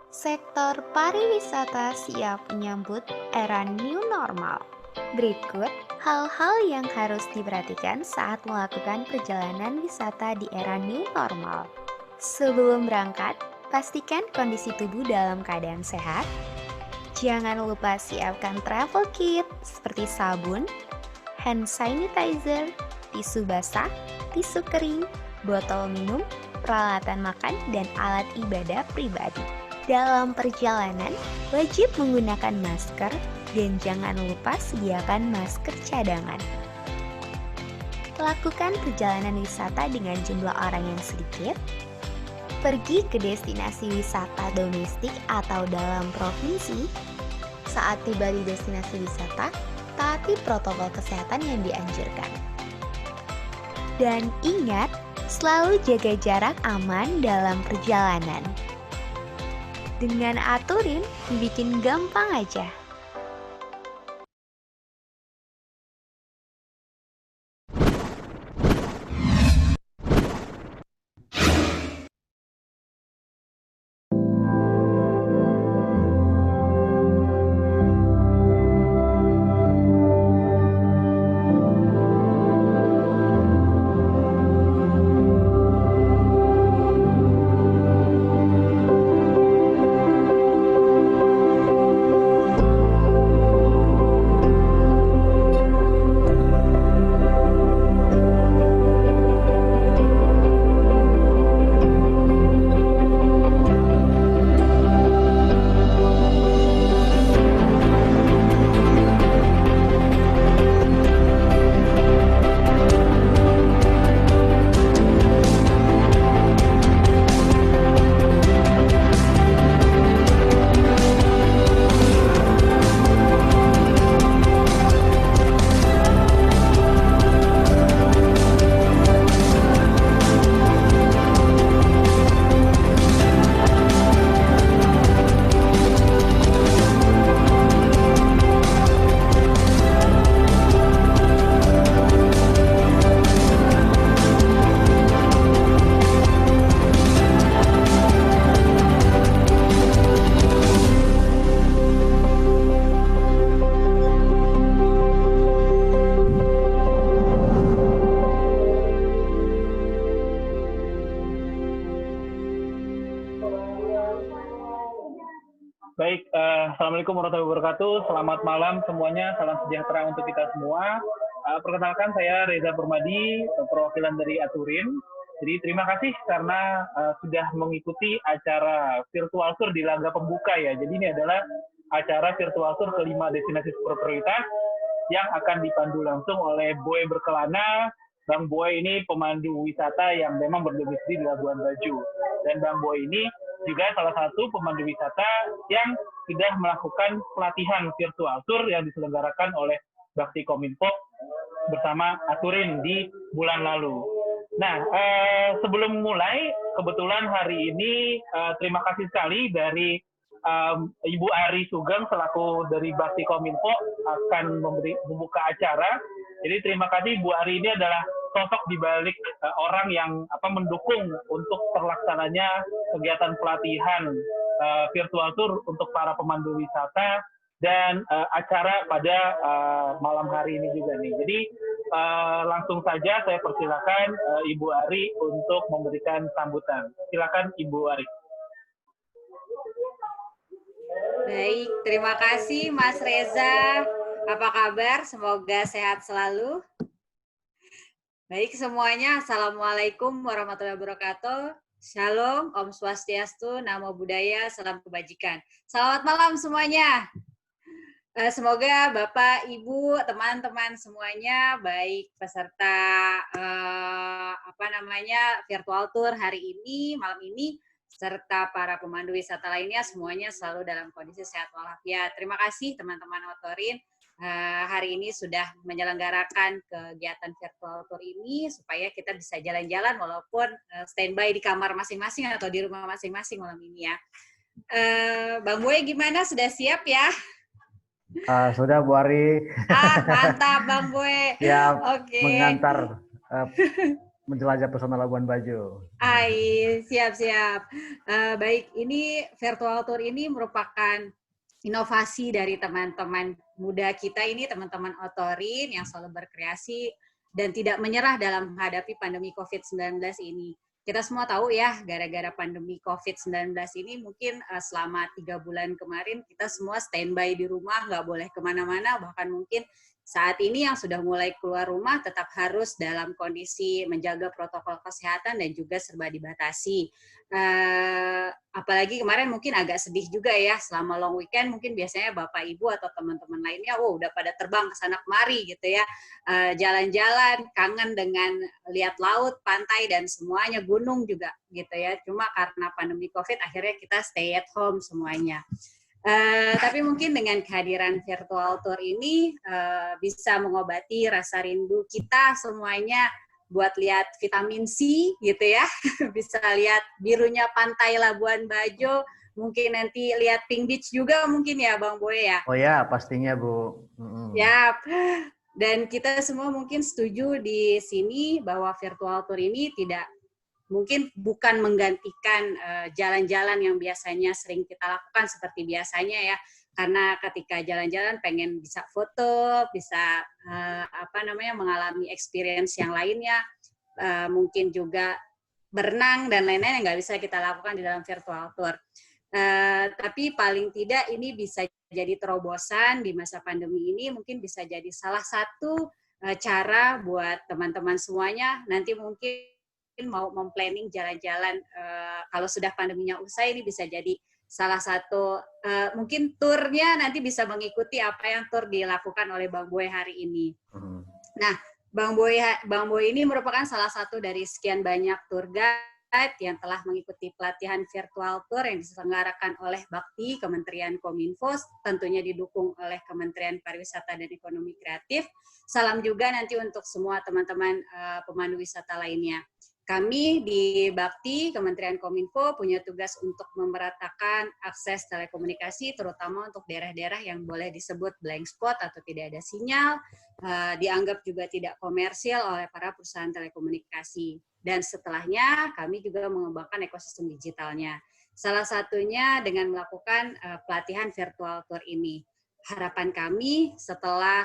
Sektor pariwisata siap menyambut era new normal. Berikut hal-hal yang harus diperhatikan saat melakukan perjalanan wisata di era new normal. Sebelum berangkat, pastikan kondisi tubuh dalam keadaan sehat. Jangan lupa siapkan travel kit seperti sabun, hand sanitizer, tisu basah, tisu kering, botol minum, peralatan makan, dan alat ibadah pribadi. Dalam perjalanan, wajib menggunakan masker dan jangan lupa sediakan masker cadangan. Lakukan perjalanan wisata dengan jumlah orang yang sedikit. Pergi ke destinasi wisata domestik atau dalam provinsi. Saat tiba di destinasi wisata, taati protokol kesehatan yang dianjurkan. Dan ingat, selalu jaga jarak aman dalam perjalanan. Dengan aturin, bikin gampang aja. Baik, Assalamualaikum warahmatullahi wabarakatuh. Selamat malam semuanya, salam sejahtera untuk kita semua. Perkenalkan, saya Reza Permadi, perwakilan dari Aturin. Jadi terima kasih karena sudah mengikuti acara virtual tour di laga pembuka ya. Jadi ini adalah acara virtual tour kelima destinasi super prioritas yang akan dipandu langsung oleh Boy Berkelana. Bang Boy ini pemandu wisata yang memang berdomisili di Labuan Bajo. Dan Bang Boy ini juga salah satu pemandu wisata yang sudah melakukan pelatihan virtual tour yang diselenggarakan oleh Bakti Kominfo bersama Aturin di bulan lalu. Nah, sebelum mulai, kebetulan hari ini terima kasih sekali dari Ibu Ari Sugeng selaku dari Bakti Kominfo akan membuka acara. Jadi terima kasih Bu Ari, ini adalah sosok di balik orang yang mendukung untuk terlaksananya kegiatan pelatihan virtual tour untuk para pemandu wisata dan acara pada malam hari ini juga nih. Jadi langsung saja saya persilakan Ibu Ari untuk memberikan sambutan. Silakan Ibu Ari. Baik, terima kasih Mas Reza. Apa kabar? Semoga sehat selalu. Baik semuanya, Assalamualaikum warahmatullahi wabarakatuh. Shalom, Om Swastiastu, Namo Buddhaya, Salam Kebajikan. Selamat malam semuanya. Semoga Bapak, Ibu, teman-teman semuanya, baik peserta virtual tour hari ini, malam ini, serta para pemandu wisata lainnya, semuanya selalu dalam kondisi sehat walafiat. Terima kasih teman-teman Otorin hari ini sudah menyelenggarakan kegiatan virtual tour ini supaya kita bisa jalan-jalan walaupun standby di kamar masing-masing atau di rumah masing-masing malam ini ya. Bang Boy gimana? Sudah siap ya? Sudah Bu Ari. Mantap Bang Boy. Siap mengantar menjelajah pesona Labuan Bajo. Siap. Baik, ini virtual tour ini merupakan inovasi dari teman-teman muda kita ini, teman-teman Otorin yang selalu berkreasi dan tidak menyerah dalam menghadapi pandemi COVID-19 ini. Kita semua tahu ya, gara-gara pandemi COVID-19 ini mungkin selama 3 bulan kemarin kita semua standby di rumah, nggak boleh kemana-mana, bahkan mungkin saat ini yang sudah mulai keluar rumah tetap harus dalam kondisi menjaga protokol kesehatan dan juga serba dibatasi. Apalagi kemarin mungkin agak sedih juga ya, selama long weekend mungkin biasanya Bapak Ibu atau teman-teman lainnya udah pada terbang ke sana kemari gitu ya, jalan-jalan, kangen dengan lihat laut, pantai dan semuanya, gunung juga gitu ya. Cuma karena pandemi COVID akhirnya kita stay at home semuanya. Tapi mungkin dengan kehadiran virtual tour ini bisa mengobati rasa rindu kita semuanya buat lihat vitamin C gitu ya, bisa lihat birunya pantai Labuan Bajo, mungkin nanti lihat Pink Beach juga mungkin ya Bang Boy ya. Oh ya, pastinya Bu. Yap. Dan kita semua mungkin setuju di sini bahwa virtual tour ini bukan menggantikan jalan-jalan yang biasanya sering kita lakukan seperti biasanya ya, karena ketika jalan-jalan pengen bisa foto, bisa mengalami experience yang lainnya, mungkin juga berenang dan lain-lain yang nggak bisa kita lakukan di dalam virtual tour. Tapi paling tidak ini bisa jadi terobosan di masa pandemi ini, mungkin bisa jadi salah satu cara buat teman-teman semuanya nanti mungkin mau memplanning jalan-jalan kalau sudah pandeminya usai, ini bisa jadi salah satu mungkin turnya nanti bisa mengikuti apa yang tur dilakukan oleh Bang Boy hari ini. Nah, Bang Boy ini merupakan salah satu dari sekian banyak tour guide yang telah mengikuti pelatihan virtual tour yang diselenggarakan oleh Bakti Kementerian Kominfo, tentunya didukung oleh Kementerian Pariwisata dan Ekonomi Kreatif. Salam juga nanti untuk semua teman-teman pemandu wisata lainnya. Kami di Bakti, Kementerian Kominfo, punya tugas untuk memeratakan akses telekomunikasi, terutama untuk daerah-daerah yang boleh disebut blank spot atau tidak ada sinyal, dianggap juga tidak komersial oleh para perusahaan telekomunikasi. Dan setelahnya, kami juga mengembangkan ekosistem digitalnya. Salah satunya dengan melakukan pelatihan virtual tour ini. Harapan kami setelah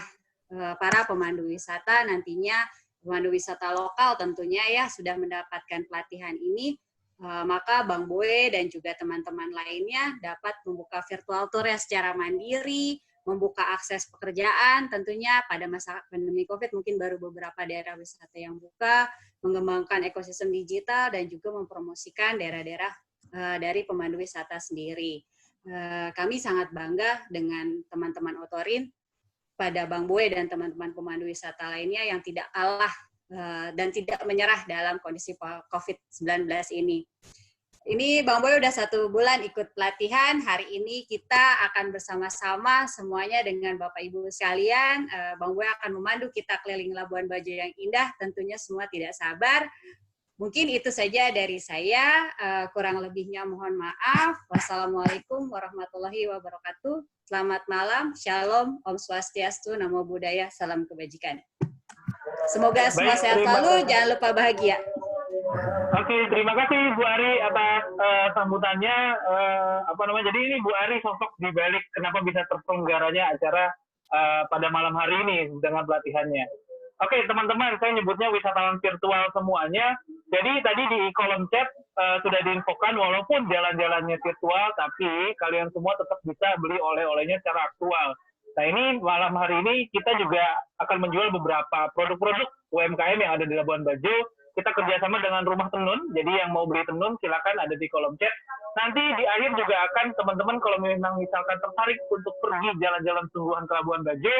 para pemandu wisata nantinya, pemandu wisata lokal tentunya ya sudah mendapatkan pelatihan ini, maka Bang Boy dan juga teman-teman lainnya dapat membuka virtual tour ya secara mandiri, membuka akses pekerjaan tentunya pada masa pandemi COVID mungkin baru beberapa daerah wisata yang buka, mengembangkan ekosistem digital dan juga mempromosikan daerah-daerah dari pemandu wisata sendiri. Kami sangat bangga dengan teman-teman Otorin, pada Bang Boy dan teman-teman pemandu wisata lainnya yang tidak kalah dan tidak menyerah dalam kondisi COVID-19 ini. Ini Bang Boy udah 1 bulan ikut pelatihan, hari ini kita akan bersama-sama semuanya dengan Bapak Ibu sekalian. Bang Boy akan memandu kita keliling Labuan Bajo yang indah, tentunya semua tidak sabar. Mungkin itu saja dari saya, kurang lebihnya mohon maaf. Wassalamualaikum warahmatullahi wabarakatuh. Selamat malam, Shalom, Om Swastiastu, Namo Buddhaya, Salam Kebajikan. Semoga semua Baik, sehat terima selalu, kasih. jangan lupa bahagia. Oke, terima kasih Bu Ari atas sambutannya. Jadi ini Bu Ari sosok di balik kenapa bisa terselenggaranya acara pada malam hari ini dengan pelatihannya. Oke, teman-teman, saya nyebutnya wisatawan virtual semuanya. Jadi tadi di kolom chat sudah diinfokan walaupun jalan-jalannya virtual, tapi kalian semua tetap bisa beli oleh-olehnya secara aktual. Nah ini malam hari ini kita juga akan menjual beberapa produk-produk UMKM yang ada di Labuan Bajo. Kita kerjasama dengan Rumah Tenun, jadi yang mau beli tenun silakan ada di kolom chat. Nanti di akhir juga akan teman-teman kalau memang misalkan tertarik untuk pergi jalan-jalan sungguhan ke Labuan Bajo,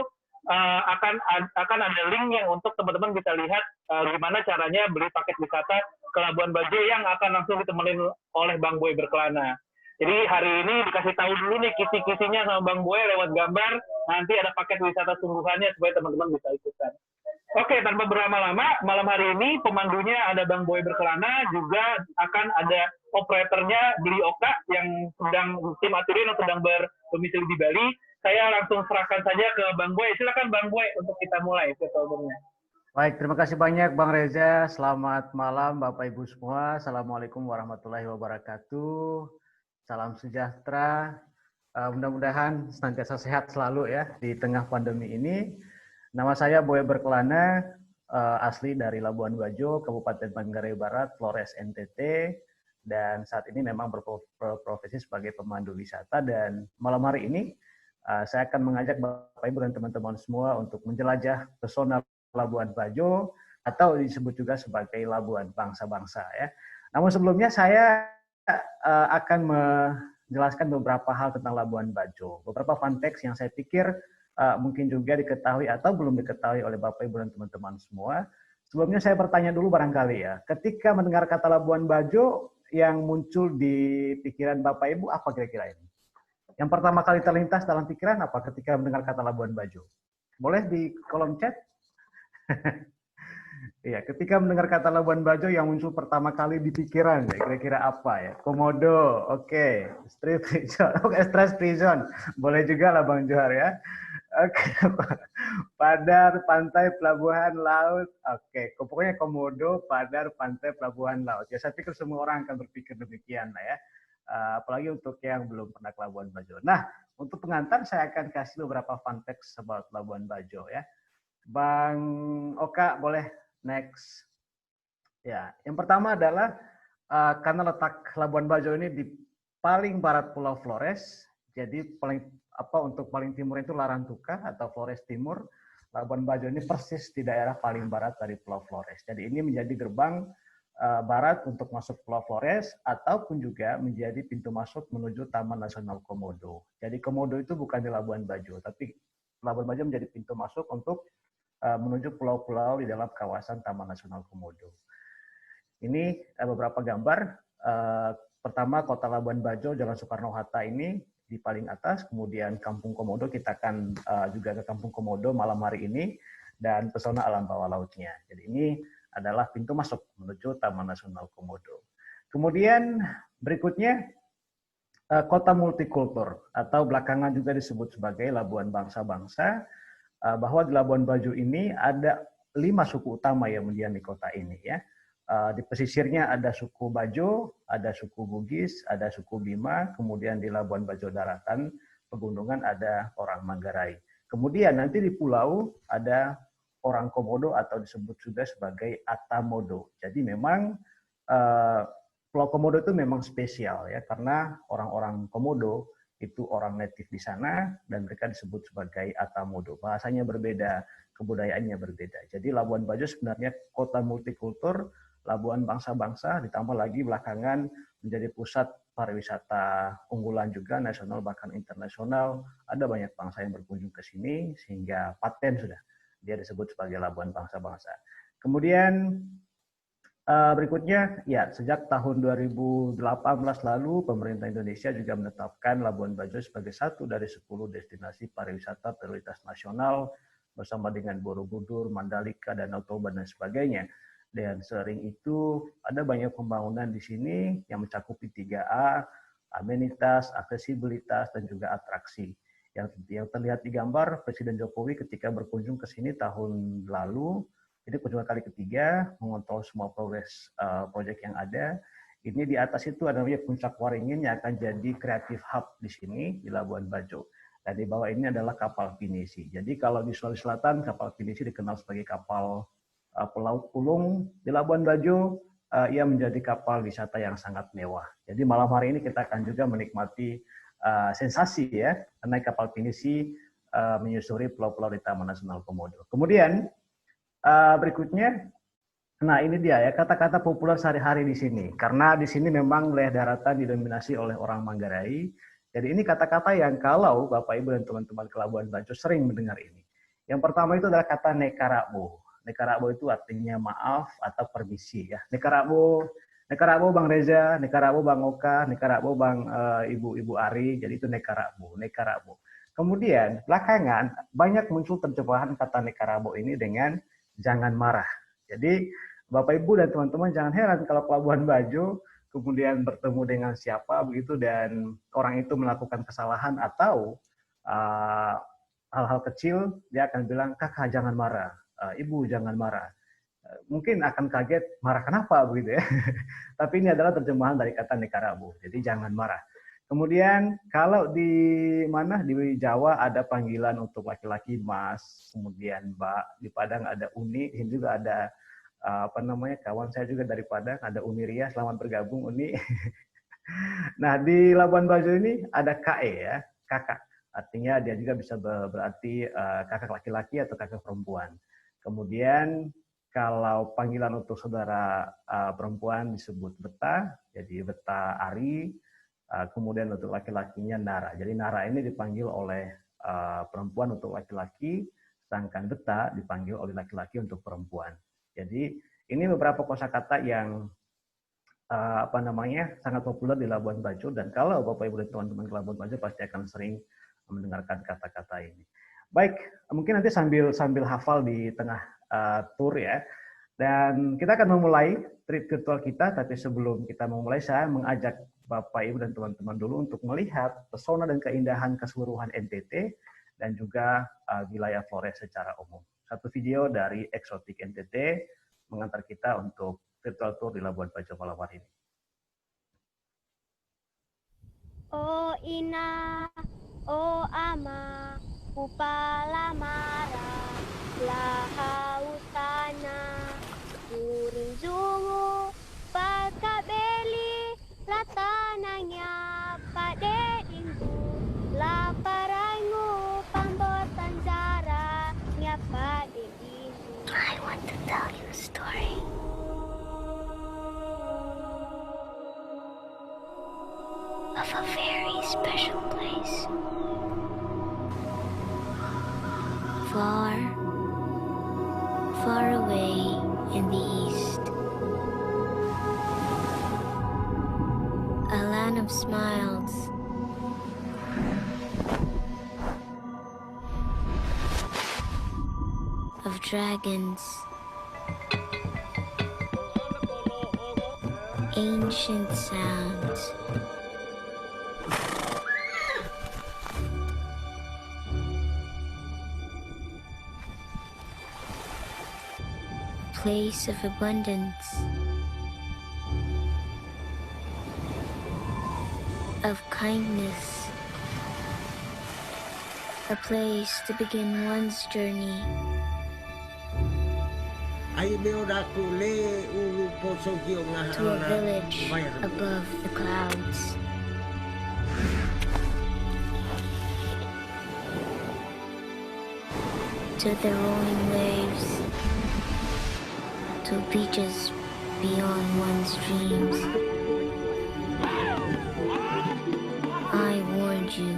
akan ada link yang untuk teman-teman bisa lihat gimana caranya beli paket wisata ke Labuan Bajo yang akan langsung ditemenin oleh Bang Boy Berkelana. Jadi hari ini dikasih tahu dulu nih kisi-kisinya sama Bang Boy lewat gambar, nanti ada paket wisata sungguhannya supaya teman-teman bisa ikutan. Oke, tanpa berlama-lama, malam hari ini pemandunya ada Bang Boy Berkelana, juga akan ada operatornya Beli Oka yang sedang tim aturin yang sedang berdomisili di Bali. Saya langsung serahkan saja ke Bang Boy. Silakan Bang Boy untuk kita mulai tutorialnya. Baik, terima kasih banyak Bang Reza. Selamat malam Bapak Ibu semua. Assalamualaikum warahmatullahi wabarakatuh. Salam sejahtera. Mudah-mudahan senantiasa sehat selalu ya di tengah pandemi ini. Nama saya Boy Berkelana, asli dari Labuan Bajo, Kabupaten Manggarai Barat, Flores NTT, dan saat ini memang berprofesi sebagai pemandu wisata. Dan malam hari ini saya akan mengajak Bapak Ibu dan teman-teman semua untuk menjelajah pesona Labuan Bajo atau disebut juga sebagai Labuan Bangsa-Bangsa ya. Namun sebelumnya saya akan menjelaskan beberapa hal tentang Labuan Bajo, beberapa fun facts yang saya pikir mungkin juga diketahui atau belum diketahui oleh Bapak Ibu dan teman-teman semua. Sebelumnya saya bertanya dulu barangkali ya, ketika mendengar kata Labuan Bajo yang muncul di pikiran Bapak Ibu apa kira-kira ini? Yang pertama kali terlintas dalam pikiran apa ketika mendengar kata Labuan Bajo? Boleh di kolom chat? Iya, ketika mendengar kata Labuan Bajo yang muncul pertama kali di pikiran, kira-kira apa ya? Komodo, oke. Street prison, oke, stress prison. Boleh juga lah Bang Johar ya. Oke, Padar, pantai, pelabuhan, laut. Oke, pokoknya komodo, padar, pantai, pelabuhan, laut. Ya, saya pikir semua orang akan berpikir demikian lah ya. Apalagi untuk yang belum pernah ke Labuan Bajo. Nah, untuk pengantar saya akan kasih beberapa fun facts about Labuan Bajo ya. Bang Oka, boleh next. Ya, yang pertama adalah karena letak Labuan Bajo ini di paling barat Pulau Flores, jadi untuk paling timur itu Larantuka atau Flores Timur. Labuan Bajo ini persis di daerah paling barat dari Pulau Flores. Jadi ini menjadi gerbang barat untuk masuk Pulau Flores ataupun juga menjadi pintu masuk menuju Taman Nasional Komodo. Jadi Komodo itu bukan di Labuan Bajo, tapi Labuan Bajo menjadi pintu masuk untuk menuju pulau-pulau di dalam kawasan Taman Nasional Komodo. Ini beberapa gambar. Pertama kota Labuan Bajo, Jalan Soekarno-Hatta ini di paling atas, kemudian Kampung Komodo, kita akan juga ke Kampung Komodo malam hari ini, dan pesona alam bawah lautnya. Jadi ini adalah pintu masuk menuju Taman Nasional Komodo. Kemudian berikutnya kota multikultur atau belakangan juga disebut sebagai Labuan Bangsa-Bangsa, bahwa di Labuan Bajo ini ada 5 suku utama yang mendiami kota ini ya. Di pesisirnya ada suku Bajo, ada suku Bugis, ada suku Bima, kemudian di Labuan Bajo daratan pegunungan ada orang Manggarai. Kemudian nanti di pulau ada orang Komodo atau disebut juga sebagai Atamodo. Jadi memang Pulau Komodo itu memang spesial ya, karena orang-orang Komodo itu orang native di sana dan mereka disebut sebagai Atamodo. Bahasanya berbeda, kebudayaannya berbeda. Jadi Labuan Bajo sebenarnya kota multikultur, Labuan Bangsa-Bangsa, ditambah lagi belakangan menjadi pusat pariwisata unggulan juga, nasional bahkan internasional. Ada banyak bangsa yang berkunjung ke sini, sehingga paten sudah dia disebut sebagai Labuan Bangsa-Bangsa. Kemudian berikutnya, ya sejak tahun 2018 lalu, pemerintah Indonesia juga menetapkan Labuan Bajo sebagai satu dari 10 destinasi pariwisata prioritas nasional bersama dengan Borobudur, Mandalika, Danau Toba, dan sebagainya. Dan sering itu ada banyak pembangunan di sini yang mencakupi 3A, amenitas, aksesibilitas, dan juga atraksi. Yang terlihat di gambar, Presiden Jokowi ketika berkunjung ke sini tahun lalu Jadi kunjungan kali ketiga mengontrol semua progres proyek yang ada. Ini di atas itu ada namanya Puncak Waringin yang akan jadi creative hub di sini di Labuan Bajo. Dan di bawah ini adalah kapal pinisi. Jadi kalau di Sulawesi Selatan kapal pinisi dikenal sebagai kapal pelaut ulung. Di Labuan Bajo ia menjadi kapal wisata yang sangat mewah. Jadi malam hari ini kita akan juga menikmati sensasi ya naik kapal pinisi menyusuri pulau-pulau di Taman Nasional Komodo. Kemudian berikutnya, nah ini dia ya kata-kata populer sehari-hari di sini. Karena di sini memang wilayah daratan didominasi oleh orang Manggarai. Jadi ini kata-kata yang kalau Bapak Ibu dan teman-teman ke Labuan Bajo sering mendengar ini. Yang pertama itu adalah kata nekarabo. Nekarabo itu artinya maaf atau permisi ya. Nekarabo, nekarabo Bang Reza, nekarabo Bang Oka, nekarabo Bang Ibu Ari. Jadi itu nekarabo, nekarabo. Kemudian belakangan banyak muncul terjemahan kata nekarabo ini dengan jangan marah. Jadi Bapak Ibu dan teman-teman jangan heran kalau ke Labuan Bajo kemudian bertemu dengan siapa begitu dan orang itu melakukan kesalahan atau hal-hal kecil dia akan bilang kakak jangan marah, ibu jangan marah. Mungkin akan kaget marah kenapa begitu ya. Tapi ini adalah terjemahan dari kata nekarabo. Jadi jangan marah. Kemudian kalau di mana di Jawa ada panggilan untuk laki-laki Mas, kemudian Mbak, di Padang ada Uni, ini juga ada apa namanya kawan saya juga dari Padang ada Uni Ria, selamat bergabung Uni. Nah di Labuan Bajo ini ada KE ya, kakak, artinya dia juga bisa berarti kakak laki-laki atau kakak perempuan. Kemudian kalau panggilan untuk saudara perempuan disebut beta, jadi beta Ari. Kemudian untuk laki-lakinya Nara. Jadi Nara ini dipanggil oleh perempuan untuk laki-laki, sedangkan beta dipanggil oleh laki-laki untuk perempuan. Jadi ini beberapa kosakata yang apa namanya sangat populer di Labuan Bajo dan kalau Bapak Ibu dan teman-teman ke Labuan Bajo pasti akan sering mendengarkan kata-kata ini. Baik, mungkin nanti sambil hafal di tengah tour ya. Dan kita akan memulai trip virtual kita, tapi sebelum kita memulai saya mengajak Bapak, Ibu, dan teman-teman dulu untuk melihat pesona dan keindahan keseluruhan NTT dan juga wilayah Flores secara umum. Satu video dari Exotic NTT mengantar kita untuk virtual tour di Labuan Bajo malam hari ini. Oh ina, oh ama, upala mara, lahautana, kuring zungu, pakabeli, latananya, pade inggu, laparangu, pambotan zara, nyapa inggu. I want to tell you a story. Of a very special place. Far, far away in the east. A land of smiles. Of dragons. Ancient sounds. Place of abundance, of kindness, a place to begin one's journey, to a village above the clouds. To the rolling waves, to beaches beyond one's dreams. I warned you,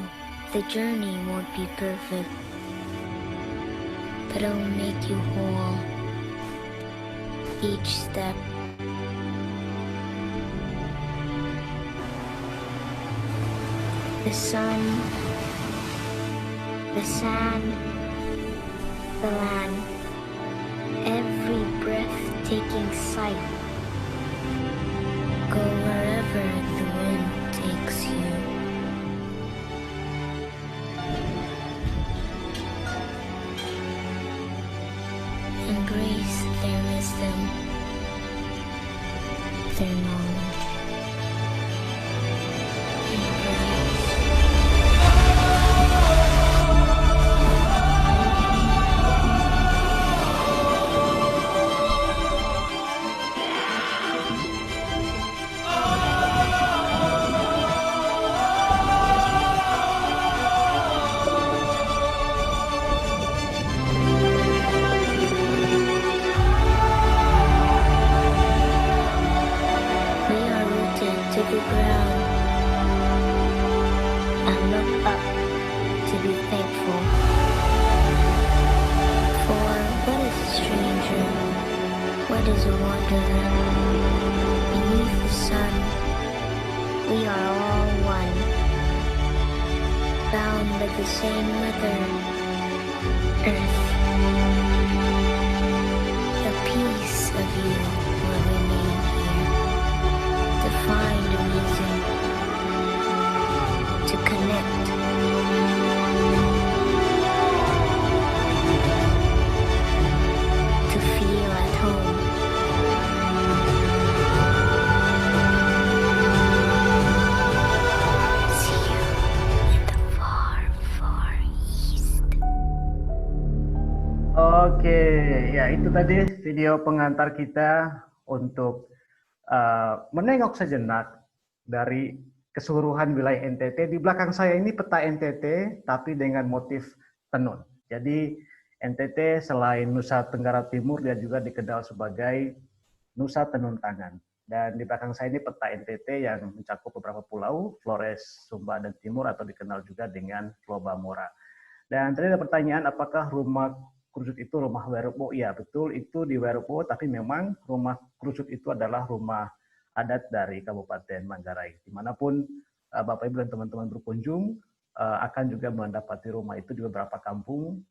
the journey won't be perfect, but it'll make you whole. Each step. The sun, the sand, the land, every breathtaking sight. Go wherever the wind takes you. Embrace the ground and look up to be thankful. For what is a stranger? What is a wanderer? Beneath the sun, we are all one, bound by the same mother, Earth. A piece of you will remain here to find a reason to connect. To feel at home. See you in the far, far east. Oke, ya itu tadi video pengantar kita untuk menengok sejenak dari keseluruhan wilayah NTT. Di belakang saya ini peta NTT, tapi dengan motif tenun. Jadi NTT selain Nusa Tenggara Timur, dia juga dikenal sebagai Nusa Tenun Tangan. Dan di belakang saya ini peta NTT yang mencakup beberapa pulau, Flores, Sumba, dan Timur, atau dikenal juga dengan Pulau Bamora. Dan tadi ada pertanyaan, apakah rumah Kerucut itu rumah Werupo? Iya, betul, itu di Werupo, tapi memang rumah Kerucut itu adalah rumah adat dari Kabupaten Manggarai. Dimanapun Bapak Ibu dan teman-teman berkunjung, akan juga mendapati rumah itu di beberapa kampung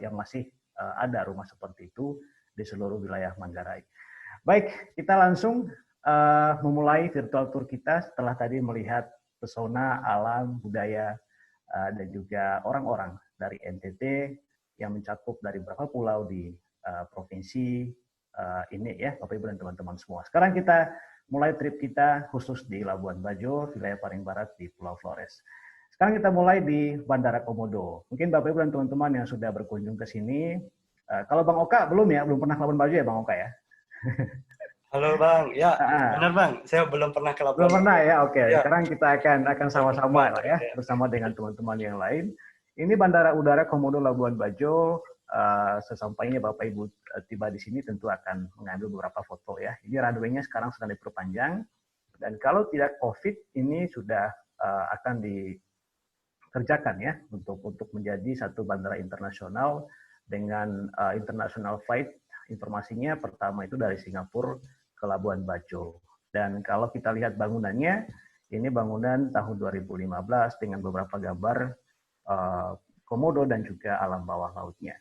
yang masih ada rumah seperti itu di seluruh wilayah Manggarai. Baik, kita langsung memulai virtual tour kita setelah tadi melihat pesona alam, budaya, dan juga orang-orang dari NTT yang mencakup dari beberapa pulau di provinsi ini ya, Bapak Ibu dan teman-teman semua. Sekarang kita mulai trip kita khusus di Labuan Bajo, wilayah paling barat di Pulau Flores. Sekarang kita mulai di Bandara Komodo. Mungkin Bapak Ibu dan teman-teman yang sudah berkunjung ke sini, kalau Bang Oka belum ya, belum pernah ke Labuan Bajo ya Bang Oka ya? Halo Bang, ya benar Bang, saya belum pernah ke Labuan. Belum pernah ya, oke. Ya. Sekarang kita akan sama-sama lah ya, bersama dengan teman-teman yang lain. Ini Bandara Udara Komodo Labuan Bajo. Sesampainya Bapak Ibu tiba di sini tentu akan mengambil beberapa foto ya. Ini runway-nya sekarang sedang diperpanjang, dan kalau tidak COVID ini sudah akan dikerjakan ya untuk menjadi satu bandara internasional dengan international flight. Informasinya pertama itu dari Singapura ke Labuan Bajo. Dan kalau kita lihat bangunannya, ini bangunan tahun 2015 dengan beberapa gambar komodo dan juga alam bawah lautnya.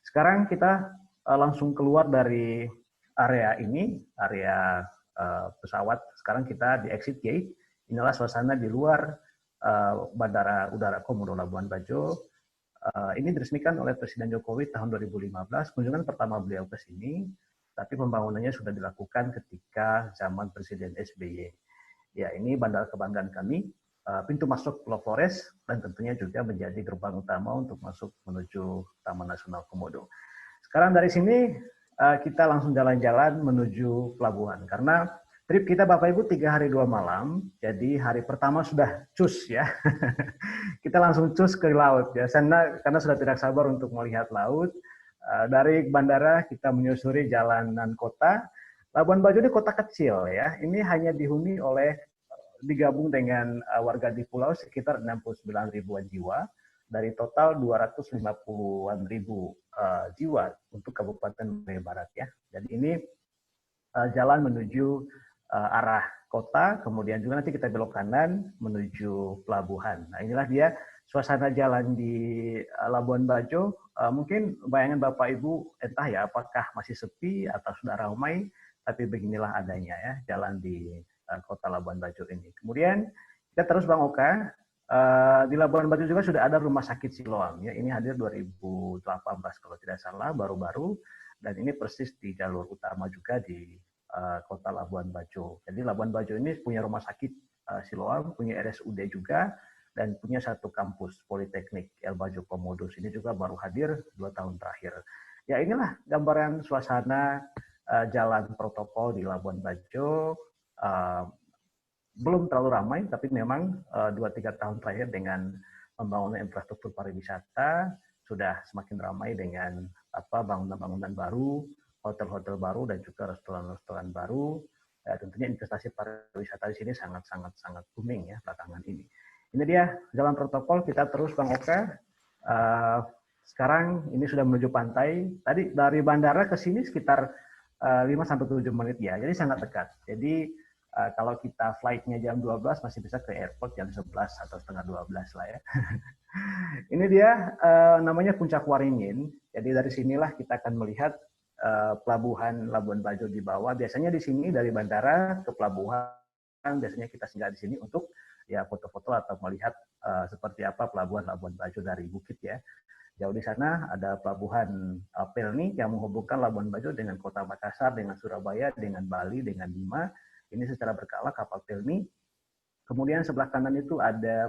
Sekarang kita langsung keluar dari area ini, area pesawat. Sekarang kita di exit gate. Inilah suasana di luar Bandara Udara Komodo Labuan Bajo. Ini diresmikan oleh Presiden Jokowi tahun 2015. Kunjungan pertama beliau ke sini, tapi pembangunannya sudah dilakukan ketika zaman Presiden SBY. Ya, ini bandara kebanggaan kami. Pintu masuk Pulau Flores, dan tentunya juga menjadi gerbang utama untuk masuk menuju Taman Nasional Komodo. Sekarang dari sini kita langsung jalan-jalan menuju pelabuhan, karena trip kita Bapak Ibu 3 hari 2 malam, jadi hari pertama sudah cus ya. Kita langsung cus ke laut ya, karena sudah tidak sabar untuk melihat laut. Dari bandara kita menyusuri jalanan kota. Labuan Bajo ini kota kecil ya, ini hanya dihuni oleh digabung dengan warga di pulau sekitar 69 ribuan jiwa dari total 250-an ribu jiwa untuk Kabupaten Manggarai Barat ya. Jadi ini jalan menuju arah kota, kemudian juga nanti kita belok kanan menuju pelabuhan. Nah, inilah dia suasana jalan di Labuan Bajo. Mungkin bayangan Bapak Ibu entah ya apakah masih sepi atau sudah ramai, tapi beginilah adanya ya jalan di kota Labuan Bajo ini. Kemudian kita terus Bang Oka, di Labuan Bajo juga sudah ada rumah sakit Siloam ya. Ini hadir 2018 kalau tidak salah, baru-baru, dan ini persis di jalur utama juga di kota Labuan Bajo. Jadi Labuan Bajo ini punya rumah sakit Siloam, punya RSUD juga, dan punya satu kampus Politeknik El Bajo Komodo. Ini juga baru hadir 2 tahun terakhir. Ya, inilah gambaran suasana jalan protokol di Labuan Bajo. Belum terlalu ramai, tapi memang 2-3 tahun terakhir dengan pembangunan infrastruktur pariwisata sudah semakin ramai dengan bangunan-bangunan baru, hotel-hotel baru, dan juga restoran-restoran baru. tentunya investasi pariwisata di sini sangat booming ya belakangan ini. Ini dia jalan protokol, kita terus Bang Oka. Sekarang ini sudah menuju pantai. Tadi dari bandara ke sini sekitar 5-7 menit ya, jadi sangat dekat. Jadi kalau kita flight-nya jam 12 masih bisa ke airport jam 11 atau setengah 12 lah ya. Ini dia namanya Puncak Waringin. Jadi dari sinilah kita akan melihat pelabuhan Labuan Bajo di bawah. Biasanya di sini dari bandara ke pelabuhan biasanya kita singgah di sini untuk ya foto-foto atau melihat seperti apa pelabuhan Labuan Bajo dari bukit ya. Jauh di sana ada pelabuhan Pelni yang menghubungkan Labuan Bajo dengan kota Makassar, dengan Surabaya, dengan Bali, dengan Bima. Ini secara berkala kapal Pelni. Kemudian sebelah kanan itu ada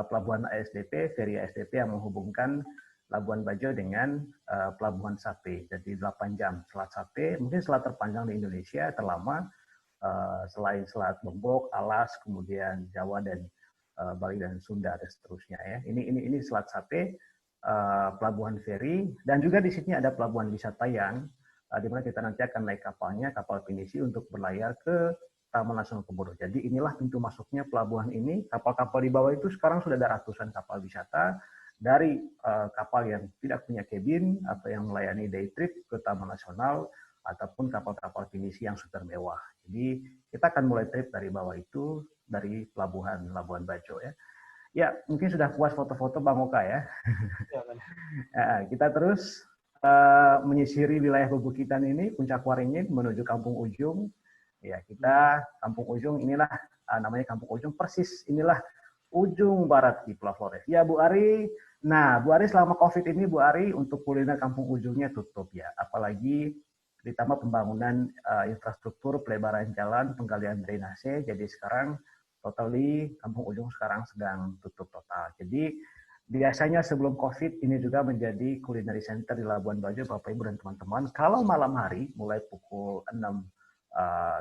pelabuhan ASDP, feri ASDP yang menghubungkan Labuan Bajo dengan pelabuhan Sape. Jadi 8 jam Selat Sape, mungkin selat terpanjang di Indonesia, terlama selain Selat Lombok, Alas, kemudian Jawa dan Bali dan Sunda dan seterusnya ya. Ini Selat Sape. Pelabuhan feri, dan juga di sini ada pelabuhan wisata yang di mana kita nanti akan naik kapalnya, kapal pinisi untuk berlayar ke Taman Nasional Komodo. Jadi inilah pintu masuknya pelabuhan ini. Kapal-kapal di bawah itu sekarang sudah ada ratusan kapal wisata, dari kapal yang tidak punya kabin atau yang melayani day trip ke Taman Nasional, ataupun kapal-kapal pinisi yang super mewah. Jadi kita akan mulai trip dari bawah itu, dari pelabuhan Labuan Bajo ya. Ya, mungkin sudah puas foto-foto Bang Oka ya. Kita terus menyisiri wilayah pebukitan ini, Puncak Waringin menuju Kampung Ujung. Ya, kita Kampung Ujung inilah namanya Kampung Ujung, persis inilah ujung barat di Pulau Flores. Ya, Bu Ari. Nah, Bu Ari selama Covid ini Bu Ari untuk kuliner Kampung Ujungnya tutup ya. Apalagi ditambah pembangunan infrastruktur, pelebaran jalan, penggalian drainase. Jadi sekarang totally Kampung Ujung sekarang sedang tutup total. Jadi biasanya sebelum COVID ini juga menjadi culinary center di Labuan Bajo, Bapak Ibu dan teman-teman. Kalau malam hari mulai pukul 6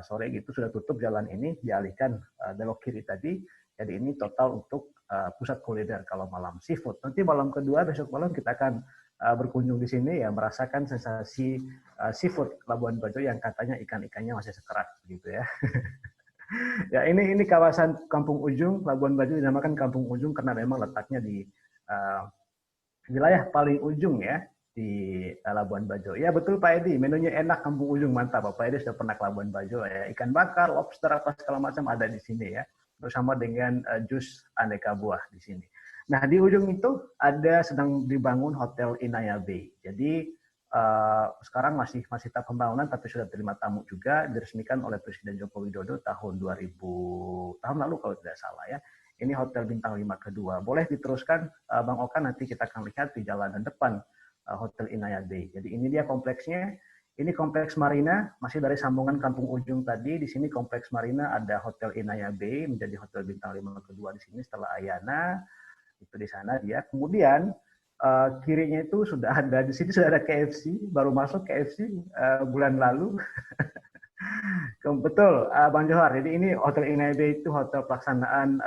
sore gitu sudah tutup jalan ini, dialihkan belok kiri tadi. Jadi ini total untuk pusat kuliner kalau malam seafood. Nanti malam kedua besok malam kita akan berkunjung di sini ya, merasakan sensasi seafood Labuan Bajo yang katanya ikan-ikannya masih sekerat gitu ya. Ya, ini kawasan Kampung Ujung, Labuan Bajo dinamakan Kampung Ujung karena memang letaknya di wilayah paling ujung ya di Labuan Bajo. Ya betul Pak Edi, menunya enak Kampung Ujung, mantap. Pak Edi sudah pernah ke Labuan Bajo ya, ikan bakar, lobster apa segala macam ada di sini ya, bersama dengan jus aneka buah di sini. Nah di ujung itu ada sedang dibangun Hotel Inaya Bay. Jadi sekarang masih tahap pembangunan, tapi sudah terima tamu juga, diresmikan oleh Presiden Joko Widodo tahun lalu kalau tidak salah ya. Ini Hotel Bintang 5 kedua. Boleh diteruskan Bang Oka, nanti kita akan lihat di jalanan depan Hotel Inaya Bay. Jadi ini dia kompleksnya. Ini kompleks Marina, masih dari sambungan Kampung Ujung tadi. Di sini kompleks Marina ada Hotel Inaya Bay, menjadi Hotel Bintang 5 kedua di sini setelah Ayana. Itu di sana dia. Kemudian kirinya itu sudah ada, di sini sudah ada KFC, baru masuk KFC bulan lalu. Betul, Bang Johar. Jadi ini Hotel Inaya Bay itu hotel pelaksanaan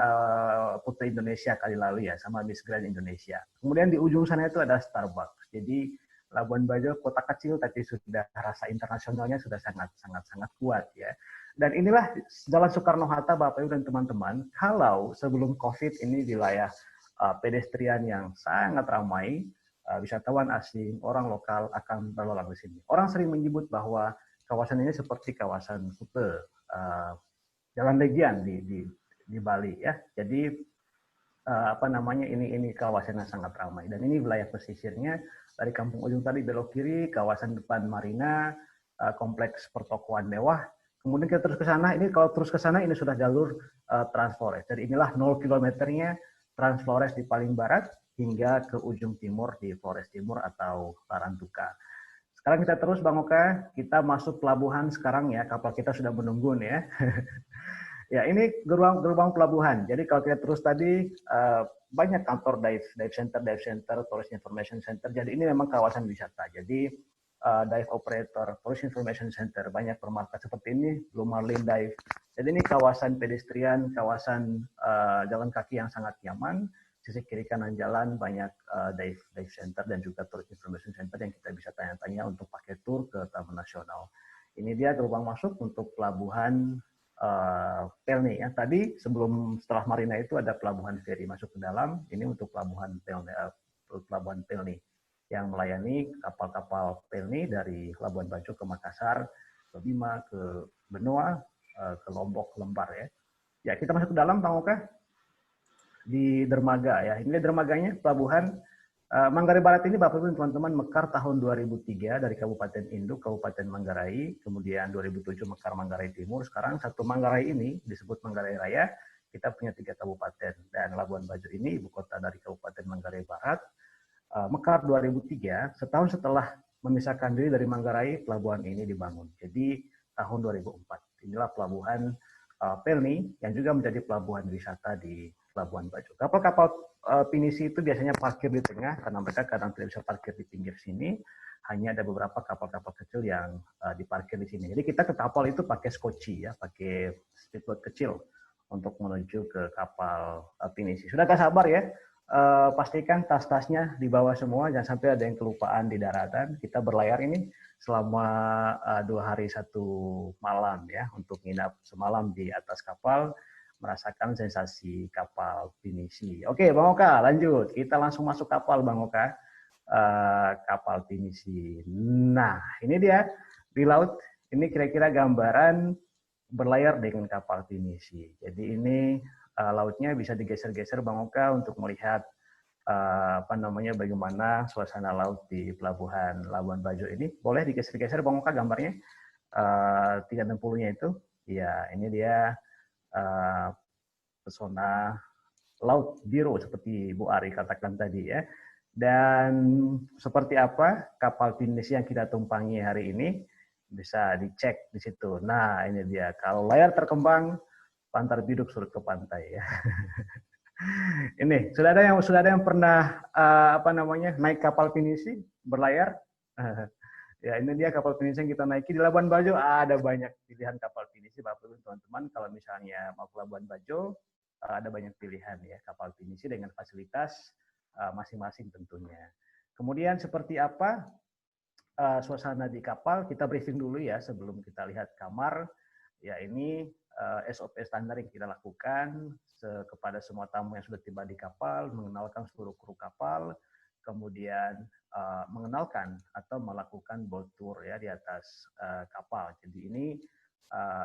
Putri Indonesia kali lalu ya, sama Miss Grand Indonesia. Kemudian di ujung sana itu ada Starbucks. Jadi Labuan Bajo kota kecil tapi sudah rasa internasionalnya sudah sangat kuat ya. Dan inilah Jalan Soekarno-Hatta Bapak Ibu dan teman-teman. Kalau sebelum Covid ini wilayah pedestrian yang sangat ramai, wisatawan asing, orang lokal akan berlalu di sini. Orang sering menyebut bahwa kawasan ini seperti kawasan Kute, Jalan Legian di Bali ya. Jadi ini kawasannya sangat ramai, dan ini wilayah pesisirnya dari Kampung Ujung tadi belok kiri, kawasan depan Marina, kompleks pertokoan mewah. Kemudian kita terus ke sana, ini kalau terus ke sana ini sudah jalur Trans Flores. Jadi inilah 0 kilometernya Trans Flores di paling barat hingga ke ujung timur di Flores Timur atau Tarantuka. Sekarang kita terus Bang Oka, kita masuk pelabuhan sekarang ya, kapal kita sudah menunggu nih ya. Ya ini gerbang pelabuhan. Jadi kalau kita terus tadi banyak kantor dive center, tourist information center. Jadi ini memang kawasan wisata. Jadi dive operator, tourist information center, banyak permarket seperti ini, Blue Marlin Dive. Jadi ini kawasan pedestrian, kawasan jalan kaki yang sangat nyaman. Sisi kiri kanan jalan banyak dive center dan juga tourist information center yang kita bisa tanya-tanya untuk pakai tour ke Taman Nasional. Ini dia gerbang masuk untuk pelabuhan Pelni ya. Tadi setelah Marina itu ada pelabuhan feri masuk ke dalam. Ini untuk pelabuhan Pelni yang melayani kapal-kapal Pelni dari Labuan Bajo ke Makassar, ke Bima, ke Benoa, ke Lombok, Lembar ya. Ya, kita masuk ke dalam, Bang Oka, di dermaga ya. Ini dermaganya pelabuhan Manggarai Barat ini Bapak Ibu teman-teman mekar tahun 2003 dari Kabupaten Induk, Kabupaten Manggarai, kemudian 2007 mekar Manggarai Timur. Sekarang satu Manggarai ini disebut Manggarai Raya. Kita punya 3 kabupaten dan Labuan Bajo ini ibu kota dari Kabupaten Manggarai Barat. Mekar 2003, setahun setelah memisahkan diri dari Manggarai, pelabuhan ini dibangun. Jadi tahun 2004. Inilah pelabuhan Pelni yang juga menjadi pelabuhan wisata di Labuan Bajo. Kapal-kapal pinisi itu biasanya parkir di tengah karena mereka kadang tidak bisa parkir di pinggir sini. Hanya ada beberapa kapal-kapal kecil yang diparkir di sini. Jadi kita ke kapal itu pakai skoci ya, pakai speedboat kecil untuk menuju ke kapal pinisi. Sudah gak sabar ya? Pastikan tas-tasnya dibawa semua, jangan sampai ada yang kelupaan di daratan. Kita berlayar ini selama 2 hari 1 malam ya, untuk nginap semalam di atas kapal, merasakan sensasi kapal pinisi. Oke, Bang Oka, lanjut. Kita langsung masuk kapal, Bang Oka. Kapal pinisi. Nah, ini dia di laut. Ini kira-kira gambaran berlayar dengan kapal pinisi. Jadi ini lautnya bisa digeser-geser, Bang Oka, untuk melihat bagaimana suasana laut di pelabuhan Labuan Bajo ini. Boleh digeser-geser, Bang Oka, gambarnya 360-nya itu. Ya, ini dia pesona laut biru seperti Bu Ari katakan tadi ya. Dan seperti apa kapal pinisi yang kita tumpangi hari ini bisa dicek di situ. Nah, ini dia. Kalau layar terkembang, pantar biduk surut ke pantai ya. Ini sudah ada yang pernah naik kapal pinisi berlayar. Ya, ini dia kapal pinisi yang kita naiki di Labuan Bajo. Ada banyak pilihan kapal pinisi, Bapak Ibu teman-teman. Kalau misalnya mau ke Labuan Bajo, ada banyak pilihan ya kapal pinisi dengan fasilitas masing-masing tentunya. Kemudian seperti apa suasana di kapal? Kita briefing dulu ya sebelum kita lihat kamar. Ya, ini SOP standar yang kita lakukan kepada semua tamu yang sudah tiba di kapal, mengenalkan seluruh kru kapal, kemudian mengenalkan atau melakukan boat tour ya di atas kapal. Jadi ini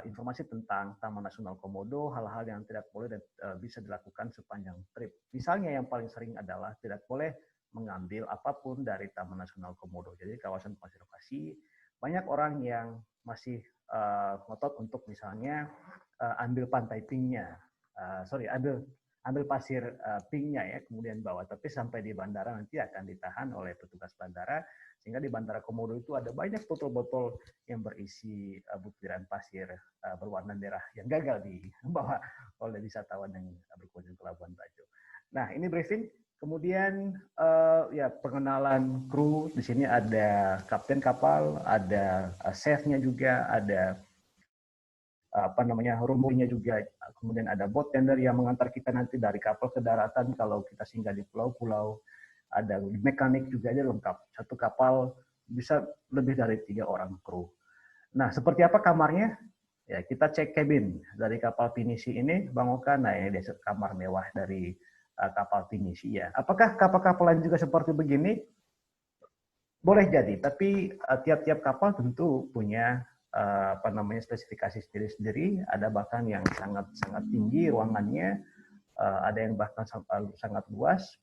informasi tentang Taman Nasional Komodo, hal-hal yang tidak boleh dan bisa dilakukan sepanjang trip. Misalnya yang paling sering adalah tidak boleh mengambil apapun dari Taman Nasional Komodo. Jadi kawasan konservasi, banyak orang yang masih ngotot untuk misalnya ambil pantai pinknya, ambil pasir pinknya ya, kemudian bawa. Tapi sampai di bandara nanti akan ditahan oleh petugas bandara, sehingga di Bandara Komodo itu ada banyak botol-botol yang berisi butiran pasir berwarna merah yang gagal dibawa oleh wisatawan yang berkunjung ke Labuan Bajo. Nah, ini briefing. Kemudian ya pengenalan kru. Di sini ada kapten kapal, ada chefnya juga, ada rumahnya juga, kemudian ada boat tender yang mengantar kita nanti dari kapal ke daratan kalau kita singgah di pulau-pulau, ada mekanik juga aja lengkap. Satu kapal bisa lebih dari 3 orang kru. Nah, seperti apa kamarnya? Ya, kita cek cabin dari kapal pinisi ini, Bang Oka. Nah, ini dia kamar mewah dari kapal pinisi ya. Apakah kapal-kapal lain juga seperti begini? Boleh jadi, tapi tiap-tiap kapal tentu punya spesifikasi sendiri-sendiri. Ada bahkan yang sangat tinggi ruangannya, ada yang bahkan sangat luas.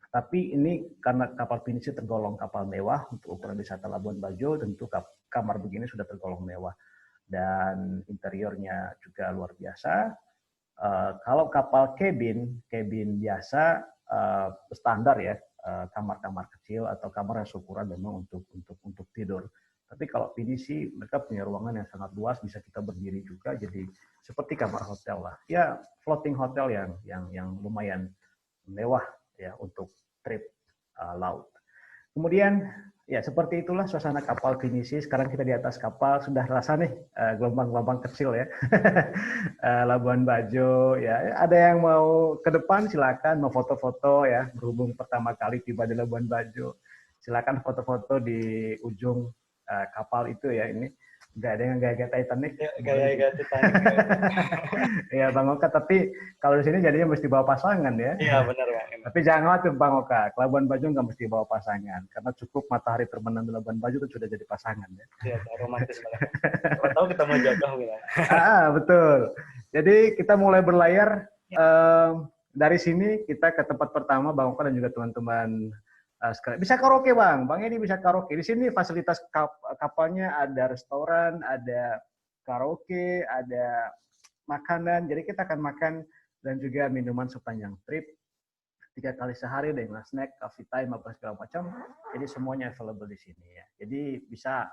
Tapi ini karena kapal pinisi tergolong kapal mewah untuk ukuran wisata Labuan Bajo, tentu kamar begini sudah tergolong mewah. Dan interiornya juga luar biasa. Kalau kapal cabin biasa standar ya, kamar-kamar kecil atau kamar yang ukuran memang untuk tidur. Tapi kalau pinisi mereka punya ruangan yang sangat luas, bisa kita berdiri juga, jadi seperti kamar hotel lah. Ya, floating hotel yang lumayan mewah ya untuk trip laut. Kemudian ya seperti itulah suasana kapal pinisi. Sekarang kita di atas kapal, sudah rasa nih gelombang-gelombang kecil ya. Labuan Bajo ya. Ada yang mau ke depan silakan, mau foto-foto ya, berhubung pertama kali tiba di Labuan Bajo. Silakan foto-foto di ujung kapal itu ya ini. Nggak dengan gaya-gaya Titanic. Ya, gaya-gaya Titanic. Ya Bang Oka, tapi kalau di sini jadinya mesti bawa pasangan ya. Iya benar Bang. Tapi jangan khawatir Bang Oka, ke Labuan Bajo nggak mesti bawa pasangan, karena cukup matahari terbenam di Labuan Bajo itu sudah jadi pasangan ya. Iya, romantis banget. Siapa tahu kita mau jodoh gitu. Betul. Jadi kita mulai berlayar dari sini kita ke tempat pertama Bang Oka dan juga teman-teman sekalian. Bisa karaoke Bang, Bang ini bisa karaoke. Di sini fasilitas kapalnya ada restoran, ada karaoke, ada makanan. Jadi kita akan makan dan juga minuman sepanjang trip 3 kali sehari dengan snack, coffee time, apa segala macam. Jadi semuanya available di sini ya. Jadi bisa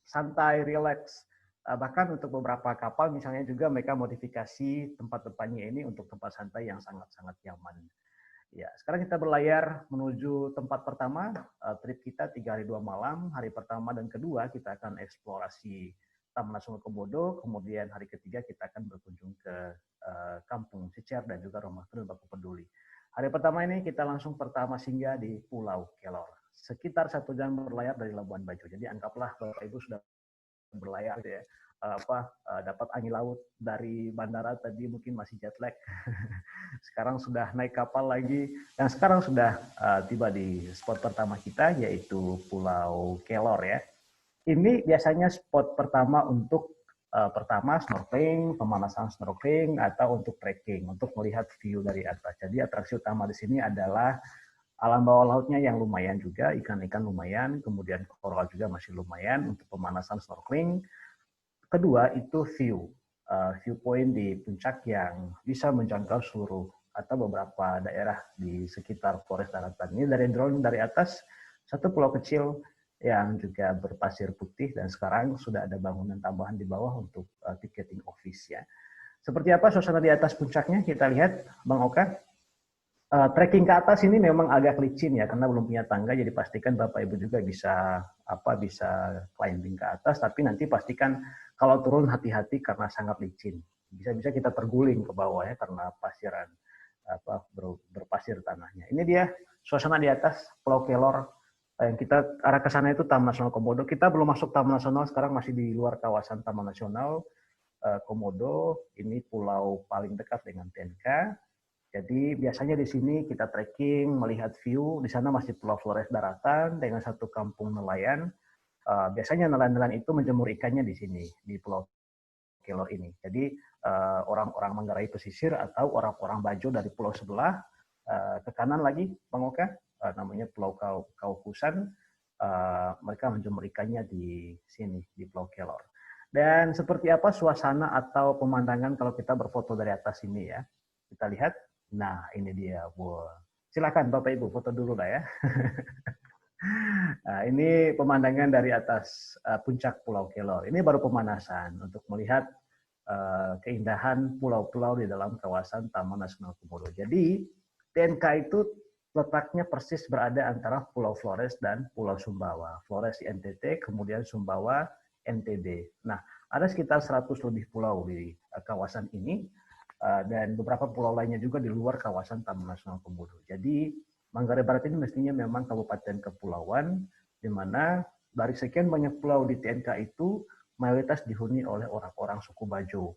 santai, relax. Bahkan untuk beberapa kapal misalnya juga mereka modifikasi tempat-tempatnya ini untuk tempat santai yang sangat-sangat nyaman. Ya, sekarang kita berlayar menuju tempat pertama, trip kita 3 hari 2 malam. Hari pertama dan kedua kita akan eksplorasi Taman Nasional Komodo, kemudian hari ketiga kita akan berkunjung ke Kampung Sicer dan juga Rumah Turun Baku Peduli. Hari pertama ini kita langsung pertama singgah di Pulau Kelor. Sekitar 1 jam berlayar dari Labuan Bajo. Jadi anggaplah Bapak Ibu sudah berlayar ya. Dapat angin laut dari bandara tadi mungkin masih jet lag. Sekarang sudah naik kapal lagi dan sekarang sudah tiba di spot pertama kita yaitu Pulau Kelor ya. Ini biasanya spot pertama untuk pertama snorkeling, pemanasan snorkeling atau untuk trekking untuk melihat view dari atas. Jadi atraksi utama di sini adalah alam bawah lautnya yang lumayan juga, ikan-ikan lumayan, kemudian koral juga masih lumayan untuk pemanasan snorkeling. Kedua itu viewpoint di puncak yang bisa menjangkau seluruh atau beberapa daerah di sekitar Flores Daratan. Ini dari drone dari atas, satu pulau kecil yang juga berpasir putih dan sekarang sudah ada bangunan tambahan di bawah untuk ticketing office ya. Seperti apa suasana di atas puncaknya kita lihat Bang Oka. Trekking ke atas ini memang agak licin ya karena belum punya tangga, jadi pastikan Bapak Ibu juga bisa climbing ke atas, tapi nanti pastikan kalau turun hati-hati karena sangat licin. Bisa-bisa kita terguling ke bawah ya karena pasiran berpasir tanahnya. Ini dia suasana di atas Pulau Kelor. Yang kita arah ke sana itu Taman Nasional Komodo. Kita belum masuk Taman Nasional, sekarang masih di luar kawasan Taman Nasional Komodo. Ini pulau paling dekat dengan TNK. Jadi biasanya di sini kita trekking, melihat view. Di sana masih Pulau Flores Daratan dengan satu kampung nelayan. Biasanya nelayan-nelayan itu menjemur ikannya di sini, di Pulau Kelor ini. Jadi orang-orang Manggarai pesisir atau orang-orang Bajo dari pulau sebelah, ke kanan lagi, Bang Oka, namanya Pulau Kaukusan, mereka menjemur ikannya di sini, di Pulau Kelor. Dan seperti apa suasana atau pemandangan kalau kita berfoto dari atas ini ya. Kita lihat. Nah, ini dia. Wow. Silakan Bapak Ibu foto dulu lah ya. Nah, ini pemandangan dari atas puncak Pulau Kelor. Ini baru pemanasan untuk melihat keindahan pulau-pulau di dalam kawasan Taman Nasional Komodo. Jadi, TNK itu letaknya persis berada antara Pulau Flores dan Pulau Sumbawa. Flores di NTT, kemudian Sumbawa NTB. Nah, ada sekitar 100 lebih pulau di kawasan ini. Dan beberapa pulau lainnya juga di luar kawasan Taman Nasional Komodo. Jadi Manggarai Barat ini mestinya memang kabupaten kepulauan, di mana dari sekian banyak pulau di TNK itu mayoritas dihuni oleh orang-orang suku Bajo.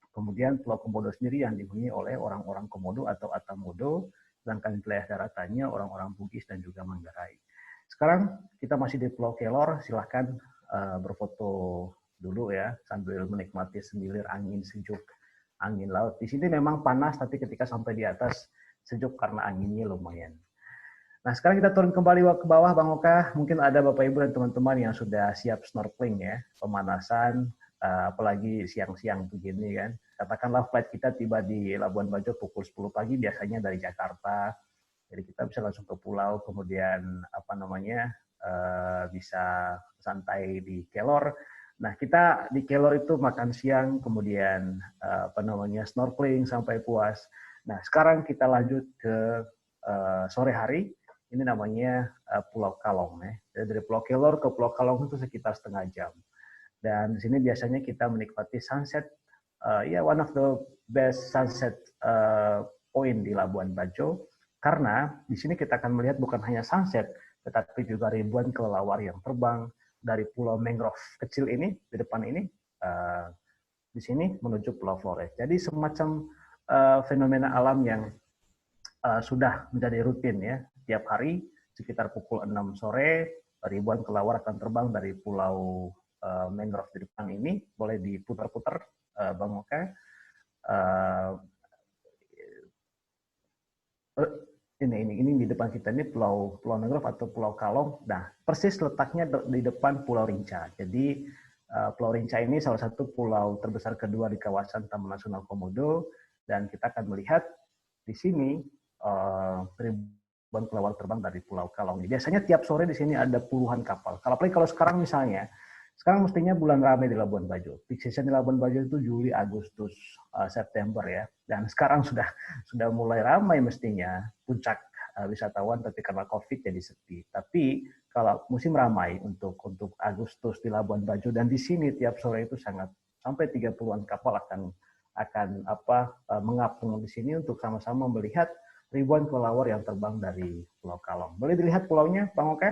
Kemudian Pulau Komodo sendiri yang dihuni oleh orang-orang Komodo atau Atamodo, sedangkan wilayah daratannya orang-orang Bugis dan juga Manggarai. Sekarang kita masih di Pulau Kelor, silahkan berfoto dulu ya sambil menikmati semilir angin sejuk. Angin laut. Di sini memang panas, tapi ketika sampai di atas sejuk karena anginnya lumayan. Nah, sekarang kita turun kembali ke bawah, Bang Oka. Mungkin ada Bapak Ibu dan teman-teman yang sudah siap snorkeling ya, pemanasan, apalagi siang-siang begini kan. Katakanlah flight kita tiba di Labuan Bajo pukul 10 pagi, biasanya dari Jakarta. Jadi kita bisa langsung ke pulau, kemudian bisa santai di Kelor. Nah, kita di Kelor itu makan siang, kemudian snorkeling sampai puas. Nah, sekarang kita lanjut ke sore hari. Ini namanya Pulau Kalong ya. Jadi dari Pulau Kelor ke Pulau Kalong itu sekitar setengah jam. Dan di sini biasanya kita menikmati sunset. One of the best sunset point di Labuan Bajo. Karena di sini kita akan melihat bukan hanya sunset, tetapi juga ribuan kelelawar yang terbang, dari Pulau Mangrove kecil ini di depan ini, di sini menuju Pulau Flores. Jadi semacam fenomena alam yang sudah menjadi rutin ya. Tiap hari sekitar pukul 6 sore ribuan kelelawar akan terbang dari Pulau Mangrove di depan ini. Boleh diputar-putar, Bang Oka. Ini di depan kita ini Pulau Mangrove atau Pulau Kalong. Nah, persis letaknya di depan Pulau Rinca. Jadi Pulau Rinca ini salah satu pulau terbesar kedua di kawasan Taman Nasional Komodo, dan kita akan melihat di sini ribuan kelelawar terbang dari Pulau Kalong. Biasanya tiap sore di sini ada puluhan kapal. Kalau sekarang misalnya, sekarang mestinya bulan ramai di Labuan Bajo. Peak season di Labuan Bajo itu Juli, Agustus, September ya. Dan sekarang sudah mulai ramai mestinya puncak wisatawan, tapi karena COVID jadi sepi. Tapi kalau musim ramai untuk Agustus di Labuan Bajo, dan di sini tiap sore itu sampai 30-an kapal akan mengapung di sini untuk sama-sama melihat ribuan kelelawar yang terbang dari Pulau Kalong. Boleh dilihat pulaunya, Bang Oka?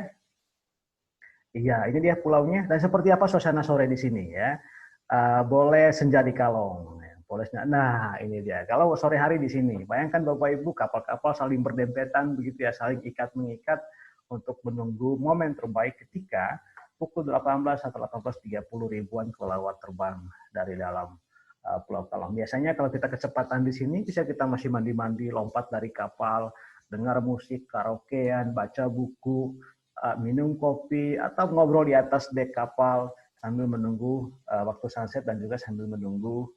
Iya, ini dia pulaunya. Dan seperti apa suasana sore di sini ya? Boleh senja di Kalong. Nah, ini dia. Kalau sore hari di sini, bayangkan Bapak Ibu, kapal-kapal saling berdempetan begitu ya, saling ikat-mengikat untuk menunggu momen terbaik ketika pukul 18 atau 18.30 ribuan kelelawar terbang dari dalam Pulau Kalong. Biasanya kalau kita kecepatan di sini, bisa kita masih mandi-mandi, lompat dari kapal, dengar musik, karaokean, baca buku, minum kopi, atau ngobrol di atas dek kapal sambil menunggu waktu sunset dan juga sambil menunggu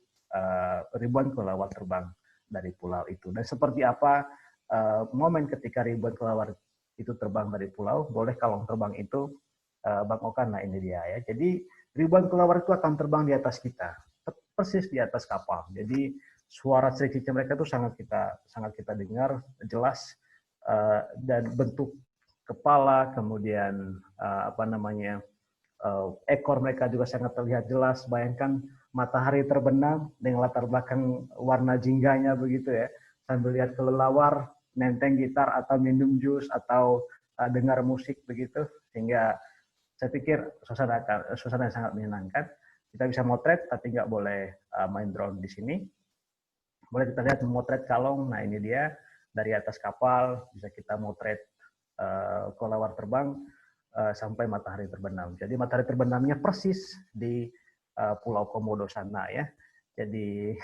ribuan kelelawar terbang dari pulau itu. Dan seperti apa momen ketika ribuan kelelawar itu terbang dari pulau, boleh Kalong terbang itu, Bang Okan, nah ini dia ya. Jadi ribuan kelelawar itu akan terbang di atas kita, persis di atas kapal. Jadi suara cerik-cerik mereka itu sangat kita dengar jelas, dan bentuk kepala, kemudian ekor mereka juga sangat terlihat jelas. Bayangkan matahari terbenam dengan latar belakang warna jingganya begitu ya, sambil lihat kelelawar nenteng gitar atau minum jus atau dengar musik begitu, sehingga saya pikir suasana yang sangat menyenangkan. Kita bisa motret tapi nggak boleh main drone di sini. Boleh kita lihat memotret Kalong. Nah ini dia dari atas kapal bisa kita motret kelelawar terbang sampai matahari terbenam. Jadi matahari terbenamnya persis di Pulau Komodo sana ya. Jadi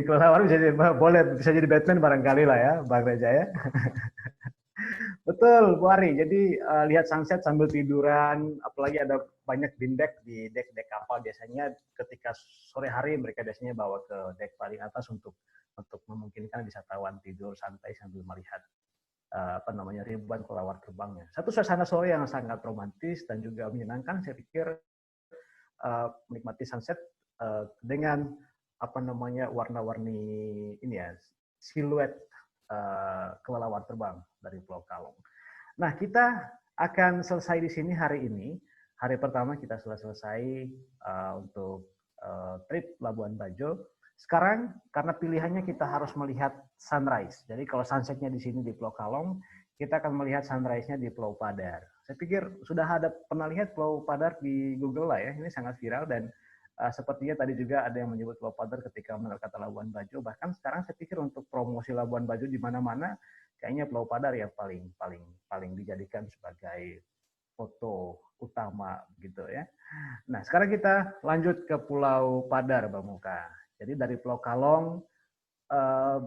kelelawar bisa jadi Batman barangkali lah ya, Bang Reza ya. Betul, Bu Ari. Jadi lihat sunset sambil tiduran, apalagi ada banyak dek di dek kapal. Biasanya ketika sore hari mereka biasanya bawa ke dek paling atas untuk memungkinkan wisatawan tidur santai sambil melihat ribuan kelelawar terbangnya. Satu suasana sore yang sangat romantis dan juga menyenangkan. Saya pikir menikmati sunset dengan warna-warni ini ya, siluet kelelawar terbang dari Pulau Kalong. Nah, kita akan selesai di sini hari ini. Hari pertama kita sudah selesai untuk trip Labuan Bajo. Sekarang karena pilihannya kita harus melihat sunrise. Jadi kalau sunsetnya di sini di Pulau Kalong, kita akan melihat sunrise-nya di Pulau Padar. Saya pikir sudah pernah lihat Pulau Padar di Google lah ya. Ini sangat viral dan sepertinya tadi juga ada yang menyebut Pulau Padar ketika mendengar kata Labuan Bajo. Bahkan sekarang saya pikir untuk promosi Labuan Bajo di mana-mana, kayaknya Pulau Padar yang paling dijadikan sebagai foto utama gitu ya. Nah sekarang kita lanjut ke Pulau Padar, Bang Muka. Jadi dari Pulau Kalong,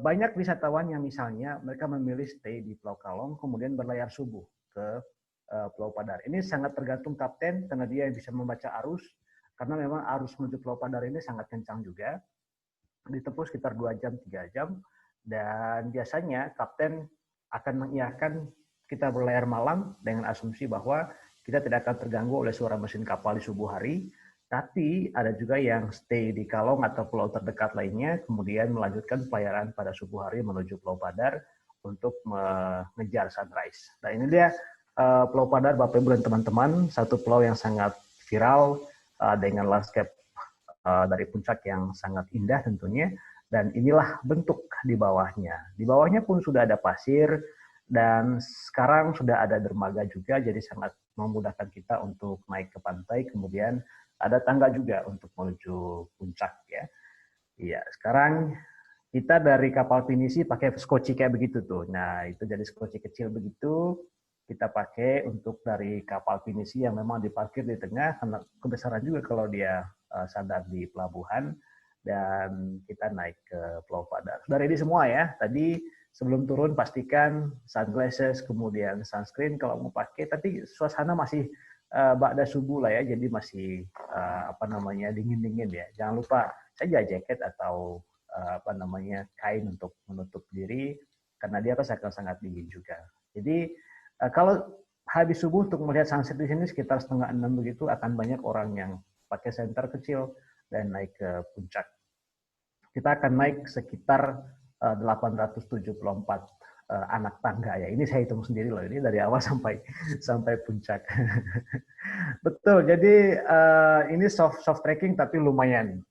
banyak wisatawan yang misalnya mereka memilih stay di Pulau Kalong, kemudian berlayar subuh ke Pulau Padar. Ini sangat tergantung kapten, karena dia yang bisa membaca arus, karena memang arus menuju Pulau Padar ini sangat kencang juga. Ditempuh sekitar 2 jam, 3 jam, dan biasanya kapten akan mengiyakan kita berlayar malam dengan asumsi bahwa kita tidak akan terganggu oleh suara mesin kapal di subuh hari. Tapi ada juga yang stay di Kalong atau pulau terdekat lainnya, kemudian melanjutkan pelayaran pada subuh hari menuju Pulau Padar untuk mengejar sunrise. Nah ini dia Pulau Padar, Bapak Ibu dan teman-teman, satu pulau yang sangat viral dengan landscape dari puncak yang sangat indah tentunya. Dan inilah bentuk di bawahnya. Di bawahnya pun sudah ada pasir, Dan sekarang sudah ada dermaga juga, jadi sangat memudahkan kita untuk naik ke pantai. Kemudian ada tangga juga untuk menuju puncak ya. Iya, sekarang kita dari kapal pinisi pakai skoci kayak begitu tuh. Nah, itu jadi skoci kecil begitu kita pakai untuk dari kapal pinisi yang memang diparkir di tengah, karena kebesaran juga kalau dia sadar di pelabuhan, dan kita naik ke Pulau Padar. Sudah ready semua ya. Tadi sebelum turun pastikan sunglasses, kemudian sunscreen kalau mau pakai. Tapi suasana masih ba'da subuh lah ya, jadi masih dingin-dingin ya. Jangan lupa saja jaket atau kain untuk menutup diri, karena dia akan sangat dingin juga. Jadi kalau habis subuh untuk melihat sunset di sini sekitar 5:30 begitu, akan banyak orang yang pakai senter kecil dan naik ke puncak. Kita akan naik sekitar 874 anak tangga ya. Ini saya hitung sendiri loh, ini dari awal sampai puncak. Betul. Jadi ini soft trekking tapi lumayan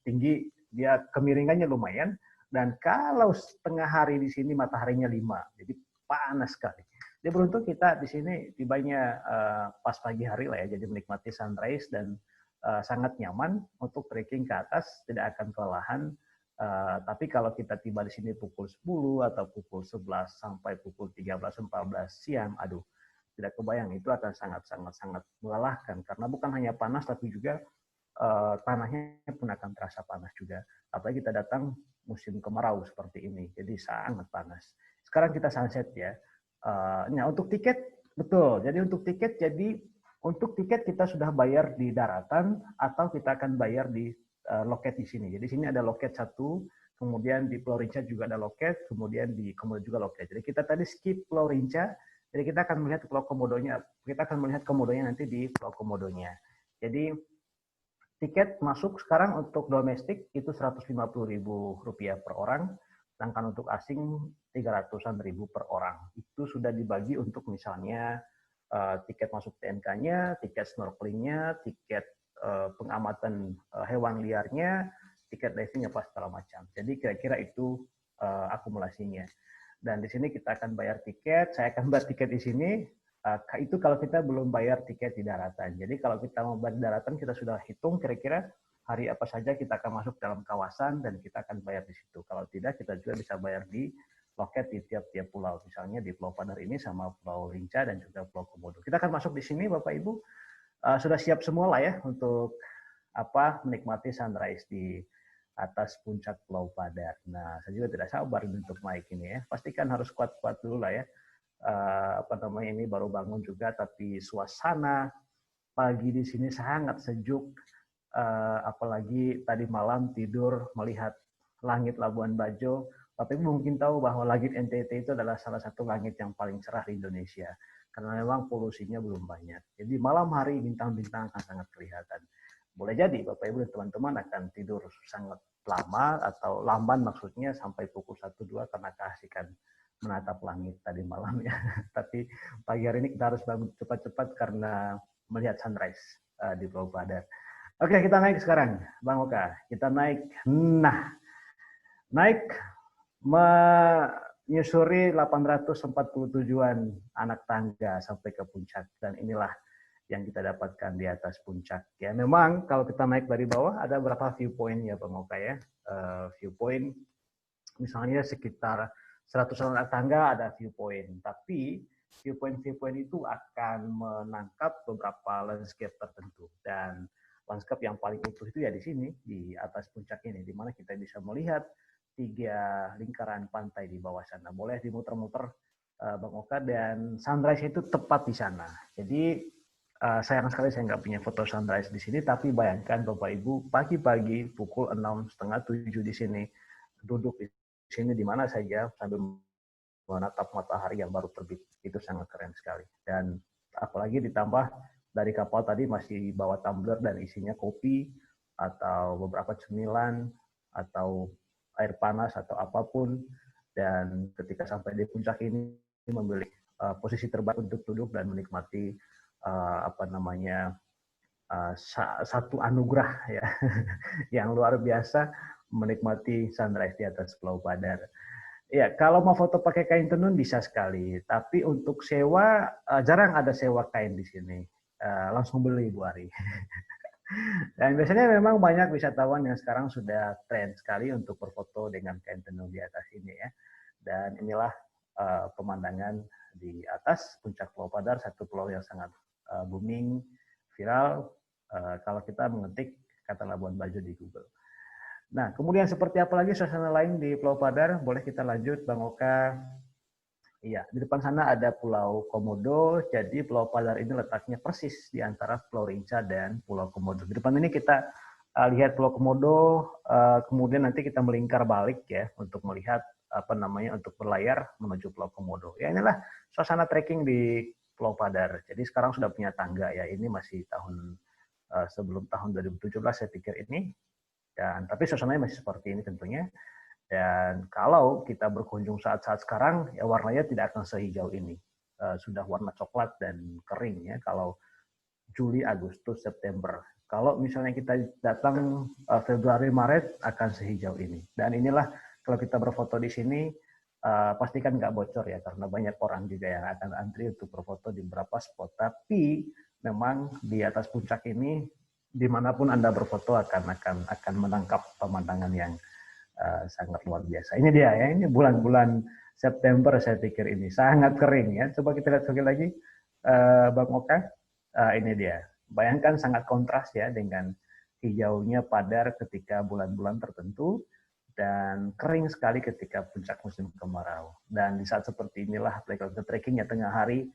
tinggi, dia kemiringannya lumayan, dan kalau setengah hari di sini mataharinya 5, jadi panas sekali. Jadi beruntung kita di sini tibanya pas pagi hari lah ya, jadi menikmati sunrise dan sangat nyaman untuk trekking ke atas, tidak akan kelelahan. Tapi kalau kita tiba di sini pukul 10 atau pukul 11 sampai pukul 13-14 siang, aduh, tidak kebayang, itu akan sangat melelahkan, karena bukan hanya panas tapi juga tanahnya pun akan terasa panas juga. Apalagi kita datang musim kemarau seperti ini, jadi sangat panas. Sekarang kita sunset ya. Nah, untuk tiket, betul. Jadi untuk tiket kita sudah bayar di daratan atau kita akan bayar di loket di sini. Jadi sini ada loket satu, kemudian di Pulau Rinca juga ada loket, kemudian di Komodo juga loket. Jadi kita tadi skip Pulau Rinca, jadi kita akan melihat Pulau Komodonya. Kita akan melihat Komodonya nanti di Pulau Komodonya. Jadi tiket masuk sekarang untuk domestik itu Rp150.000 per orang, sedangkan untuk asing 300-an ribu per orang. Itu sudah dibagi untuk misalnya tiket masuk TNK-nya, tiket snorkelingnya, tiket pengamatan hewan liarnya, tiket diving apa segala macam. Jadi kira-kira itu akumulasinya. Dan di sini kita akan bayar tiket. Saya akan bayar tiket di sini. Itu kalau kita belum bayar tiket di daratan. Jadi kalau kita mau bayar di daratan, kita sudah hitung kira-kira hari apa saja kita akan masuk dalam kawasan dan kita akan bayar di situ. Kalau tidak, kita juga bisa bayar di loket di tiap-tiap pulau. Misalnya di Pulau Padar ini sama Pulau Rinca dan juga Pulau Komodo. Kita akan masuk di sini, Bapak Ibu. Sudah siap semua lah ya untuk menikmati sunrise di atas puncak Pulau Padar. Nah, saya juga tidak sabar untuk naik ini ya. Pastikan harus kuat-kuat dulu lah ya. Ini baru bangun juga, tapi suasana pagi di sini sangat sejuk. Apalagi tadi malam tidur melihat langit Labuan Bajo. Tapi mungkin tahu bahwa langit NTT itu adalah salah satu langit yang paling cerah di Indonesia, karena memang polusinya belum banyak. Jadi malam hari bintang-bintang akan sangat kelihatan. Boleh jadi Bapak Ibu dan teman-teman akan tidur sangat lama atau lamban maksudnya sampai pukul 1-2 karena keasikan menatap langit tadi malam ya. Tapi pagi hari ini kita harus bangun cepat-cepat karena melihat sunrise di Pulau Padar. Oke, kita naik sekarang, Bang Oka. Kita naik. Nah, naik menyusuri 847-an anak tangga sampai ke puncak, dan inilah yang kita dapatkan di atas puncak. Ya, memang kalau kita naik dari bawah ada beberapa viewpoint ya Bang Oka ya. Viewpoint misalnya sekitar 100 anak tangga ada viewpoint, tapi viewpoint itu akan menangkap beberapa landscape tertentu, dan landscape yang paling utuh itu ya di sini, di atas puncak ini, di mana kita bisa melihat 3 lingkaran pantai di bawah sana. Boleh dimuter-muter Bang Oka, dan sunrise itu tepat di sana. Jadi sayang sekali saya nggak punya foto sunrise di sini, tapi bayangkan Bapak Ibu pagi-pagi pukul 6:30-7 di sini, duduk di sini di mana saja sambil menatap matahari yang baru terbit, itu sangat keren sekali. Dan apalagi ditambah dari kapal tadi masih bawa tumbler dan isinya kopi atau beberapa cemilan atau air panas atau apapun, dan ketika sampai di puncak ini memilih posisi terbaik untuk duduk dan menikmati satu anugerah ya yang luar biasa, menikmati sunrise di atas Pulau Padar. Ya, kalau mau foto pakai kain tenun bisa sekali, tapi untuk sewa jarang ada sewa kain di sini. Langsung beli Bu Ari. Dan biasanya memang banyak wisatawan yang sekarang sudah tren sekali untuk berfoto dengan kain tenun di atas ini ya. Dan inilah pemandangan di atas puncak Pulau Padar, satu pulau yang sangat booming, viral kalau kita mengetik kata Labuan Bajo di Google. Nah, kemudian seperti apa lagi suasana lain di Pulau Padar? Boleh kita lanjut, Bang Oka. Iya, di depan sana ada Pulau Komodo. Jadi Pulau Padar ini letaknya persis di antara Pulau Rinca dan Pulau Komodo. Di depan ini kita lihat Pulau Komodo, kemudian nanti kita melingkar balik ya untuk melihat untuk berlayar menuju Pulau Komodo. Ya inilah suasana trekking di Pulau Padar. Jadi sekarang sudah punya tangga ya. Ini masih sebelum tahun 2017 saya pikir ini. Dan tapi suasananya masih seperti ini tentunya. Dan kalau kita berkunjung saat-saat sekarang, ya warnanya tidak akan sehijau ini. Sudah warna coklat dan kering ya. Kalau Juli, Agustus, September. Kalau misalnya kita datang Februari, Maret akan sehijau ini. Dan inilah kalau kita berfoto di sini, pastikan nggak bocor ya, karena banyak orang juga yang akan antri untuk berfoto di beberapa spot. Tapi memang di atas puncak ini dimanapun Anda berfoto akan menangkap pemandangan yang sangat luar biasa. Ini dia ya, ini bulan-bulan September saya pikir ini sangat kering ya. Coba kita lihat sekali lagi, Bang Oka. Ini dia. Bayangkan sangat kontras ya dengan hijaunya Padar ketika bulan-bulan tertentu dan kering sekali ketika puncak musim kemarau. Dan di saat seperti inilah apalagi trekkingnya tengah hari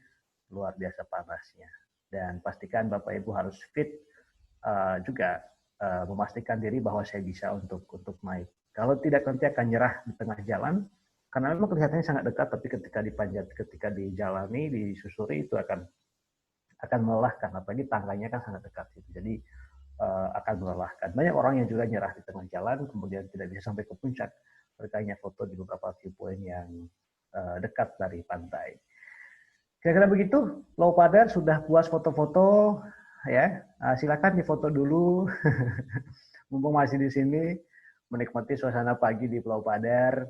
luar biasa panasnya. Dan pastikan Bapak Ibu harus fit juga memastikan diri bahwa saya bisa untuk naik. Kalau tidak nanti akan nyerah di tengah jalan karena memang kelihatannya sangat dekat, tapi ketika dijalani, disusuri itu akan melelahkan. Apalagi tangganya kan sangat dekat gitu. Jadi akan melelahkan. Banyak orang yang juga nyerah di tengah jalan, kemudian tidak bisa sampai ke puncak. Mereka hanya foto di beberapa viewpoint yang dekat dari pantai. Kira-kira begitu, Pulau Padar sudah puas foto-foto, ya silakan difoto dulu mumpung masih di sini menikmati suasana pagi di Pulau Padar.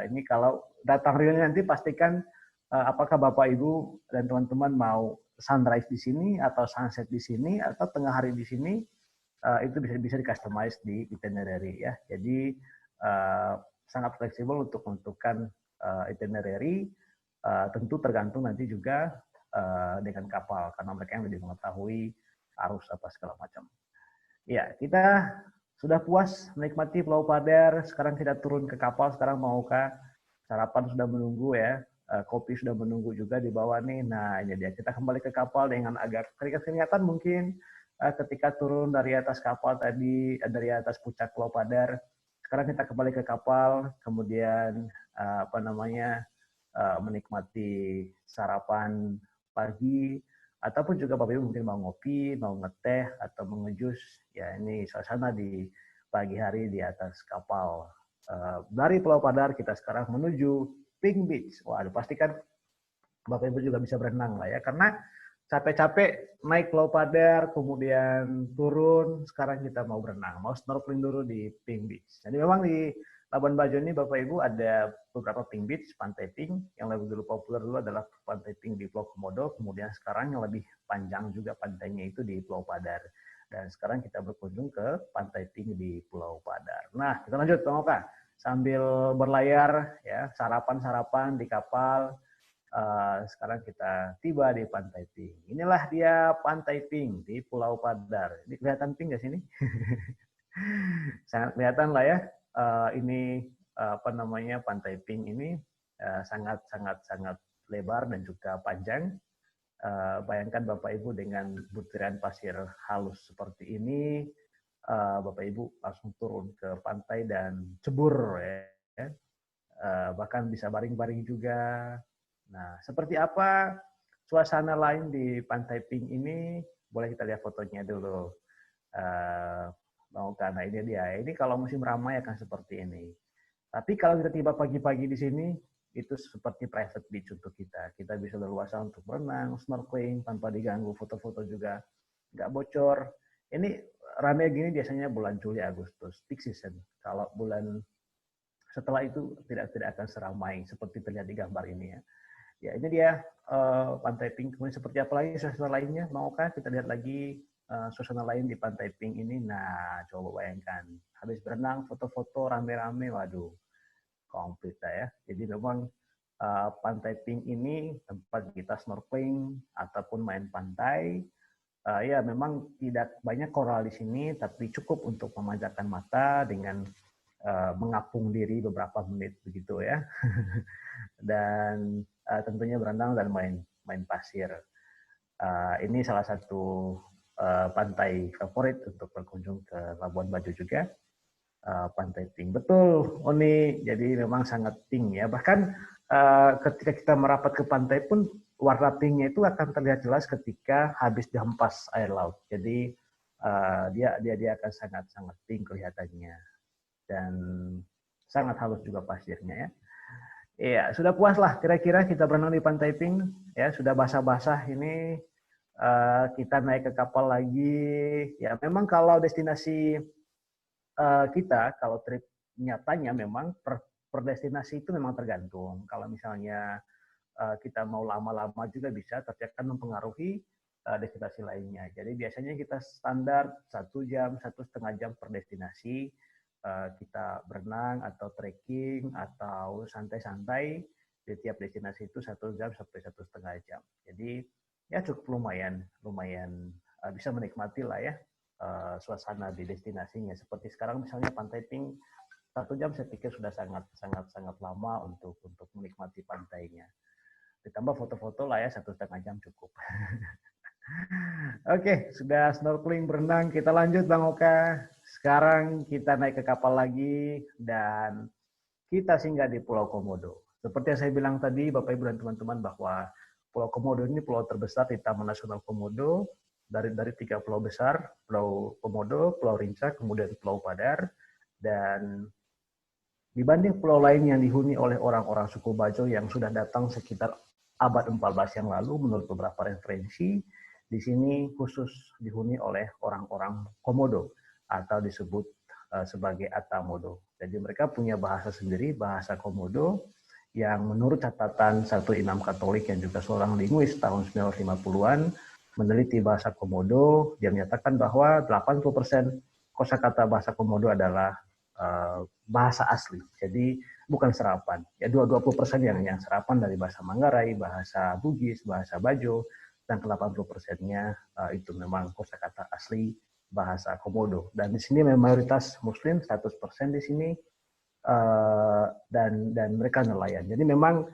Ini kalau datang realnya nanti pastikan apakah Bapak Ibu dan teman-teman mau sunrise di sini atau sunset di sini atau tengah hari di sini, itu bisa di customize di itinerary ya. Jadi sangat fleksibel untuk menentukan itinerary. Tentu tergantung nanti juga dengan kapal karena mereka yang lebih mengetahui arus apa segala macam. Ya, kita sudah puas menikmati Pulau Padar. Sekarang kita turun ke kapal. Sekarang mau ke sarapan sudah menunggu ya. Kopi sudah menunggu juga di bawah nih. Nah, ini dia. Kita kembali ke kapal dengan agak keringat-keringatan mungkin ketika turun dari atas kapal tadi, dari atas puncak Pulau Padar. Sekarang kita kembali ke kapal, kemudian menikmati sarapan pagi, ataupun juga Bapak Ibu mungkin mau ngopi, mau ngeteh, atau mengejus. Ya, ini suasana di pagi hari di atas kapal. Dari Pulau Padar kita sekarang menuju Pink Beach. Waduh, pastikan Bapak Ibu juga bisa berenang lah ya, karena capek-capek naik Pulau Padar, kemudian turun, sekarang kita mau berenang, mau snorkeling dulu di Pink Beach. Jadi memang di Labuan Bajo ini Bapak Ibu ada beberapa Pink Beach, pantai Pink, yang lebih dulu populer dulu adalah pantai Pink di Pulau Komodo, kemudian sekarang yang lebih panjang juga pantainya itu di Pulau Padar. Dan sekarang kita berkunjung ke pantai Pink di Pulau Padar. Nah, kita lanjut Bang Oka. Sambil berlayar, ya sarapan-sarapan di kapal, sekarang kita tiba di Pantai Pink. Inilah dia Pantai Pink di Pulau Padar. Ini kelihatan pink nggak sini? Sangat kelihatan lah ya. Ini Pantai Pink ini sangat lebar dan juga panjang. Bayangkan Bapak Ibu dengan butiran pasir halus seperti ini, Bapak Ibu langsung turun ke pantai dan cebur ya. Bahkan bisa baring-baring juga. Nah, seperti apa suasana lain di Pantai Pink ini? Boleh kita lihat fotonya dulu. Karena ini dia. Ini kalau musim ramai akan seperti ini. Tapi kalau kita tiba pagi-pagi di sini, itu seperti private beach untuk kita. Kita bisa leluasa untuk berenang, snorkeling, tanpa diganggu, foto-foto juga nggak bocor. Ini ramai gini biasanya bulan Juli, Agustus, peak season. Kalau bulan setelah itu tidak akan seramai seperti terlihat di gambar ini ya. Ya ini dia Pantai Pink. Kemudian seperti apa lagi suasana lainnya? Maukah kita lihat lagi suasana lain di Pantai Pink ini? Nah, coba bayangkan habis berenang foto-foto rame-rame, waduh, komplit ya. Jadi memang Pantai Pink ini tempat kita snorkeling ataupun main pantai. Ya memang tidak banyak koral di sini, tapi cukup untuk memanjakan mata dengan mengapung diri beberapa menit begitu ya. Dan tentunya berenang dan main pasir. Ini salah satu pantai favorit untuk berkunjung ke Labuan Bajo juga. Pantai Pink. Betul, Oni. Jadi memang sangat pink ya. Bahkan ketika kita merapat ke pantai pun warna pinknya itu akan terlihat jelas ketika habis dihempas air laut. Jadi dia akan sangat pink kelihatannya dan sangat halus juga pasirnya ya. Iya, sudah puas lah kira-kira kita berenang di Pantai Pink ya, sudah basah-basah ini kita naik ke kapal lagi. Ya memang kalau destinasi kita kalau trip nyatanya memang per destinasi itu memang tergantung. Kalau misalnya kita mau lama-lama juga bisa, tapi akan mempengaruhi destinasi lainnya. Jadi biasanya kita standar 1 jam, 1,5 jam per destinasi. Kita berenang atau trekking atau santai-santai di tiap destinasi itu 1 jam sampai 1,5 jam. Jadi ya cukup lumayan bisa menikmati lah ya suasana di destinasinya. Seperti sekarang misalnya Pantai Pink 1 jam saya pikir sudah sangat lama untuk menikmati pantainya. Ditambah foto-foto lah ya 1,5 jam cukup. Oke, sudah snorkeling, berenang, kita lanjut Bang Oka. Sekarang kita naik ke kapal lagi dan kita singgah di Pulau Komodo. Seperti yang saya bilang tadi, Bapak Ibu dan teman-teman, bahwa Pulau Komodo ini pulau terbesar di Taman Nasional Komodo. Dari 3 pulau besar, Pulau Komodo, Pulau Rinca, kemudian Pulau Padar. Dan dibanding pulau lain yang dihuni oleh orang-orang suku Bajo yang sudah datang sekitar abad 14 yang lalu, menurut beberapa referensi, di sini khusus dihuni oleh orang-orang Komodo atau disebut sebagai Atamodo. Jadi mereka punya bahasa sendiri, bahasa Komodo, yang menurut catatan satu imam Katolik yang juga seorang linguis tahun 1950-an meneliti bahasa Komodo, dia menyatakan bahwa 80% kosakata bahasa Komodo adalah bahasa asli. Jadi bukan serapan. Ya 20% yang serapan dari bahasa Manggarai, bahasa Bugis, bahasa Bajo, dan ke-80%-nya itu memang kosakata asli bahasa Komodo. Dan di sini mayoritas Muslim, 100% di sini, dan mereka nelayan. Jadi memang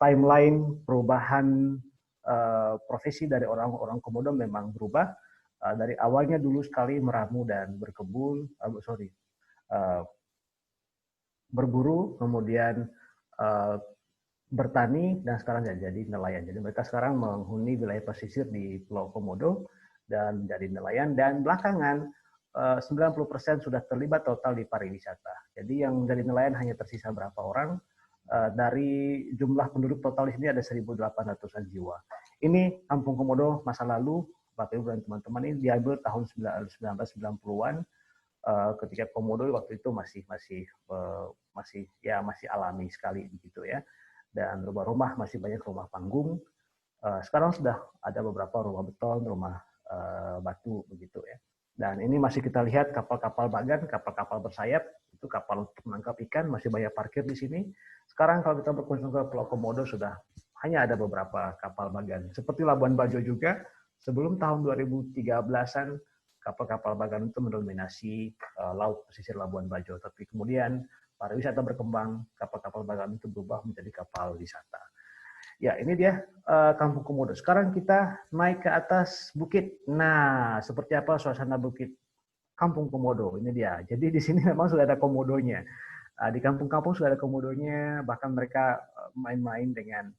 timeline perubahan profesi dari orang-orang Komodo memang berubah. Dari awalnya dulu sekali meramu dan berkebun, berburu, kemudian bertani, dan sekarang jadi nelayan. Jadi mereka sekarang menghuni wilayah pesisir di Pulau Komodo dan menjadi nelayan, dan belakangan 90% sudah terlibat total di pariwisata. Jadi yang jadi nelayan hanya tersisa berapa orang. Dari jumlah penduduk total di sini ada 1.800-an jiwa. Ini Kampung Komodo masa lalu, Bapak Ibu dan teman-teman, ini diambil tahun 1990-an. Ketika Komodo waktu itu masih alami sekali begitu ya, dan rumah-rumah masih banyak rumah panggung. Sekarang sudah ada beberapa rumah beton, rumah batu begitu ya. Dan ini masih kita lihat kapal-kapal bagan, kapal-kapal bersayap, itu kapal untuk menangkap ikan, masih banyak parkir di sini. Sekarang kalau kita berkunjung ke Pulau Komodo sudah hanya ada beberapa kapal bagan. Seperti Labuan Bajo juga, sebelum tahun 2013-an kapal-kapal bagan itu mendominasi laut pesisir Labuan Bajo. Tapi kemudian pariwisata berkembang, kapal-kapal bagan itu berubah menjadi kapal wisata. Ya, ini dia Kampung Komodo. Sekarang kita naik ke atas bukit. Nah, seperti apa suasana bukit Kampung Komodo? Ini dia. Jadi di sini memang sudah ada komodonya. Di kampung-kampung sudah ada komodonya. Bahkan mereka main-main dengan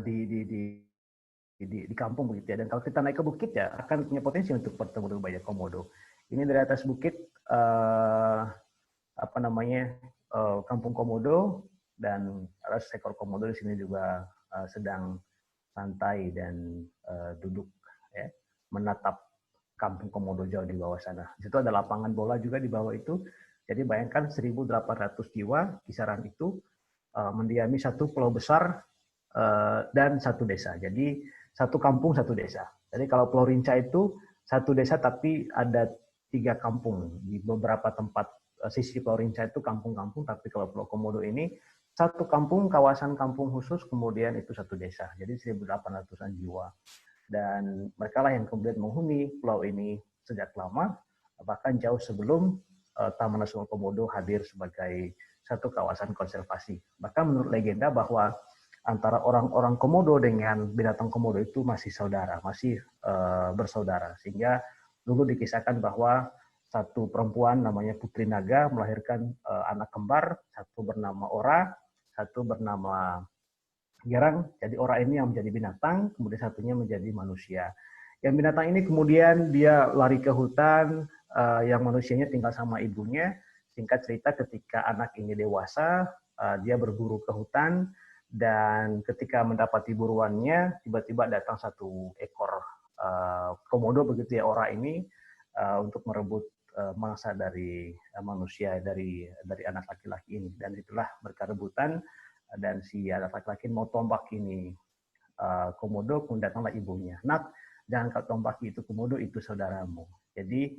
di kampung begitu ya. Dan kalau kita naik ke bukit ya akan punya potensi untuk bertemu dengan banyak komodo. Ini dari atas bukit Kampung Komodo, dan ada seekor komodo di sini juga sedang santai dan duduk ya, menatap Kampung Komodo jauh di bawah sana. Di situ ada lapangan bola juga di bawah itu. Jadi bayangkan 1.800 jiwa kisaran itu mendiami satu pulau besar dan satu desa. Jadi satu kampung satu desa. Jadi kalau Pulau Rinca itu satu desa tapi ada 3 kampung. Di beberapa tempat sisi Pulau Rinca itu kampung-kampung, tapi kalau Pulau Komodo ini satu kampung, kawasan kampung khusus, kemudian itu satu desa. Jadi 1.800-an jiwa. Dan mereka lah yang kemudian menghuni pulau ini sejak lama, bahkan jauh sebelum Taman Nasional Komodo hadir sebagai satu kawasan konservasi. Bahkan menurut legenda bahwa antara orang-orang Komodo dengan binatang Komodo itu masih saudara, masih bersaudara. Sehingga dulu dikisahkan bahwa satu perempuan namanya Putri Naga melahirkan anak kembar, satu bernama Ora, satu bernama Gerang. Jadi Ora ini yang menjadi binatang, kemudian satunya menjadi manusia. Yang binatang ini kemudian dia lari ke hutan, yang manusianya tinggal sama ibunya. Singkat cerita ketika anak ini dewasa, dia berburu ke hutan, dan ketika mendapati buruannya, tiba-tiba datang satu ekor komodo begitu ya, Ora ini, untuk merebut mangsa dari manusia, dari anak laki-laki ini. Dan itulah mereka rebutan, dan si anak laki-laki mau tombak ini komodo, kemudian datanglah ibunya. Nak, jangan kau tombaki itu komodo, itu saudaramu. Jadi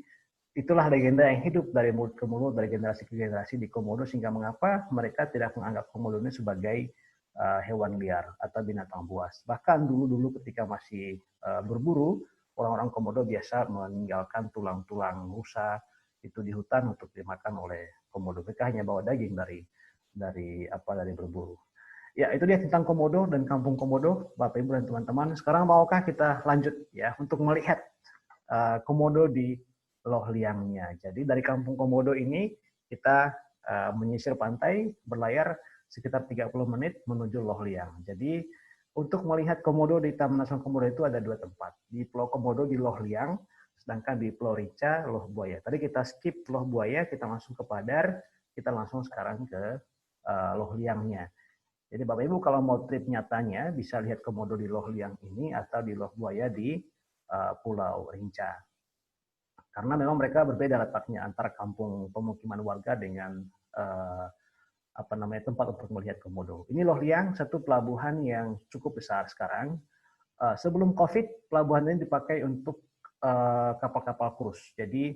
itulah legenda yang hidup dari mulut ke mulut, dari generasi ke generasi di Komodo, sehingga mengapa mereka tidak menganggap komodo ini sebagai hewan liar atau binatang buas. Bahkan dulu-dulu ketika masih berburu, orang-orang Komodo biasa meninggalkan tulang-tulang rusa itu di hutan untuk dimakan oleh komodo. Mereka hanya bawa daging dari berburu. Ya, itu dia tentang Komodo dan Kampung Komodo, Bapak Ibu dan teman-teman. Sekarang maukah kita lanjut ya untuk melihat Komodo di Loh Liangnya. Jadi dari Kampung Komodo ini kita menyisir pantai, berlayar sekitar 30 menit menuju Loh Liang. Jadi untuk melihat Komodo di Taman Nasional Komodo itu ada 2 tempat. Di Pulau Komodo di Loh Liang, sedangkan di Pulau Rinca, Loh Buaya. Tadi kita skip Loh Buaya, kita langsung ke Padar, kita langsung sekarang ke Loh Liangnya. Jadi Bapak Ibu kalau mau trip nyatanya bisa lihat Komodo di Loh Liang ini atau di Loh Buaya di Pulau Rinca. Karena memang mereka berbeda letaknya antara kampung pemukiman warga dengan tempat untuk melihat Komodo. Ini Loh Liang, satu pelabuhan yang cukup besar sekarang. Sebelum COVID, pelabuhan ini dipakai untuk kapal-kapal krus. Jadi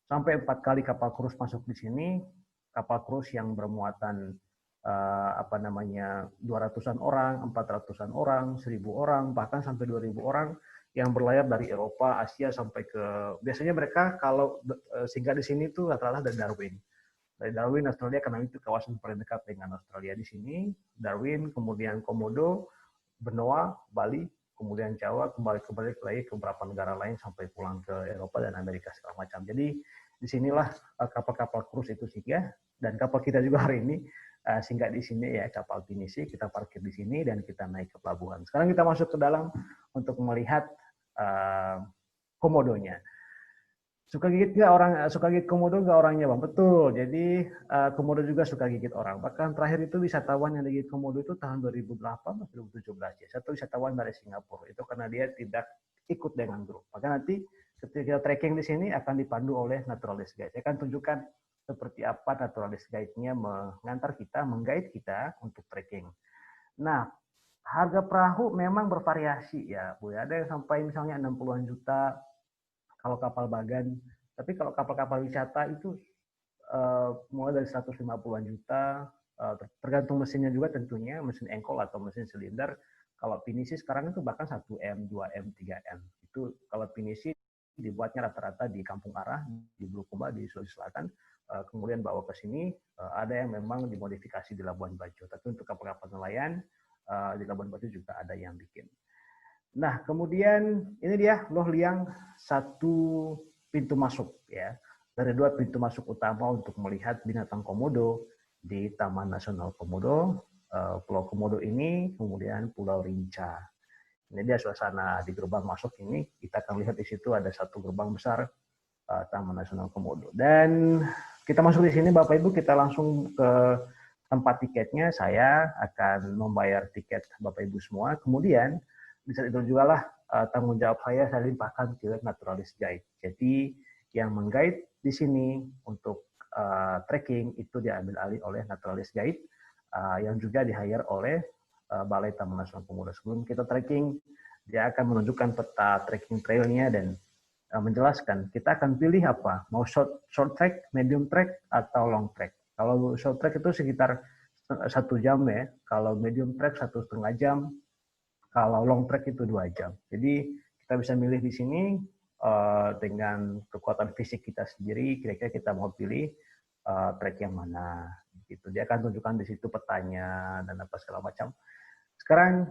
sampai 4 kali kapal krus masuk di sini, kapal krus yang bermuatan 200-an orang, 400-an orang, 1.000 orang, bahkan sampai 2.000 orang yang berlayar dari Eropa, Asia sampai ke, biasanya mereka kalau singgah di sini tuh rata-rata dari Darwin. Dari Darwin, Australia, karena itu kawasan paling dekat dengan Australia di sini. Darwin, kemudian Komodo, Benoa, Bali, kemudian Jawa, kembali lagi ke beberapa negara lain sampai pulang ke Eropa dan Amerika segala macam. Jadi disinilah kapal-kapal krus itu singgah, dan kapal kita juga hari ini singgah di sini ya, kapal pinisi, kita parkir di sini dan kita naik ke pelabuhan. Sekarang kita masuk ke dalam untuk melihat komodonya. Suka gigit nggak orang? Suka gigit komodo nggak orangnya, Bang? Betul. Jadi komodo juga suka gigit orang. Bahkan terakhir itu wisatawan yang digigit komodo itu tahun 2008 atau 2017 ya. Satu wisatawan dari Singapura. Itu karena dia tidak ikut dengan grup. Maka nanti ketika kita trekking di sini akan dipandu oleh naturalist guide. Saya akan tunjukkan seperti apa naturalist guide-nya mengantar kita, mengguide kita untuk trekking. Nah, harga perahu memang bervariasi ya, Bu. Ada yang sampai misalnya 60-an juta kalau kapal bagan. Tapi kalau kapal-kapal wisata itu mulai dari 150-an juta, tergantung mesinnya juga tentunya, mesin engkol atau mesin silinder. Kalau pinisi sekarang itu bahkan 1M, 2M, 3M. Itu kalau pinisi dibuatnya rata-rata di Kampung Arah, di Bulukumba, di Sulawesi Selatan. Kemudian bawa ke sini, ada yang memang dimodifikasi di Labuan Bajo. Tapi untuk kapal-kapal nelayan, di Labuan Bajo juga ada yang bikin. Nah, kemudian ini dia Loh Liang, satu pintu masuk ya. Dari 2 pintu masuk utama untuk melihat binatang komodo di Taman Nasional Komodo, Pulau Komodo ini, kemudian Pulau Rinca. Ini dia suasana di gerbang masuk ini. Kita akan lihat di situ ada satu gerbang besar Taman Nasional Komodo. Dan kita masuk di sini, Bapak Ibu, kita langsung ke tempat tiketnya. Saya akan membayar tiket Bapak Ibu semua. Kemudian di saat itu juga lah tanggung jawab saya limpahkan ke Naturalist Guide. Jadi yang mengguide di sini untuk trekking itu diambil alih oleh Naturalist Guide yang juga di-hire oleh Balai Taman Nasional Komodo. Sebelum kita trekking, dia akan menunjukkan peta trekking trailnya dan menjelaskan kita akan pilih apa, mau short trek, medium trek, atau long trek. Kalau short trek itu sekitar 1 jam ya, kalau medium trek 1,5 jam, kalau long trek itu 2 jam. Jadi kita bisa milih di sini dengan kekuatan fisik kita sendiri, kira-kira kita mau pilih trek yang mana. Gitu. Dia akan tunjukkan di situ petanya dan apa segala macam. Sekarang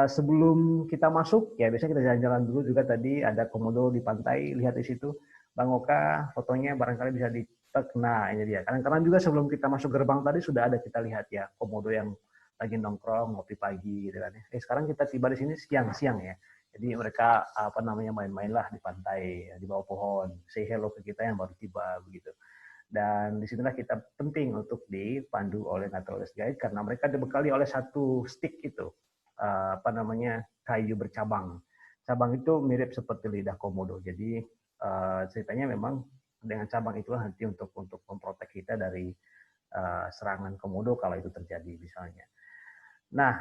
sebelum kita masuk, ya biasanya kita jalan-jalan dulu juga tadi ada komodo di pantai, lihat di situ. Bang Oka, fotonya barangkali bisa di-tag. Nah, ini dia. Kadang-kadang juga sebelum kita masuk gerbang tadi sudah ada kita lihat ya, komodo yang lagi nongkrong, ngopi pagi gitu kan. Sekarang kita tiba di sini siang-siang ya. Jadi mereka main-main lah di pantai, di bawah pohon, say hello ke kita yang baru tiba begitu. Dan disinilah kita penting untuk dipandu oleh Naturalist Guide karena mereka dibekali oleh satu stick itu, kayu bercabang. Cabang itu mirip seperti lidah komodo. Jadi ceritanya memang dengan cabang itulah nanti untuk memprotek kita dari serangan komodo kalau itu terjadi misalnya. Nah,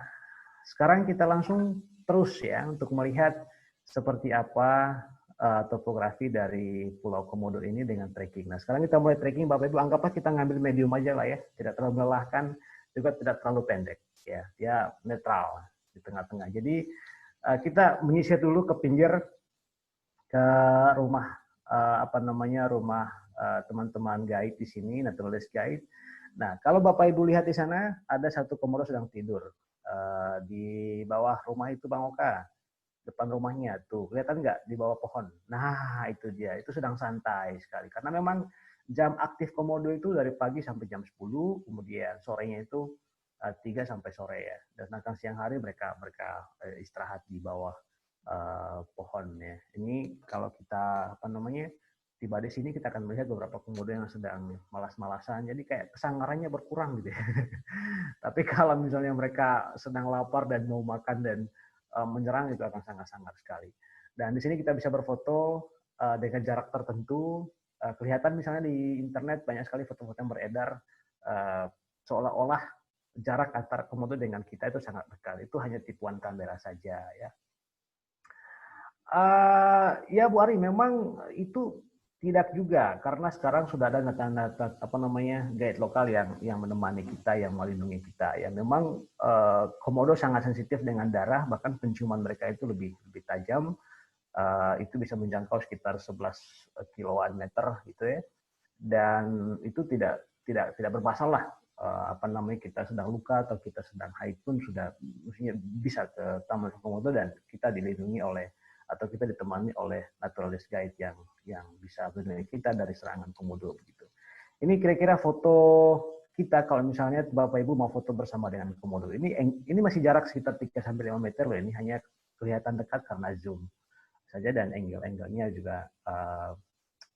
sekarang kita langsung terus ya untuk melihat seperti apa topografi dari Pulau Komodo ini dengan trekking. Nah, sekarang kita mulai trekking, Bapak Ibu, anggaplah kita ngambil medium aja lah ya, tidak terlalu melelahkan, juga tidak terlalu pendek ya, dia netral di tengah-tengah. Jadi kita menyisir dulu ke pinggir ke rumah rumah teman-teman guide di sini, Naturalist Guide. Nah, kalau Bapak Ibu lihat di sana ada satu komodo sedang tidur di bawah rumah itu, Bang Oka. Depan rumahnya tuh kelihatan nggak di bawah pohon. Nah itu dia, itu sedang santai sekali karena memang jam aktif komodo itu dari pagi sampai jam 10, kemudian sorenya itu 3 sampai sore ya, dan sedangkan siang hari mereka istirahat di bawah pohon ya. Ini kalau kita tiba di sini kita akan melihat beberapa komodo yang sedang malas-malasan, jadi kayak kesangarannya berkurang gitu ya. Tapi kalau misalnya mereka sedang lapar dan mau makan dan menyerang itu akan sangat-sangat sekali. Dan di sini kita bisa berfoto dengan jarak tertentu. Kelihatan misalnya di internet banyak sekali foto-foto yang beredar seolah-olah jarak antara komodo dengan kita itu sangat dekat. Itu hanya tipuan kamera saja ya. Ya Bu Ari, memang itu tidak juga karena sekarang sudah ada guide lokal yang menemani kita, yang melindungi kita. Ya memang komodo sangat sensitif dengan darah, bahkan penciuman mereka itu lebih tajam. Itu bisa menjangkau sekitar 11 kiloan meter gitu ya. Dan itu tidak bermasalah kita sedang luka atau kita sedang haid pun sudah mestinya bisa ke Taman Komodo dan kita dilindungi oleh atau kita ditemani oleh Naturalist Guide yang bisa melindungi kita dari serangan komodo begitu. Ini kira-kira foto kita kalau misalnya Bapak Ibu mau foto bersama dengan komodo. Ini masih jarak sekitar 3 sampai 5 meter loh. Ini hanya kelihatan dekat karena zoom saja dan angle-nya juga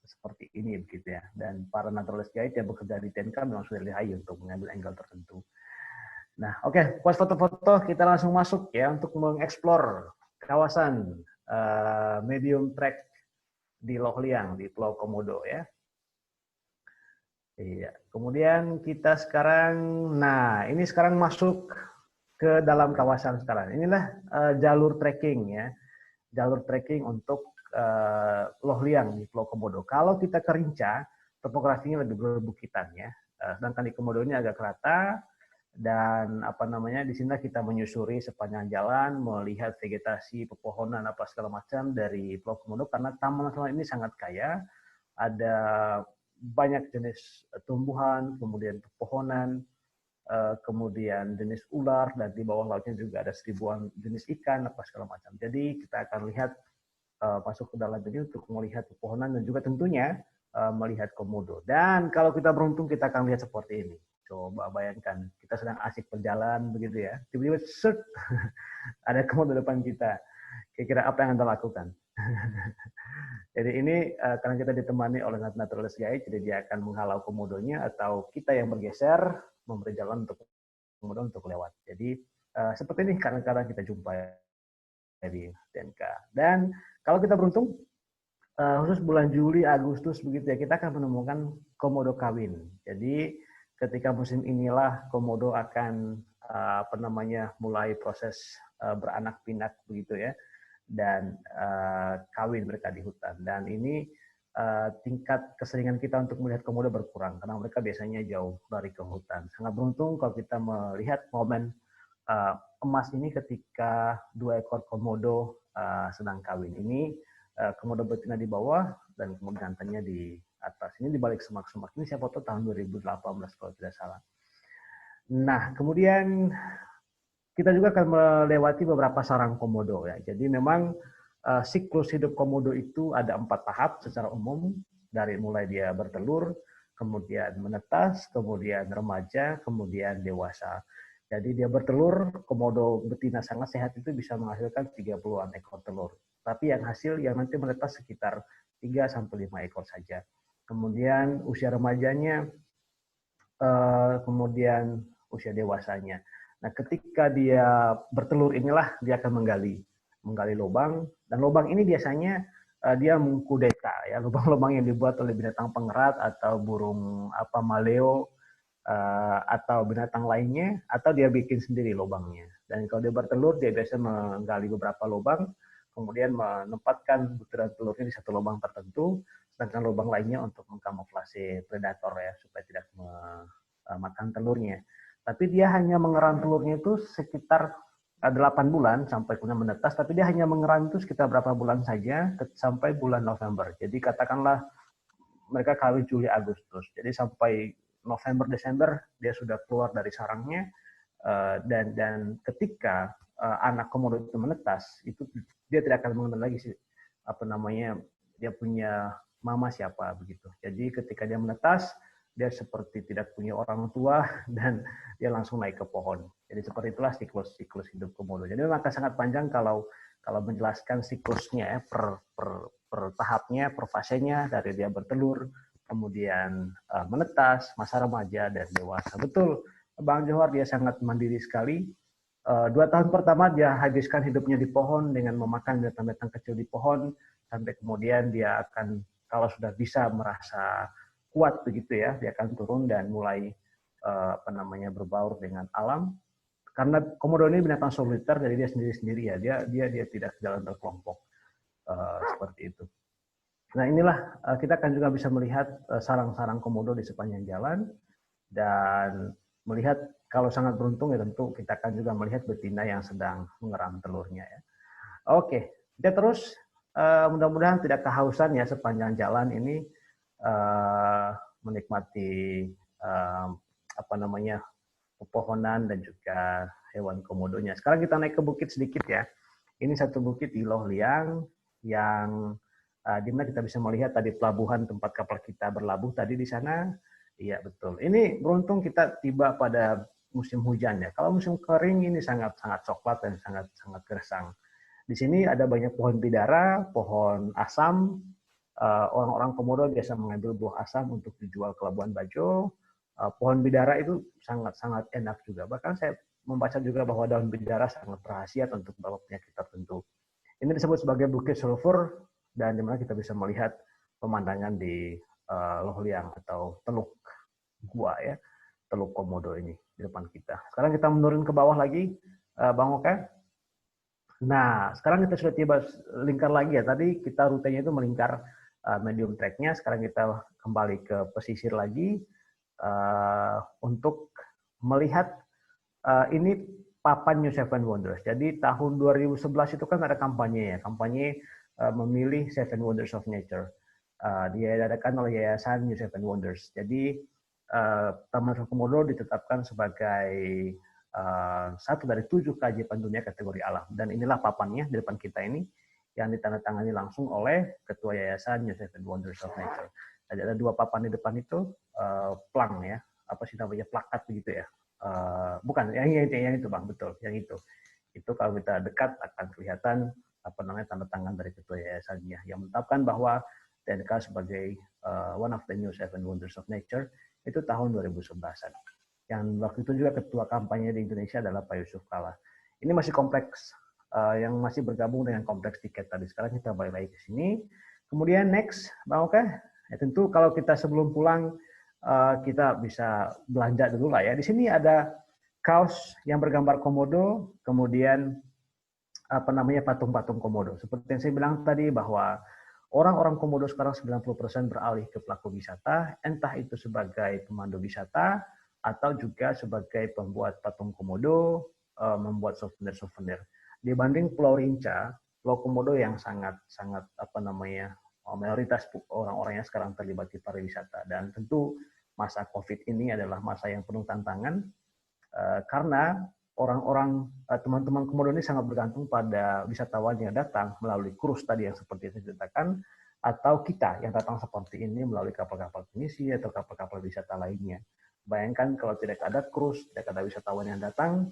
seperti ini begitu ya. Dan para Naturalist Guide yang bekerja di TNK memang sudah lihai untuk mengambil angle tertentu. Nah, oke, pas foto-foto kita langsung masuk ya untuk mengeksplor kawasan medium trek di Loh Liang di Pulau Komodo ya. Iya. Kemudian kita sekarang, ini sekarang masuk ke dalam kawasan sekarang. Inilah jalur trekking ya, jalur trekking untuk Loh Liang di Pulau Komodo. Kalau kita ke Rinca, topografinya lebih berbukitan ya. Sedangkan di Komodo ini agak rata. Dan di sini kita menyusuri sepanjang jalan, melihat vegetasi, pepohonan, apa segala macam dari Pulau Komodo karena Taman Nasional ini sangat kaya, ada banyak jenis tumbuhan, kemudian pepohonan, kemudian jenis ular, dan di bawah lautnya juga ada 1000-an jenis ikan, apa segala macam. Jadi kita akan lihat masuk ke dalam ini untuk melihat pepohonan dan juga tentunya melihat komodo. Dan kalau kita beruntung kita akan lihat seperti ini. Coba bayangkan, kita sedang asik berjalan begitu ya, tiba-tiba set, ada komodo depan kita. Kira-kira apa yang Anda lakukan? Jadi ini karena kita ditemani oleh Naturalist Guide, jadi dia akan menghalau komodonya atau kita yang bergeser memberi jalan untuk komodo untuk lewat. Jadi seperti ini kadang-kadang kita jumpa dari TNK. Dan kalau kita beruntung, khusus bulan Juli, Agustus begitu ya, kita akan menemukan komodo kawin. Jadi ketika musim inilah komodo akan mulai proses beranak pinak begitu ya, dan kawin mereka di hutan. Dan ini tingkat keseringan kita untuk melihat komodo berkurang karena mereka biasanya jauh lari ke hutan. Sangat beruntung kalau kita melihat momen emas ini ketika 2 ekor komodo sedang kawin. Ini komodo betina di bawah dan komodo jantannya di atas. Ini di balik semak-semak. Ini saya foto tahun 2018 kalau tidak salah. Nah, kemudian kita juga akan melewati beberapa sarang komodo ya. Jadi memang siklus hidup komodo itu ada 4 tahap secara umum, dari mulai dia bertelur, kemudian menetas, kemudian remaja, kemudian dewasa. Jadi dia bertelur, komodo betina sangat sehat itu bisa menghasilkan 30-an ekor telur. Tapi yang hasil yang nanti menetas sekitar 3-5 ekor saja. Kemudian usia remajanya, kemudian usia dewasanya. Nah, ketika dia bertelur inilah dia akan menggali lubang, dan lubang ini biasanya dia mengkudeta ya, lubang-lubang yang dibuat oleh binatang pengerat atau burung maleo atau binatang lainnya, atau dia bikin sendiri lubangnya. Dan kalau dia bertelur, dia biasa menggali beberapa lubang, kemudian menempatkan butiran telurnya di satu lubang tertentu, sedangkan lubang lainnya untuk mengkamuflase predator ya, supaya tidak makan telurnya. Tapi dia hanya mengeram telurnya itu sekitar 8 bulan sampai kemudian menetas, tapi dia hanya mengeram itu sekitar berapa bulan saja sampai bulan November. Jadi katakanlah mereka kawin Juli Agustus. Jadi sampai November Desember dia sudah keluar dari sarangnya, dan ketika anak komodo itu menetas, itu dia tidak akan mengenal lagi dia punya mama siapa begitu. Jadi ketika dia menetas, dia seperti tidak punya orang tua dan dia langsung naik ke pohon. Jadi seperti itulah siklus hidup komodo. Jadi memang akan sangat panjang kalau menjelaskan siklusnya ya, per tahapnya, per fasenya, dari dia bertelur, kemudian menetas, masa remaja, dan dewasa. Betul, Bang Johar dia sangat mandiri sekali. 2 tahun pertama dia habiskan hidupnya di pohon dengan memakan binatang-binatang kecil di pohon, sampai kemudian dia akan, kalau sudah bisa merasa kuat begitu ya, dia akan turun dan mulai berbaur dengan alam. Karena komodo ini binatang soliter, jadi dia sendiri-sendiri ya, dia tidak jalan berkelompok seperti itu. Nah inilah kita akan juga bisa melihat sarang-sarang komodo di sepanjang jalan, dan melihat kalau sangat beruntung ya tentu kita akan juga melihat betina yang sedang mengeram telurnya ya. Oke, kita terus mudah-mudahan tidak kehausan ya sepanjang jalan ini, menikmati pepohonan dan juga hewan komodonya. Sekarang kita naik ke bukit sedikit ya. Ini satu bukit di Loh Liang yang di mana kita bisa melihat tadi pelabuhan tempat kapal kita berlabuh tadi di sana. Iya betul. Ini beruntung kita tiba pada musim hujan ya. Kalau musim kering ini sangat coklat dan sangat gersang. Di sini ada banyak pohon bidara, pohon asam. Orang-orang komodo biasa mengambil buah asam untuk dijual ke Labuan Bajo. Pohon bidara itu sangat enak juga. Bahkan saya membaca juga bahwa daun bidara sangat berkhasiat untuk beberapa penyakit tertentu. Ini disebut sebagai bukit sulfur, dan di mana kita bisa melihat pemandangan di Loh Liang atau Teluk Gua ya, Teluk Komodo ini di depan kita. Sekarang kita menurun ke bawah lagi, Bang Oka. Nah, sekarang kita sudah tiba lingkar lagi ya. Tadi kita rutenya itu melingkar medium track-nya. Sekarang kita kembali ke pesisir lagi untuk melihat ini papan New Seven Wonders. Jadi tahun 2011 itu kan ada kampanye ya, kampanye memilih Seven Wonders of Nature. Dia diadakan oleh Yayasan New Seven Wonders. Jadi Taman Komodo ditetapkan sebagai satu dari 7 keajaiban dunia kategori alam. Dan inilah papannya di depan kita ini, yang ditandatangani langsung oleh Ketua Yayasan New Seven Wonders of Nature. Jadi ada 2 papan di depan itu, plang ya, apa sih namanya, plakat begitu ya. Bukan, yang itu Bang, betul, yang itu. Itu kalau kita dekat akan kelihatan tanda tangan dari Ketua Yayasannya yang menetapkan bahwa TNK sebagai one of the New Seven Wonders of Nature itu tahun 2011-an. Yang waktu itu juga ketua kampanye di Indonesia adalah Pak Yusuf Kalla. Ini masih kompleks yang masih bergabung dengan kompleks tiket tadi. Sekarang kita balik lagi ke sini. Kemudian next, Bang Oka, ya tentu kalau kita sebelum pulang kita bisa belanja dulu lah ya. Di sini ada kaos yang bergambar komodo, kemudian patung-patung komodo. Seperti yang saya bilang tadi bahwa orang-orang komodo sekarang 90% beralih ke pelaku wisata, entah itu sebagai pemandu wisata atau juga sebagai pembuat patung komodo, membuat souvenir-souvenir. Dibanding Pulau Rinca, Pulau Komodo yang sangat mayoritas orang-orangnya sekarang terlibat di pariwisata, dan tentu masa COVID ini adalah masa yang penuh tantangan karena orang-orang teman-teman Komodo ini sangat bergantung pada wisatawan yang datang melalui cruise tadi yang seperti saya ceritakan, atau kita yang datang seperti ini melalui kapal-kapal penisi atau kapal-kapal wisata lainnya. Bayangkan kalau tidak ada cruise, tidak ada wisatawan yang datang,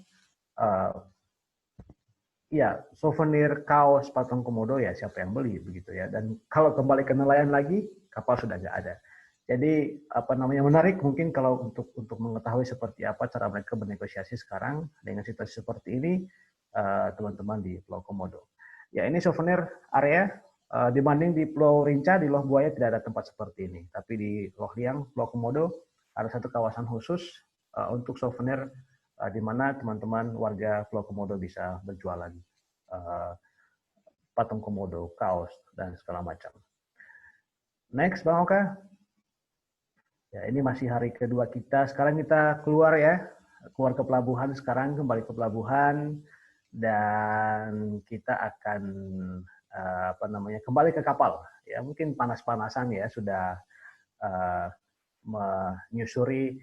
ya souvenir kaos patung komodo ya siapa yang beli begitu ya. Dan kalau kembali ke nelayan lagi, kapal sudah nggak ada. Jadi menarik mungkin kalau untuk mengetahui seperti apa cara mereka bernegosiasi sekarang dengan situasi seperti ini, teman-teman di Pulau Komodo. Ya, ini souvenir area, dibanding di Pulau Rinca, di Loh Buaya tidak ada tempat seperti ini. Tapi di Loh Liang, Pulau Komodo ada satu kawasan khusus untuk souvenir di mana teman-teman warga Pulau Komodo bisa berjualan patung komodo, kaos, dan segala macam. Next, Bang Oka. Ya, ini masih hari kedua kita. Sekarang kita keluar ya, keluar ke pelabuhan sekarang, kembali ke pelabuhan, dan kita akan kembali ke kapal. Ya, mungkin panas-panasan ya, sudah menyusuri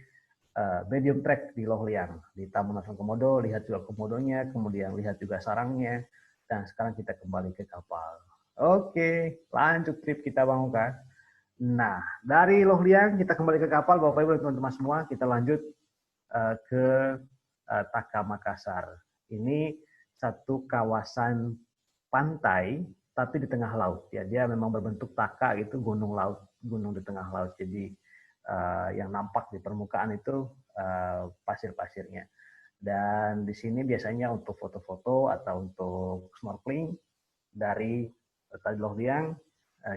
medium track di Loh Liang, di Taman Nasional Komodo, lihat juga komodonya, kemudian lihat juga sarangnya, dan sekarang kita kembali ke kapal. Oke, lanjut trip kita, Bang Oka. Nah, dari Loh Liang kita kembali ke kapal, Bapak Ibu dan teman-teman semua, kita lanjut ke Taka Makassar. Ini satu kawasan pantai, tapi di tengah laut. Ya, dia memang berbentuk taka gitu, gunung laut, gunung di tengah laut. Jadi yang nampak di permukaan itu pasir-pasirnya. Dan di sini biasanya untuk foto-foto atau untuk snorkeling dari Loh Liang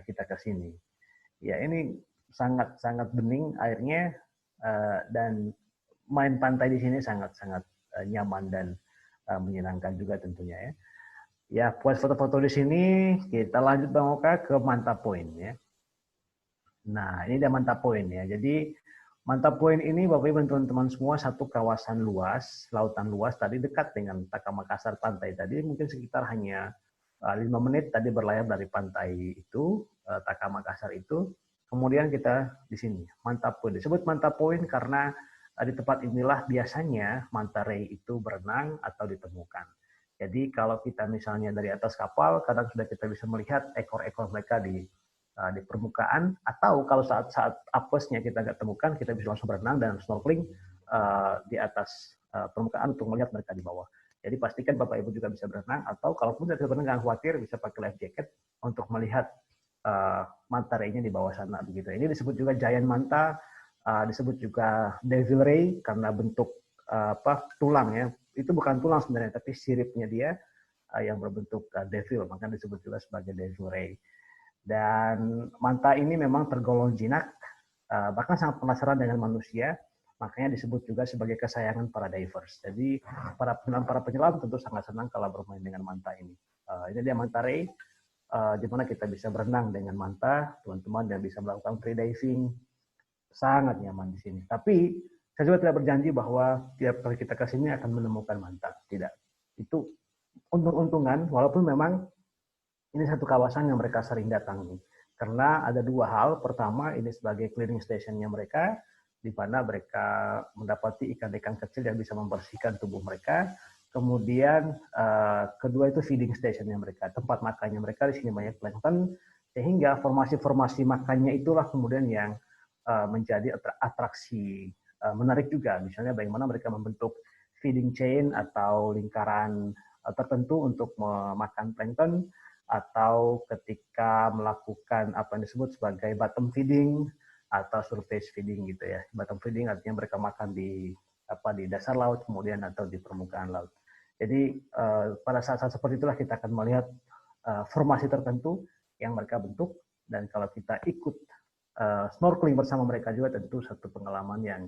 kita ke sini. Ya, ini sangat bening airnya, dan main pantai di sini sangat nyaman dan menyenangkan juga tentunya ya. Ya, buat foto-foto di sini kita lanjut Bang Oka ke Manta Point ya. Nah, ini ada Manta Point ya. Jadi Manta Point ini Bapak Ibu dan teman-teman semua satu kawasan luas, lautan luas tadi dekat dengan Taka Makassar pantai tadi, mungkin sekitar hanya 5 menit tadi berlayar dari pantai itu, Taka Makassar itu. Kemudian kita di sini, Manta Point. Disebut Manta Point karena di tempat inilah biasanya manta ray itu berenang atau ditemukan. Jadi kalau kita misalnya dari atas kapal, kadang sudah kita bisa melihat ekor-ekor mereka di permukaan, atau kalau saat apesnya kita nggak temukan, kita bisa langsung berenang dan snorkeling di atas permukaan untuk melihat mereka di bawah. Jadi pastikan Bapak Ibu juga bisa berenang, atau kalaupun tidak bisa berenang, jangan khawatir, bisa pakai life jacket untuk melihat manta ray-nya di bawah sana begitu. Ini disebut juga giant manta, disebut juga devil ray karena bentuk tulang ya. Itu bukan tulang sebenarnya, tapi siripnya dia yang berbentuk devil, maka disebut juga sebagai devil ray. Dan manta ini memang tergolong jinak, bahkan sangat penasaran dengan manusia, makanya disebut juga sebagai kesayangan para divers. Jadi para penyelam tentu sangat senang kalau bermain dengan manta ini. Ini dia manta ray, di mana kita bisa berenang dengan manta, teman-teman, dan bisa melakukan free diving, sangat nyaman di sini. Tapi saya juga tidak berjanji bahwa tiap kali kita ke sini akan menemukan manta, tidak. Itu untung-untungan, walaupun memang ini satu kawasan yang mereka sering datangi. Karena ada dua hal. Pertama, ini sebagai cleaning station-nya mereka, di mana mereka mendapati ikan-ikan kecil yang bisa membersihkan tubuh mereka. Kemudian kedua itu feeding station-nya mereka, tempat makannya mereka. Di sini banyak plankton, sehingga formasi-formasi makannya itulah kemudian yang menjadi atraksi menarik juga. Misalnya bagaimana mereka membentuk feeding chain atau lingkaran tertentu untuk memakan plankton, atau ketika melakukan apa yang disebut sebagai bottom feeding atau surface feeding gitu ya. Bottom feeding artinya mereka makan di dasar laut kemudian atau di permukaan laut. Jadi pada saat-saat seperti itulah kita akan melihat formasi tertentu yang mereka bentuk, dan kalau kita ikut snorkeling bersama mereka juga tentu satu pengalaman yang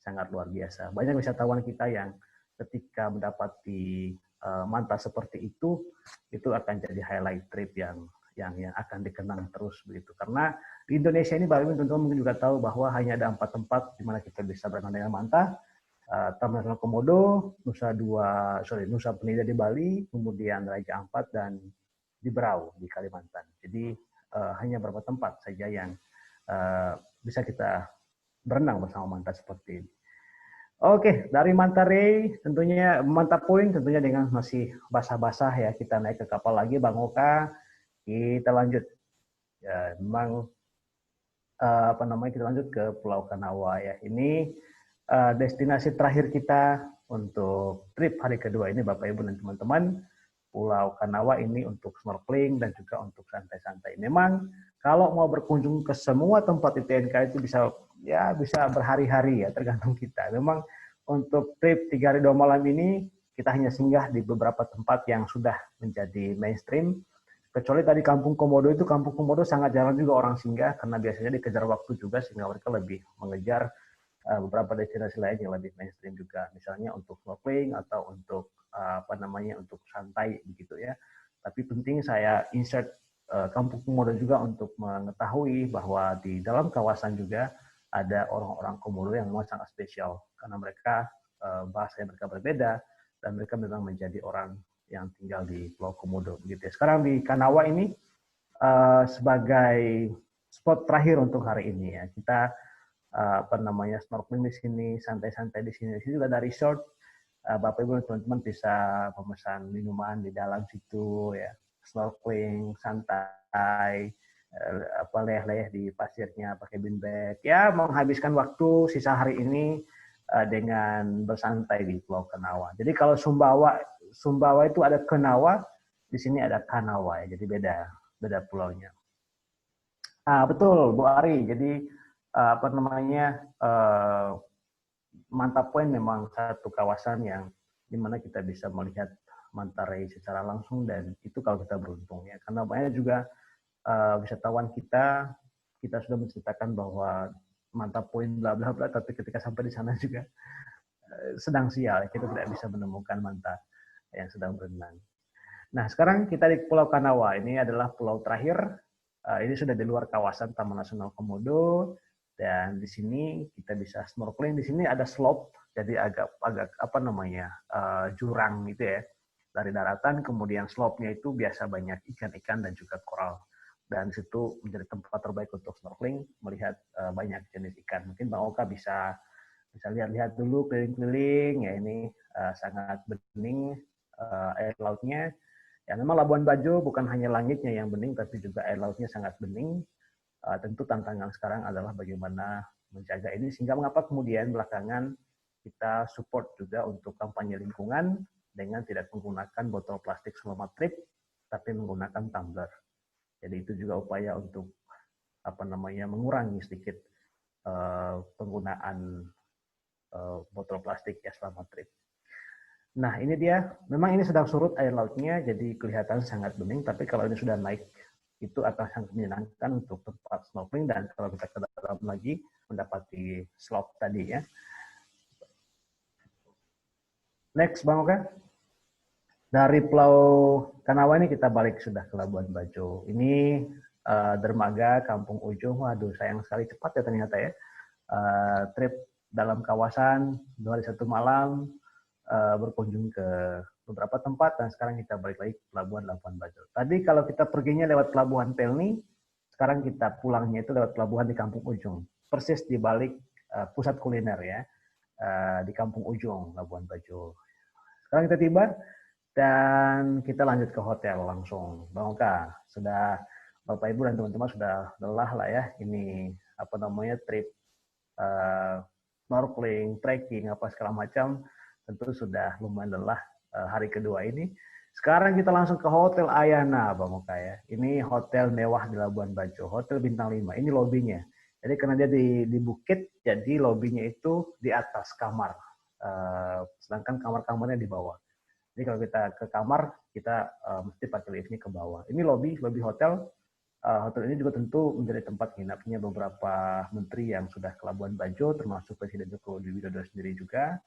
sangat luar biasa. Banyak wisatawan kita yang ketika mendapati manta seperti itu akan jadi highlight trip yang akan dikenang terus begitu. Karena di Indonesia ini, Bapak Ibu tentu mungkin juga tahu bahwa hanya ada 4 tempat di mana kita bisa berenang dengan manta. Taman Nasional Komodo, Nusa Penida di Bali, kemudian Raja Ampat, dan di Berau di Kalimantan. Jadi hanya beberapa tempat saja yang bisa kita berenang bersama manta seperti ini. Oke, dari Manta Ray, tentunya Manta Point tentunya dengan masih basah-basah ya, kita naik ke kapal lagi, Bang Oka, kita lanjut. Ya, memang kita lanjut ke Pulau Kanawa ya. Ini destinasi terakhir kita untuk trip hari kedua ini, Bapak Ibu dan teman-teman. Pulau Kanawa ini untuk snorkeling dan juga untuk santai-santai. Memang kalau mau berkunjung ke semua tempat di TNK itu bisa berhari-hari ya, tergantung kita. Memang untuk trip 3 hari 2 malam ini kita hanya singgah di beberapa tempat yang sudah menjadi mainstream. Kecuali tadi Kampung Komodo sangat jarang juga orang singgah karena biasanya dikejar waktu juga, sehingga mereka lebih mengejar beberapa destinasi lain yang lebih mainstream juga. Misalnya untuk snorkeling atau untuk untuk santai begitu ya. Tapi penting saya insert Kampung Komodo juga untuk mengetahui bahwa di dalam kawasan juga ada orang-orang Komodo yang memang sangat spesial karena mereka bahasa mereka berbeda dan mereka memang menjadi orang yang tinggal di Pulau Komodo begitu ya. Sekarang di Kanawa ini sebagai spot terakhir untuk hari ini ya. Kita snorkeling di sini, santai-santai di sini. Di sini juga ada resort. Bapak Ibu dan teman-teman bisa memesan minuman di dalam situ ya, snorkeling santai, leleh-leleh di pasirnya pakai bean bag ya, menghabiskan waktu sisa hari ini dengan bersantai di Pulau Kanawa. Jadi kalau Sumbawa itu ada Kenawa, di sini ada Kanawa ya, jadi beda pulaunya. Betul Bu Ari, jadi Manta Point memang satu kawasan yang dimana kita bisa melihat Manta Ray secara langsung, dan itu kalau kita beruntung ya, karena banyak juga wisatawan kita sudah menceritakan bahwa Manta Point bla bla bla, tapi ketika sampai di sana juga sedang sial, kita tidak bisa menemukan manta yang sedang berenang. Nah sekarang kita di Pulau Kanawa, ini adalah pulau terakhir, ini sudah di luar kawasan Taman Nasional Komodo. Dan di sini kita bisa snorkeling. Di sini ada slope, jadi agak jurang gitu ya dari daratan. Kemudian slope-nya itu biasa banyak ikan-ikan dan juga koral. Dan di situ menjadi tempat terbaik untuk snorkeling, melihat banyak jenis ikan. Mungkin Bang Oka bisa lihat-lihat dulu keliling-keliling ya. Ini sangat bening air lautnya. Ya memang Labuan Bajo bukan hanya langitnya yang bening, tapi juga air lautnya sangat bening. Tentu tantangan sekarang adalah bagaimana menjaga ini, sehingga mengapa kemudian belakangan kita support juga untuk kampanye lingkungan dengan tidak menggunakan botol plastik selama trip, tapi menggunakan tumbler. Jadi itu juga upaya untuk mengurangi sedikit penggunaan botol plastik ya selama trip. Nah ini dia, memang ini sedang surut air lautnya, jadi kelihatan sangat bening, tapi kalau ini sudah naik itu akan sangat menyenangkan untuk tempat snorkeling, dan kalau kita ke dalam lagi mendapati slope tadi ya. Next Bang Oka. Dari Pulau Kanawa ini kita balik sudah ke Labuan Bajo. Ini dermaga Kampung Ujung. Waduh sayang sekali cepat ya ternyata ya. Trip dalam kawasan 2 hari 1 malam, berkunjung ke beberapa tempat, dan sekarang kita balik lagi ke Pelabuhan Labuan Bajo. Tadi kalau kita perginya lewat Pelabuhan Pelni, sekarang kita pulangnya itu lewat pelabuhan di Kampung Ujung, persis di balik pusat kuliner ya, di Kampung Ujung Labuan Bajo. Sekarang kita tiba dan kita lanjut ke hotel langsung. Bang Oka, sudah Bapak Ibu dan teman-teman sudah lelah lah ya, ini trip snorkeling, trekking apa segala macam, tentu sudah lumayan lelah hari kedua ini. Sekarang kita langsung ke Hotel Ayana, Bang Oka ya. Ini hotel mewah di Labuan Bajo, hotel bintang 5. Ini lobinya. Jadi karena dia di bukit, jadi lobinya itu di atas kamar. Sedangkan kamar-kamarnya di bawah. Jadi kalau kita ke kamar, kita mesti pakai liftnya ke bawah. Ini lobby hotel. Hotel ini juga tentu menjadi tempat nginapnya beberapa menteri yang sudah ke Labuan Bajo, termasuk Presiden Joko Widodo sendiri juga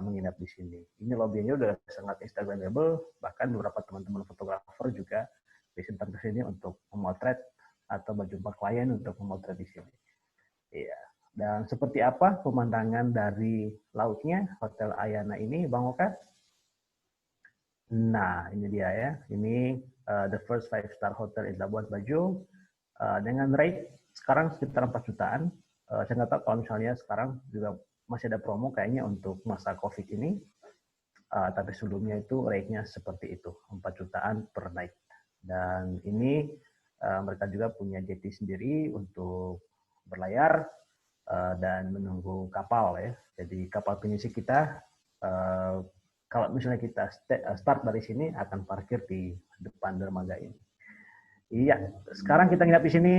menginap di sini. Ini lobbynya udah sangat instagramable, bahkan beberapa teman-teman fotografer juga datang ke sini untuk memotret atau berjumpa klien untuk memotret di sini. Iya. Dan seperti apa pemandangan dari lautnya Hotel Ayana ini, Bang Oka? Nah, ini dia ya. Ini the first 5-star hotel in Labuan Bajo dengan rate sekarang sekitar 4 jutaan. Saya nggak tahu kalau misalnya sekarang juga masih ada promo kayaknya untuk masa COVID ini. Tapi sebelumnya itu rate-nya seperti itu, 4 jutaan per night. Dan ini mereka juga punya jetty sendiri untuk berlayar dan menunggu kapal ya. Jadi kapal penisi kita kalau misalnya kita start dari sini akan parkir di depan dermaga ini. Iya, sekarang kita nginap di sini,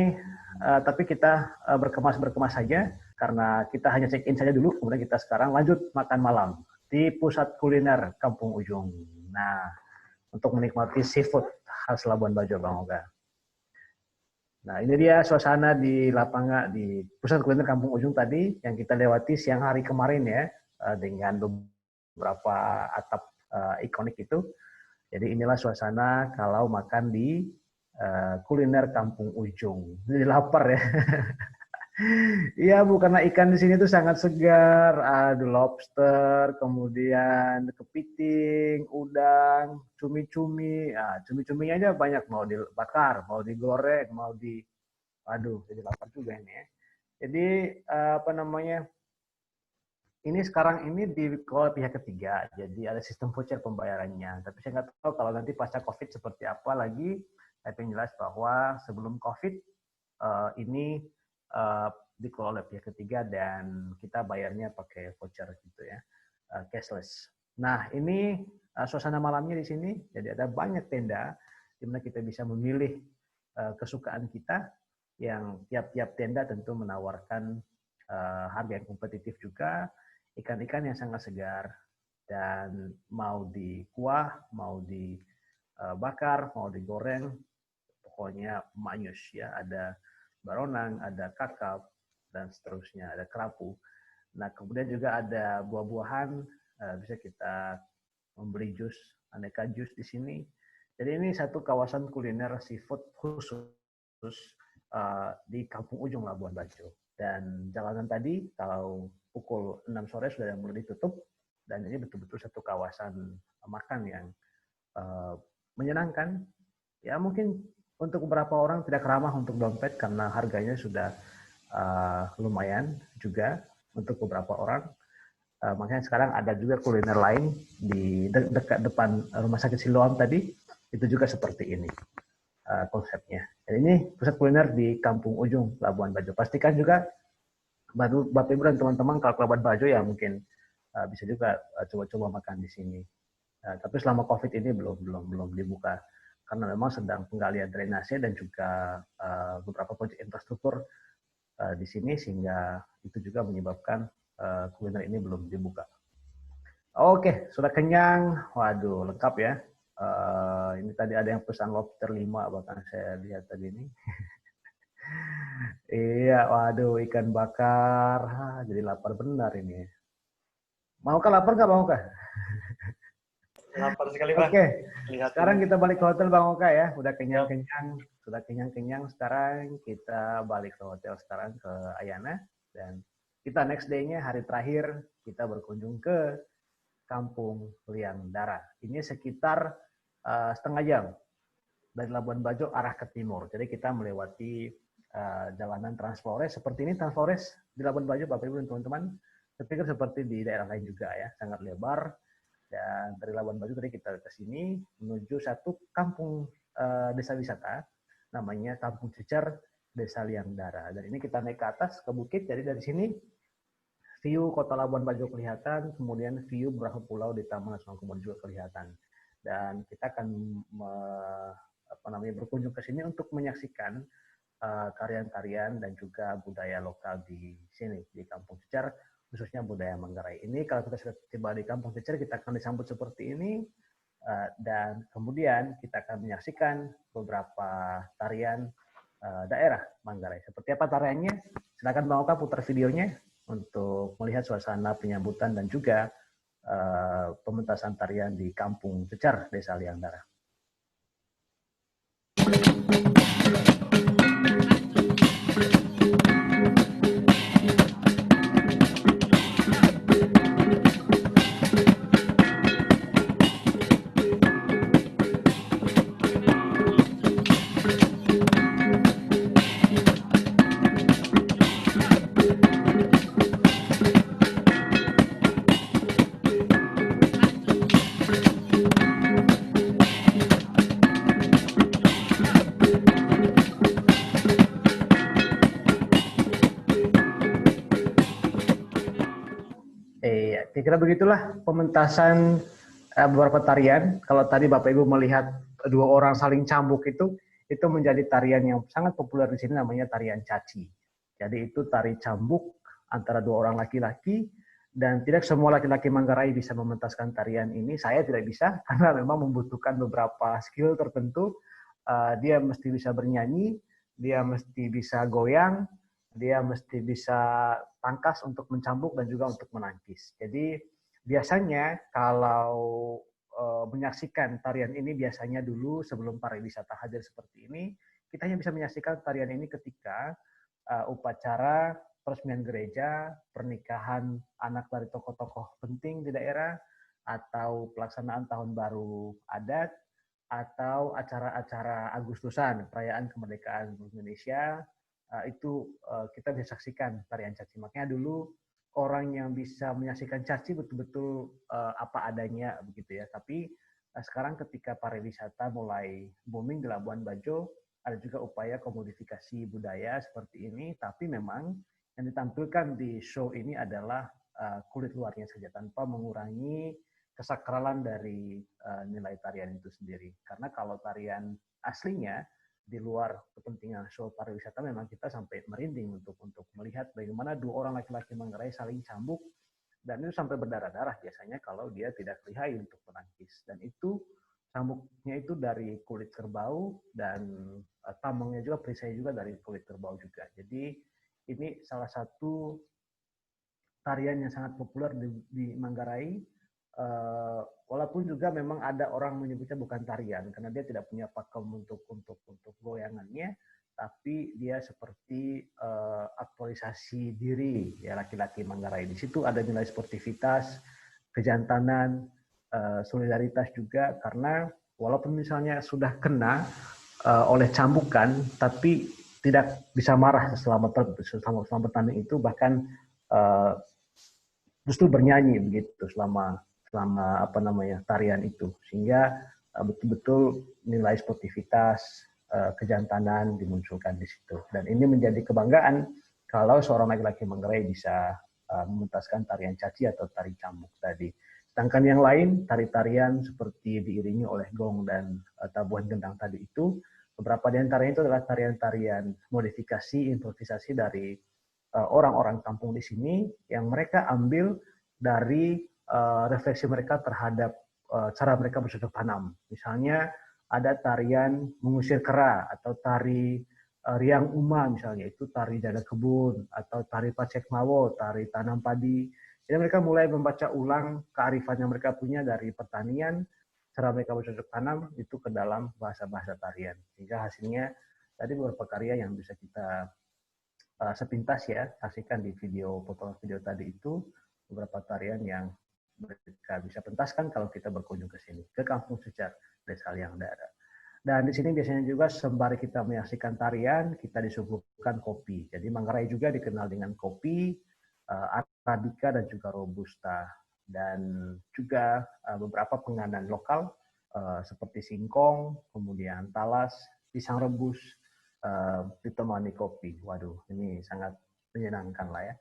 tapi kita berkemas saja karena kita hanya check-in saja dulu, kemudian kita sekarang lanjut makan malam di pusat kuliner Kampung Ujung. Nah, untuk menikmati seafood khas Labuan Bajo, Bang Oga. Nah, ini dia suasana di lapangan di pusat kuliner Kampung Ujung tadi yang kita lewati siang hari kemarin ya, dengan beberapa atap ikonik itu. Jadi inilah suasana kalau makan di kuliner Kampung Ujung. Jadi lapar ya. Iya Bu, karena ikan di sini tuh sangat segar. Ada lobster, kemudian kepiting, udang, cumi-cumi. Nah, cumi-cuminya aja banyak, mau dibakar, mau digoreng, mau di, aduh, jadi lapar juga ini ya. Jadi apa namanya? Ini sekarang ini dikelola pihak ketiga, jadi ada sistem voucher pembayarannya. Tapi saya nggak tahu kalau nanti pasca COVID seperti apa lagi. Tapi yang jelas bahwa sebelum COVID ini dikelola oleh pihak ketiga dan kita bayarnya pakai voucher gitu ya, cashless. Nah ini suasana malamnya di sini, jadi ada banyak tenda di mana kita bisa memilih kesukaan kita, yang tiap-tiap tenda tentu menawarkan harga yang kompetitif juga, ikan-ikan yang sangat segar, dan mau dikuah, mau dibakar, mau digoreng, pokoknya manyus ya, ada baronang, ada kakap, dan seterusnya, ada kerapu. Nah, kemudian juga ada buah-buahan, bisa kita membeli jus, aneka jus di sini. Jadi ini satu kawasan kuliner seafood khusus di Kampung Ujung Labuan Bajo. Dan jalanan tadi kalau pukul 6 sore sudah mulai ditutup, dan ini betul-betul satu kawasan makan yang menyenangkan. Ya mungkin untuk beberapa orang tidak ramah untuk dompet karena harganya sudah lumayan juga untuk beberapa orang. Makanya sekarang ada juga kuliner lain di dekat depan Rumah Sakit Siloam tadi, itu juga seperti ini konsepnya. Dan ini pusat kuliner di Kampung Ujung Labuan Bajo. Pastikan juga Bapak Ibu dan teman-teman kalau ke Labuan Bajo ya mungkin bisa juga coba-coba makan di sini. Tapi selama COVID ini belum dibuka karena memang sedang penggalian drainase dan juga beberapa proyek infrastruktur di sini, sehingga itu juga menyebabkan kuliner ini belum dibuka. Oke, sudah kenyang. Waduh, lengkap ya. Ini tadi ada yang pesan lobster 5, bahkan saya lihat tadi ini. Iya, waduh, ikan bakar. Jadi lapar benar ini. Mau kah lapar nggak, Bang Oka? Lapar sekali, Bang. Oke, sekarang kita balik ke hotel, Bang Oka ya. Udah kenyang-kenyang. Sudah kenyang-kenyang, sekarang kita balik ke hotel sekarang ke Ayana, dan kita next day-nya hari terakhir kita berkunjung ke Kampung Liang Darah. Ini sekitar setengah jam dari Labuan Bajo arah ke timur. Jadi kita melewati jalanan Transflores seperti ini. Transflores di Labuan Bajo, Bapak Ibu dan teman-teman, saya pikir seperti di daerah lain juga ya, sangat lebar. Dan dari Labuan Bajo tadi kita ke sini menuju satu kampung desa wisata namanya Kampung Cecer, Desa Liang Darah. Dan ini kita naik ke atas ke bukit, jadi dari sini view kota Labuan Bajo kelihatan, kemudian view beberapa pulau di Taman Nasional Komodo juga kelihatan. Dan kita akan berkunjung ke sini untuk menyaksikan karya-karya dan juga budaya lokal di sini, di Kampung Cecer, khususnya budaya Manggarai. Ini kalau kita sudah tiba di Kampung Cecer, kita akan disambut seperti ini, Dan kemudian kita akan menyaksikan beberapa tarian daerah Manggarai. Seperti apa tariannya? Silakan Bang Oka putar videonya untuk melihat suasana penyambutan dan juga pementasan tarian di Kampung Cecar, Desa Liangdara. Kira-kira begitulah pementasan beberapa tarian. Kalau tadi Bapak Ibu melihat dua orang saling cambuk itu menjadi tarian yang sangat populer di sini, namanya tarian caci. Jadi itu tari cambuk antara dua orang laki-laki, dan tidak semua laki-laki Manggarai bisa mementaskan tarian ini. Saya tidak bisa karena memang membutuhkan beberapa skill tertentu. Dia mesti bisa bernyanyi, dia mesti bisa goyang, dia mesti bisa tangkas untuk mencambuk dan juga untuk menangkis. Jadi biasanya kalau menyaksikan tarian ini, biasanya dulu sebelum pariwisata hadir seperti ini, kita hanya bisa menyaksikan tarian ini ketika upacara peresmian gereja, pernikahan anak dari tokoh-tokoh penting di daerah, atau pelaksanaan tahun baru adat, atau acara-acara Agustusan, perayaan kemerdekaan Indonesia. Itu kita bisa saksikan tarian caci. Makanya dulu orang yang bisa menyaksikan caci betul-betul apa adanya begitu ya. Tapi sekarang ketika pariwisata mulai booming di Labuan Bajo, ada juga upaya komodifikasi budaya seperti ini. Tapi memang yang ditampilkan di show ini adalah kulit luarnya saja, tanpa mengurangi kesakralan dari nilai tarian itu sendiri. Karena kalau tarian aslinya di luar kepentingan show pariwisata, memang kita sampai merinding untuk melihat bagaimana dua orang laki-laki Manggarai saling cambuk, dan itu sampai berdarah-darah biasanya kalau dia tidak lihai untuk menangkis. Dan itu cambuknya itu dari kulit kerbau, dan tamengnya juga, perisai juga dari kulit kerbau juga. Jadi ini salah satu tarian yang sangat populer di Manggarai. Walaupun juga memang ada orang menyebutnya bukan tarian karena dia tidak punya pakem untuk goyangannya, tapi dia seperti aktualisasi diri ya laki-laki Manggarai. Di situ ada nilai sportivitas, kejantanan, solidaritas juga, karena walaupun misalnya sudah kena oleh cambukan, tapi tidak bisa marah selama bertanding itu, bahkan justru bernyanyi begitu selama tarian itu, sehingga betul-betul nilai sportivitas, kejantanan dimunculkan di situ. Dan ini menjadi kebanggaan kalau seorang laki-laki Manggarai bisa mementaskan tarian caci atau tari cambuk tadi. Sedangkan yang lain, tari-tarian seperti diiringi oleh gong dan tabuhan gendang tadi itu, beberapa di antaranya itu adalah tarian-tarian modifikasi, improvisasi dari orang-orang kampung di sini, yang mereka ambil dari refleksi mereka terhadap cara mereka bercocok tanam. Misalnya ada tarian mengusir kera, atau tari riang uma misalnya, itu tari jaga kebun, atau tari pacek mawo, tari tanam padi. Jadi mereka mulai membaca ulang kearifan yang mereka punya dari pertanian, cara mereka bercocok tanam itu ke dalam bahasa-bahasa tarian. Sehingga hasilnya tadi beberapa karya yang bisa kita sepintas ya saksikan di potongan video tadi itu, beberapa tarian yang mereka bisa pentaskan kalau kita berkunjung ke sini, ke Kampung Cecar, Desa Liangdara. Dan di sini biasanya juga sembari kita menyaksikan tarian, kita disuguhkan kopi. Jadi Manggarai juga dikenal dengan kopi, Arabica dan juga Robusta. Dan juga beberapa penganan lokal seperti singkong, kemudian talas, pisang rebus, ditemani kopi. Waduh, ini sangat menyenangkan lah ya.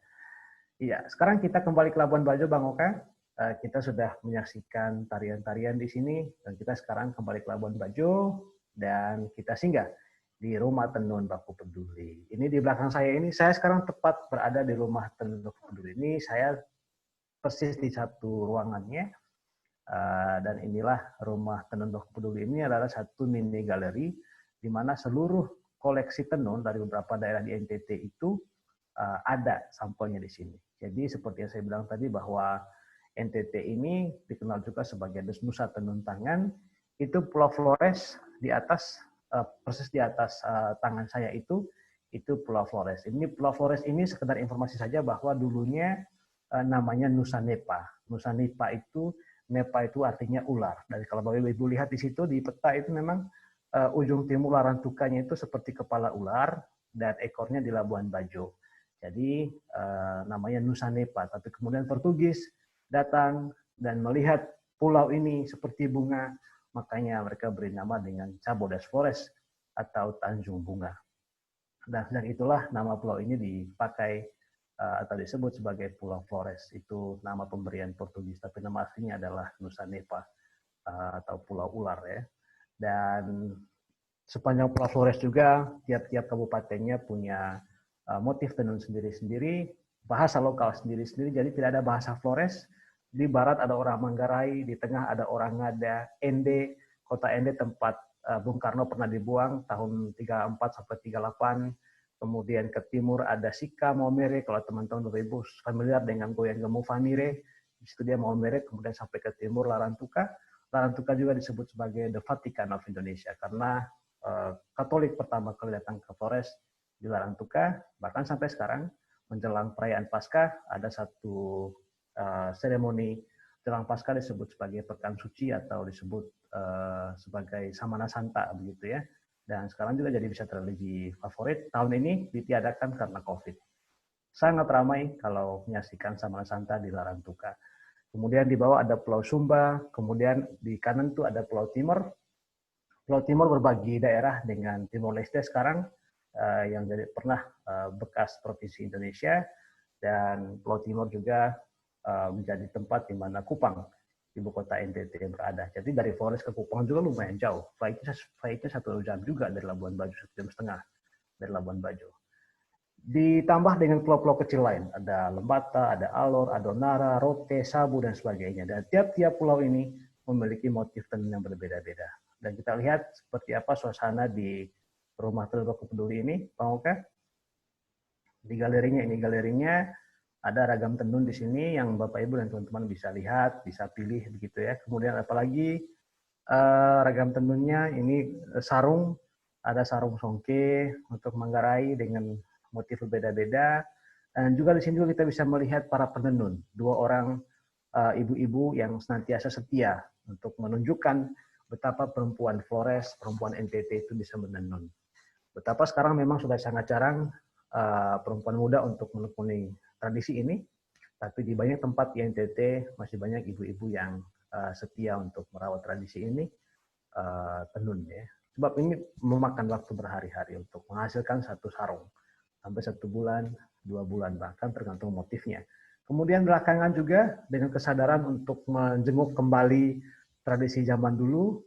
Iya, sekarang kita kembali ke Labuan Bajo, Bang Oka. Kita sudah menyaksikan tarian-tarian di sini, dan kita sekarang kembali ke Labuan Bajo, dan kita singgah di Rumah Tenun Baku Peduli. Ini di belakang saya ini, saya sekarang tepat berada di Rumah Tenun Baku Peduli. Ini saya persis di satu ruangannya. Dan inilah Rumah Tenun Bako Peduli ini adalah satu mini galeri di mana seluruh koleksi tenun dari beberapa daerah di NTT itu ada sampelnya di sini. Jadi seperti yang saya bilang tadi bahwa NTT ini dikenal juga sebagai Nusa Tenun Tangan. Itu Pulau Flores di atas, persis di atas tangan saya itu Pulau Flores. Ini Pulau Flores ini sekedar informasi saja bahwa dulunya namanya Nusa Nepa. Nusa Nepa itu artinya ular. Dari kalau Bapak Ibu lihat di situ di peta itu memang ujung timur Larantukanya itu seperti kepala ular dan ekornya di Labuan Bajo. Jadi namanya Nusa Nepa. Tapi kemudian Portugis datang dan melihat pulau ini seperti bunga, makanya mereka beri nama dengan Cabo das Flores atau Tanjung Bunga. Dan itulah nama pulau ini dipakai atau disebut sebagai Pulau Flores. Itu nama pemberian Portugis, tapi nama aslinya adalah Nusa Nepa atau Pulau Ular ya. Dan sepanjang Pulau Flores juga tiap-tiap kabupatennya punya motif tenun sendiri-sendiri, bahasa lokal sendiri-sendiri. Jadi tidak ada bahasa Flores. Di barat ada orang Manggarai, di tengah ada orang Ngada, Ende, kota Ende tempat Bung Karno pernah dibuang tahun 34 sampai 38. Kemudian ke timur ada Sika Maumere, kalau teman-teman Bapak Ibu familiar dengan goyang gemu Famire, di situ dia Maumere, kemudian sampai ke timur Larantuka. Larantuka juga disebut sebagai The Vatican of Indonesia, karena Katolik pertama kali datang ke Flores di Larantuka, bahkan sampai sekarang menjelang perayaan Paskah ada satu seremoni jelang Paskah disebut sebagai Pekan Suci atau disebut sebagai Samana Santa begitu ya. Dan sekarang juga jadi wisata religi favorit. Tahun ini ditiadakan karena COVID. Sangat ramai kalau menyaksikan Samana Santa di Larantuka. Kemudian di bawah ada Pulau Sumba, kemudian di kanan itu ada Pulau Timor. Pulau Timor berbagi daerah dengan Timor Leste sekarang yang jadi pernah bekas provinsi Indonesia, dan Pulau Timor juga menjadi tempat di mana Kupang, ibu kota NTT yang berada. Jadi dari Flores ke Kupang juga lumayan jauh. Flightnya 1 jam juga dari Labuan Bajo, 1,5 jam dari Labuan Bajo. Ditambah dengan pulau-pulau kecil lain, ada Lembata, ada Alor, Adonara, Rote, Sabu, dan sebagainya. Dan tiap-tiap pulau ini memiliki motif tenun yang berbeda-beda. Dan kita lihat seperti apa suasana di Rumah Tenun Bako Peduli ini, Pak Oka. Di galerinya ada ragam tenun di sini yang Bapak Ibu dan teman-teman bisa lihat, bisa pilih begitu ya. Kemudian apalagi ragam tenunnya ini sarung, ada sarung songke untuk Manggarai dengan motif berbeda-beda. Dan juga di sini juga kita bisa melihat para penenun, 2 orang ibu-ibu yang senantiasa setia untuk menunjukkan betapa perempuan Flores, perempuan NTT itu bisa menenun. Betapa sekarang memang sudah sangat jarang perempuan muda untuk menekuni tradisi ini, tapi di banyak tempat di NTT masih banyak ibu-ibu yang setia untuk merawat tradisi ini tenun ya. Sebab ini memakan waktu berhari-hari untuk menghasilkan satu sarung sampai 1 bulan, 2 bulan bahkan tergantung motifnya. Kemudian belakangan juga dengan kesadaran untuk menjenguk kembali tradisi zaman dulu,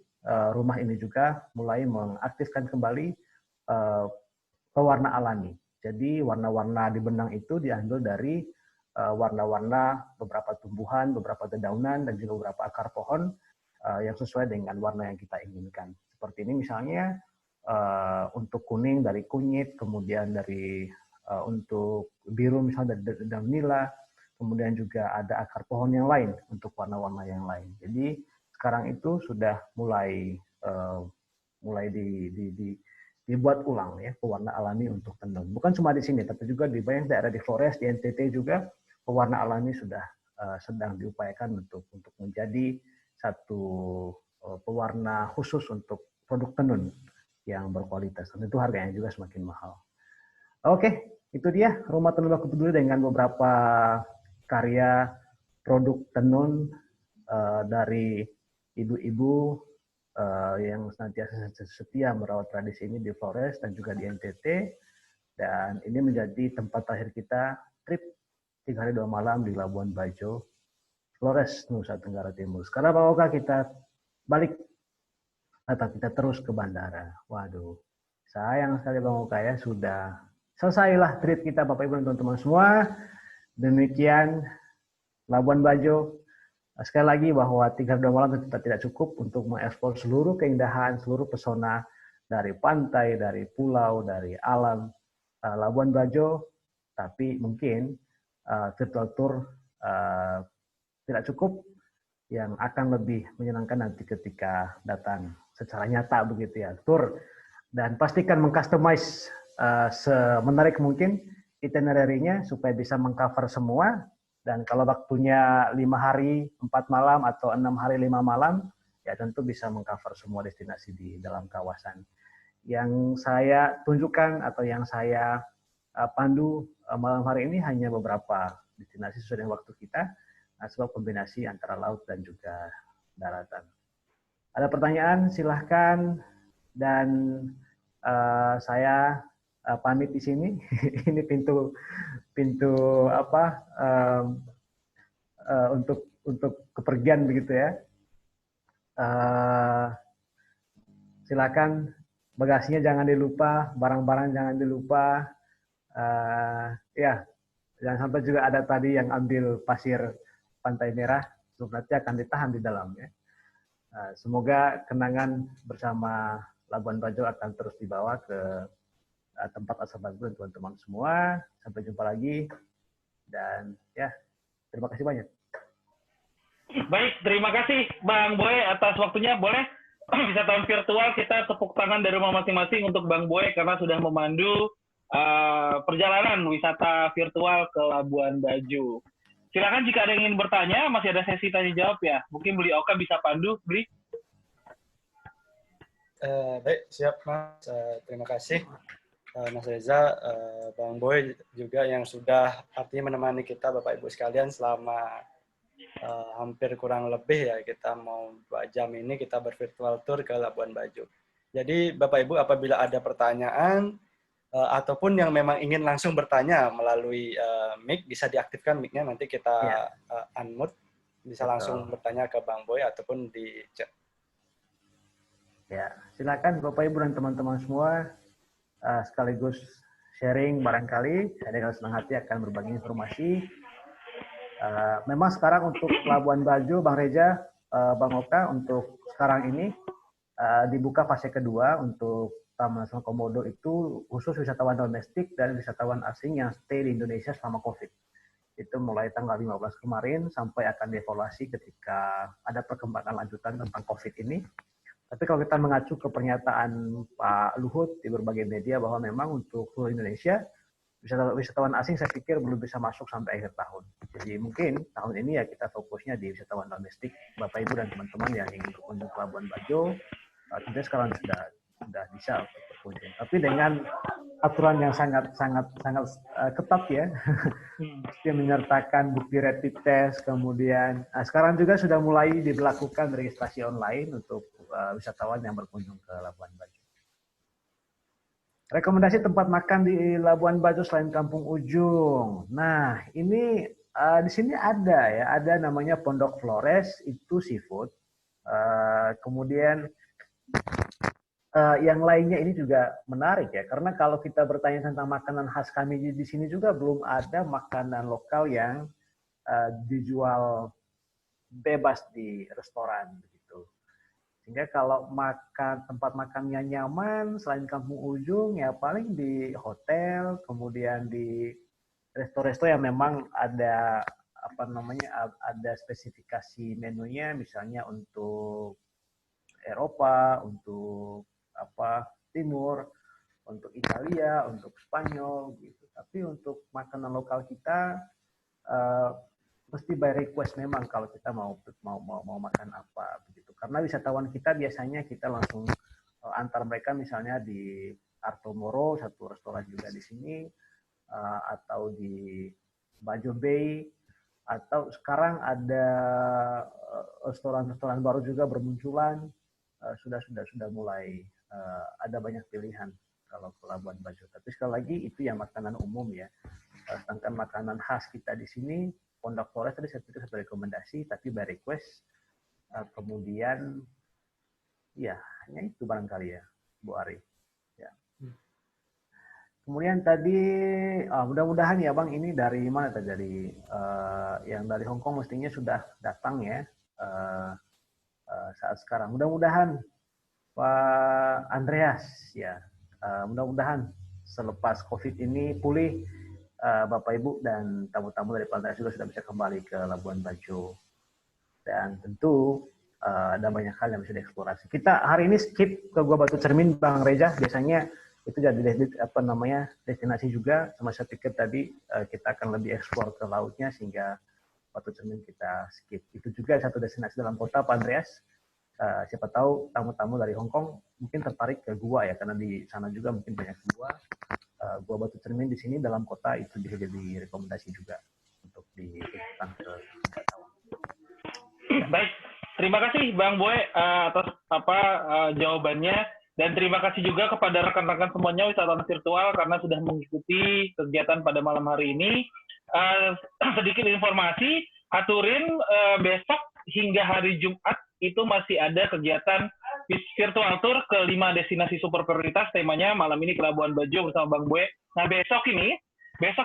rumah ini juga mulai mengaktifkan kembali pewarna alami. Jadi warna-warna di benang itu diambil dari warna-warna beberapa tumbuhan, beberapa dedaunan, dan juga beberapa akar pohon yang sesuai dengan warna yang kita inginkan. Seperti ini misalnya untuk kuning dari kunyit, kemudian dari untuk biru misalnya dari daun nila, kemudian juga ada akar pohon yang lain untuk warna-warna yang lain. Jadi sekarang itu sudah mulai dibuat ulang ya pewarna alami untuk tenun. Bukan cuma di sini, tapi juga di banyak daerah di Flores, di NTT juga pewarna alami sudah sedang diupayakan untuk menjadi satu pewarna khusus untuk produk tenun yang berkualitas. Dan itu harganya juga semakin mahal. Oke, itu dia Rumah Tenun Bako Peduli dengan beberapa karya produk tenun dari ibu-ibu yang senantiasa setia merawat tradisi ini di Flores dan juga di NTT. Dan ini menjadi tempat terakhir kita trip 3 hari 2 malam di Labuan Bajo, Flores, Nusa Tenggara Timur. Sekarang Pak Oka kita balik atau kita terus ke bandara. Waduh, sayang sekali Bang Oka ya, sudah selesailah trip kita Bapak Ibu dan teman-teman semua. Demikian Labuan Bajo Sekali lagi bahwa 3 hari 2 malam tidak cukup untuk mengeksplor seluruh keindahan, seluruh pesona dari pantai, dari pulau, dari alam Labuan Bajo, tapi mungkin virtual tour tidak cukup, yang akan lebih menyenangkan nanti ketika datang secara nyata begitu ya, tur. Dan pastikan mengcustomize semenarik mungkin itinerary-nya supaya bisa mengcover semua. Dan kalau waktunya 5 hari 4 malam atau 6 hari 5 malam, ya tentu bisa mengcover semua destinasi di dalam kawasan. Yang saya tunjukkan atau yang saya pandu malam hari ini hanya beberapa destinasi sesuai dengan waktu kita, sebab kombinasi antara laut dan juga daratan. Ada pertanyaan? Silahkan. Dan saya pamit di sini. Ini pintu apa untuk kepergian begitu ya. Silakan, bagasinya jangan dilupa, barang-barang jangan dilupa. Ya, jangan sampai juga ada tadi yang ambil pasir Pantai Merah, nanti akan ditahan di dalam ya. Semoga kenangan bersama Labuan Bajo akan terus dibawa ke tempat asal Bajo teman-teman semua. Sampai jumpa lagi dan ya, terima kasih banyak. Baik, terima kasih Bang Boy atas waktunya. Boleh wisatawan virtual kita tepuk tangan dari rumah masing-masing untuk Bang Boy karena sudah memandu perjalanan wisata virtual ke Labuan Bajo. Silakan jika ada yang ingin bertanya, masih ada sesi tanya jawab ya. Mungkin Beli Oka bisa pandu, Beli. Baik, siap Mas. Terima kasih Mas Reza, Bang Boy juga yang sudah artinya menemani kita Bapak Ibu sekalian selama hampir kurang lebih ya, kita mau 2 jam ini kita bervirtual tour ke Labuan Bajo. Jadi Bapak Ibu apabila ada pertanyaan ataupun yang memang ingin langsung bertanya melalui mic, bisa diaktifkan mic-nya, nanti kita unmute, bisa langsung bertanya ke Bang Boy ataupun di chat. Ya, silakan Bapak Ibu dan teman-teman semua sekaligus sharing barangkali. Saya dengan senang hati akan berbagi informasi. Memang sekarang untuk Labuan Bajo, Bang Reza, Bang Oka, untuk sekarang ini dibuka fase kedua untuk Taman Nasional Komodo itu khusus wisatawan domestik dan wisatawan asing yang stay di Indonesia selama COVID. Itu mulai tanggal 15 kemarin sampai akan dievaluasi ketika ada perkembangan lanjutan tentang COVID ini. Tapi kalau kita mengacu ke pernyataan Pak Luhut di berbagai media bahwa memang untuk seluruh Indonesia, wisatawan asing saya pikir belum bisa masuk sampai akhir tahun. Jadi mungkin tahun ini ya kita fokusnya di wisatawan domestik, Bapak Ibu dan teman-teman yang ingin berkunjung ke Labuan Bajo, tentunya sekarang sudah bisa berkunjung. Tapi dengan aturan yang sangat ketat ya, yang menyertakan bukti rapid test, kemudian sekarang juga sudah mulai diberlakukan registrasi online untuk wisatawan yang berkunjung ke Labuan Bajo. Rekomendasi tempat makan di Labuan Bajo selain Kampung Ujung. Nah, ini di sini ada namanya Pondok Flores, itu seafood. Kemudian yang lainnya ini juga menarik ya, karena kalau kita bertanya tentang makanan khas kami di sini juga belum ada makanan lokal yang dijual bebas di restoran begitu. Sehingga kalau tempat makannya nyaman selain Kampung Ujung ya paling di hotel, kemudian di resto-resto yang memang ada ada spesifikasi menunya, misalnya untuk Eropa, untuk Timur, untuk Italia, untuk Spanyol gitu. Tapi untuk makanan lokal kita mesti by request memang kalau kita mau makan apa begitu. Karena wisatawan kita biasanya kita langsung antar mereka misalnya di Arto Moro, satu restoran juga di sini, atau di Bajo Bay, atau sekarang ada restoran-restoran baru juga bermunculan, sudah mulai ada banyak pilihan kalau ke Labuan Bajo. Tapi sekali lagi itu yang makanan umum ya. Sedangkan makanan khas kita di sini, Pondok Flores tadi saya pikir satu rekomendasi, tapi by request. Kemudian ya hanya itu barangkali ya, Bu Ari. Ya. Kemudian tadi, mudah-mudahan ya Bang, ini dari mana tadi? Dari yang dari Hong Kong mestinya sudah datang ya saat sekarang. Mudah-mudahan Pak Andreas ya, mudah-mudahan selepas COVID ini pulih, Bapak Ibu dan tamu-tamu dari Pak Andreas juga sudah bisa kembali ke Labuan Bajo. Dan tentu ada banyak hal yang bisa dieksplorasi. Kita hari ini skip ke Gua Batu Cermin, Bang Reza. Biasanya itu jadi destinasi juga. Sama saya pikir tadi kita akan lebih eksplor ke lautnya sehingga Batu Cermin kita skip. Itu juga satu destinasi dalam kota, Pak Andreas. Siapa tahu tamu-tamu dari Hong Kong mungkin tertarik ke gua ya, karena di sana juga mungkin banyak gua. Gua Batu Cermin di sini dalam kota itu bisa jadi rekomendasi juga untuk diikutkan ke wisatawan. Baik, terima kasih Bang Boy atas jawabannya, dan terima kasih juga kepada rekan-rekan semuanya wisatawan virtual karena sudah mengikuti kegiatan pada malam hari ini. Sedikit informasi, Aturin besok hingga hari Jumat itu masih ada kegiatan virtual tour ke 5 destinasi super prioritas. Temanya malam ini ke Labuan Bajo bersama Bang Boy. Nah besok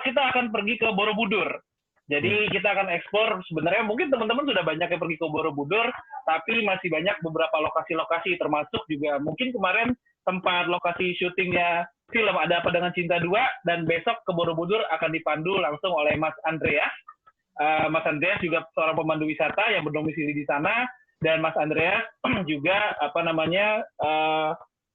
kita akan pergi ke Borobudur. Jadi kita akan eksplor, sebenarnya mungkin teman-teman sudah banyak yang pergi ke Borobudur, tapi masih banyak beberapa lokasi-lokasi, termasuk juga mungkin kemarin tempat lokasi syutingnya film Ada Apa Dengan Cinta 2, dan besok ke Borobudur akan dipandu langsung oleh Mas Andreas. Mas Andreas juga seorang pemandu wisata yang berdomisili di sana, dan Mas Andreas juga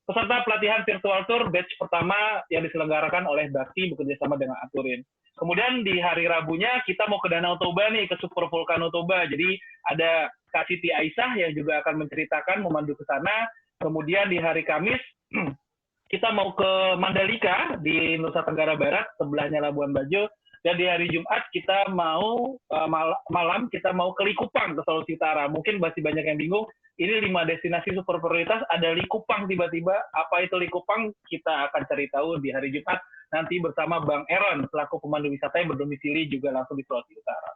peserta pelatihan virtual tour batch pertama yang diselenggarakan oleh Bakti bekerjasama dengan Aturin. Kemudian di hari Rabunya kita mau ke Danau Toba nih, ke Super Volcano Toba. Jadi ada Kak Siti Aisyah yang juga akan menceritakan, memandu ke sana. Kemudian di hari Kamis kita mau ke Mandalika di Nusa Tenggara Barat, sebelahnya Labuan Bajo. Dan di hari Jumat kita mau malam kita mau ke Likupang, ke Sulawesi Utara. Mungkin masih banyak yang bingung, ini 5 destinasi super prioritas, ada Likupang tiba-tiba. Apa itu Likupang? Kita akan cari tahu di hari Jumat nanti bersama Bang Aaron, selaku pemandu wisata yang berdomisili juga langsung di Sulawesi Utara.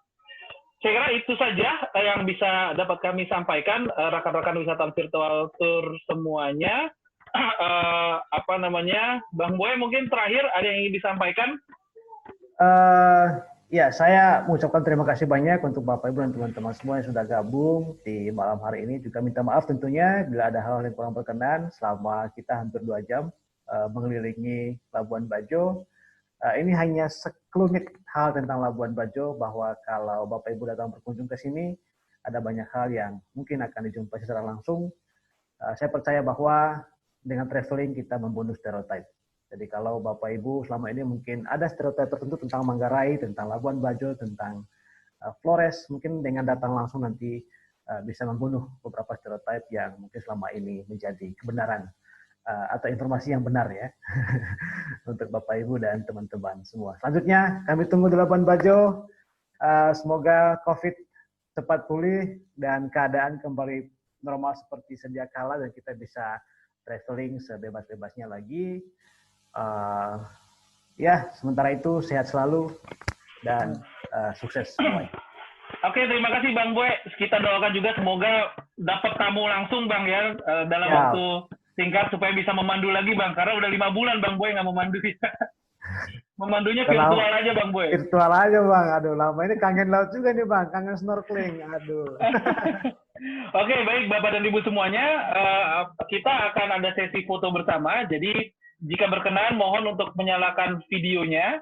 Saya kira itu saja yang bisa dapat kami sampaikan, rekan-rekan wisatawan virtual tour semuanya. Bang Boy mungkin terakhir ada yang ingin disampaikan? Ya, saya mengucapkan terima kasih banyak untuk Bapak Ibu dan teman-teman semua yang sudah gabung di malam hari ini. Juga minta maaf tentunya bila ada hal-hal yang kurang berkenan selama kita hampir 2 jam mengelilingi Labuan Bajo. Ini hanya sekelumit hal tentang Labuan Bajo, bahwa kalau Bapak Ibu datang berkunjung ke sini, ada banyak hal yang mungkin akan dijumpai secara langsung. Saya percaya bahwa dengan traveling kita membunuh stereotip. Jadi kalau Bapak Ibu selama ini mungkin ada stereotip tertentu tentang Manggarai, tentang Labuan Bajo, tentang Flores, mungkin dengan datang langsung nanti bisa membunuh beberapa stereotip yang mungkin selama ini menjadi kebenaran atau informasi yang benar ya untuk Bapak Ibu dan teman-teman semua. Selanjutnya kami tunggu di Labuan Bajo. Semoga COVID cepat pulih dan keadaan kembali normal seperti sedia kala dan kita bisa traveling sebebas-bebasnya lagi. Ya, sementara itu sehat selalu dan sukses semuanya. Oke, terima kasih Bang Boy. Kita doakan juga semoga dapat tamu langsung Bang ya dalam waktu singkat supaya bisa memandu lagi Bang. Karena udah 5 bulan Bang Boy nggak memandu. Memandunya virtual aja Bang Boy. Virtual aja Bang. Aduh, lama ini kangen laut juga nih Bang. Kangen snorkeling. Aduh. Oke, baik Bapak dan Ibu semuanya. Kita akan ada sesi foto bersama. Jadi jika berkenan, mohon untuk menyalakan videonya.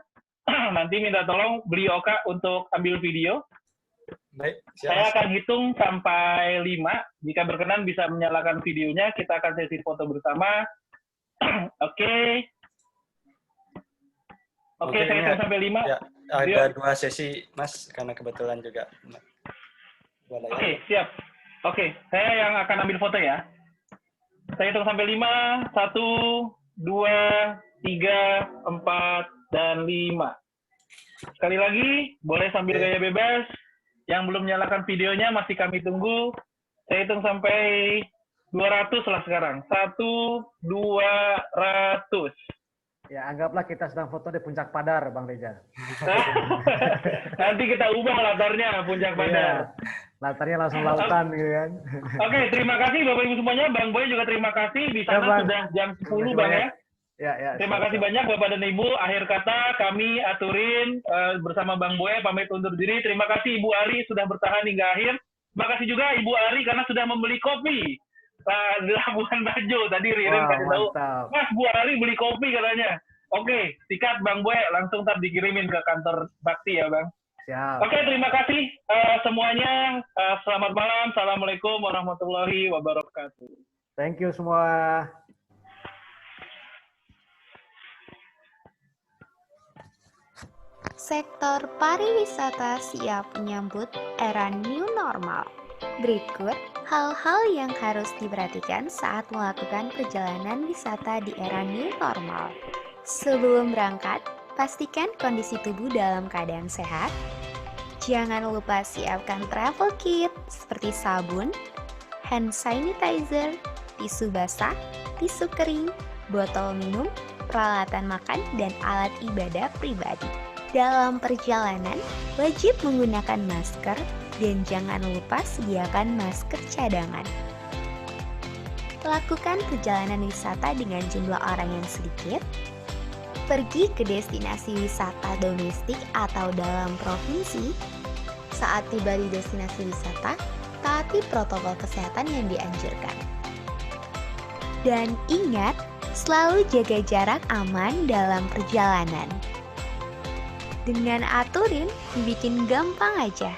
Nanti minta tolong beliau Oka untuk ambil video. Baik, saya akan hitung sampai 5. Jika berkenan bisa menyalakan videonya, kita akan sesi foto bersama. Oke. Oke, saya hitung sampai 5. Ya, ada 2 sesi, Mas, karena kebetulan juga. Oke, siap. Oke, saya yang akan ambil foto ya. Saya hitung sampai 5. 1, 2, 3, 4, dan 5. Sekali lagi, boleh sambil gaya bebas. Yang belum nyalakan videonya masih kami tunggu. Saya hitung sampai 200 lah sekarang. 1, 200. Ya, anggaplah kita sedang foto di Puncak Padar, Bang Reza. Nanti kita ubah latarnya, Puncak Padar. Ya, latarnya langsung lautan gitu kan. Oke, terima kasih Bapak Ibu semuanya. Bang Boy juga terima kasih. Di sana sudah jam 10 Bang ya. Ya. Terima kasih banyak Bapak dan Ibu. Akhir kata kami Aturin bersama Bang Boy pamit undur diri. Terima kasih Ibu Ari sudah bertahan hingga akhir. Terima kasih juga Ibu Ari karena sudah membeli kopi di Labuan Bajo. Tadi Ririn kasih tahu, Mas Bu Ari beli kopi katanya. Oke, sikat Bang Boy, langsung ntar dikirimin ke kantor Bakti ya Bang. Siap. Oke, terima kasih semuanya. Selamat malam. Assalamualaikum warahmatullahi wabarakatuh. Thank you semua. Sektor pariwisata siap menyambut era new normal. Berikut hal-hal yang harus diperhatikan saat melakukan perjalanan wisata di era new normal. Sebelum berangkat, pastikan kondisi tubuh dalam keadaan sehat. Jangan lupa siapkan travel kit seperti sabun, hand sanitizer, tisu basah, tisu kering, botol minum, peralatan makan, dan alat ibadah pribadi. Dalam perjalanan, wajib menggunakan masker dan jangan lupa sediakan masker cadangan. Lakukan perjalanan wisata dengan jumlah orang yang sedikit. Pergi ke destinasi wisata domestik atau dalam provinsi. Saat tiba di destinasi wisata, taati protokol kesehatan yang dianjurkan. Dan ingat, selalu jaga jarak aman dalam perjalanan. Dengan Aturin, dibikin gampang aja.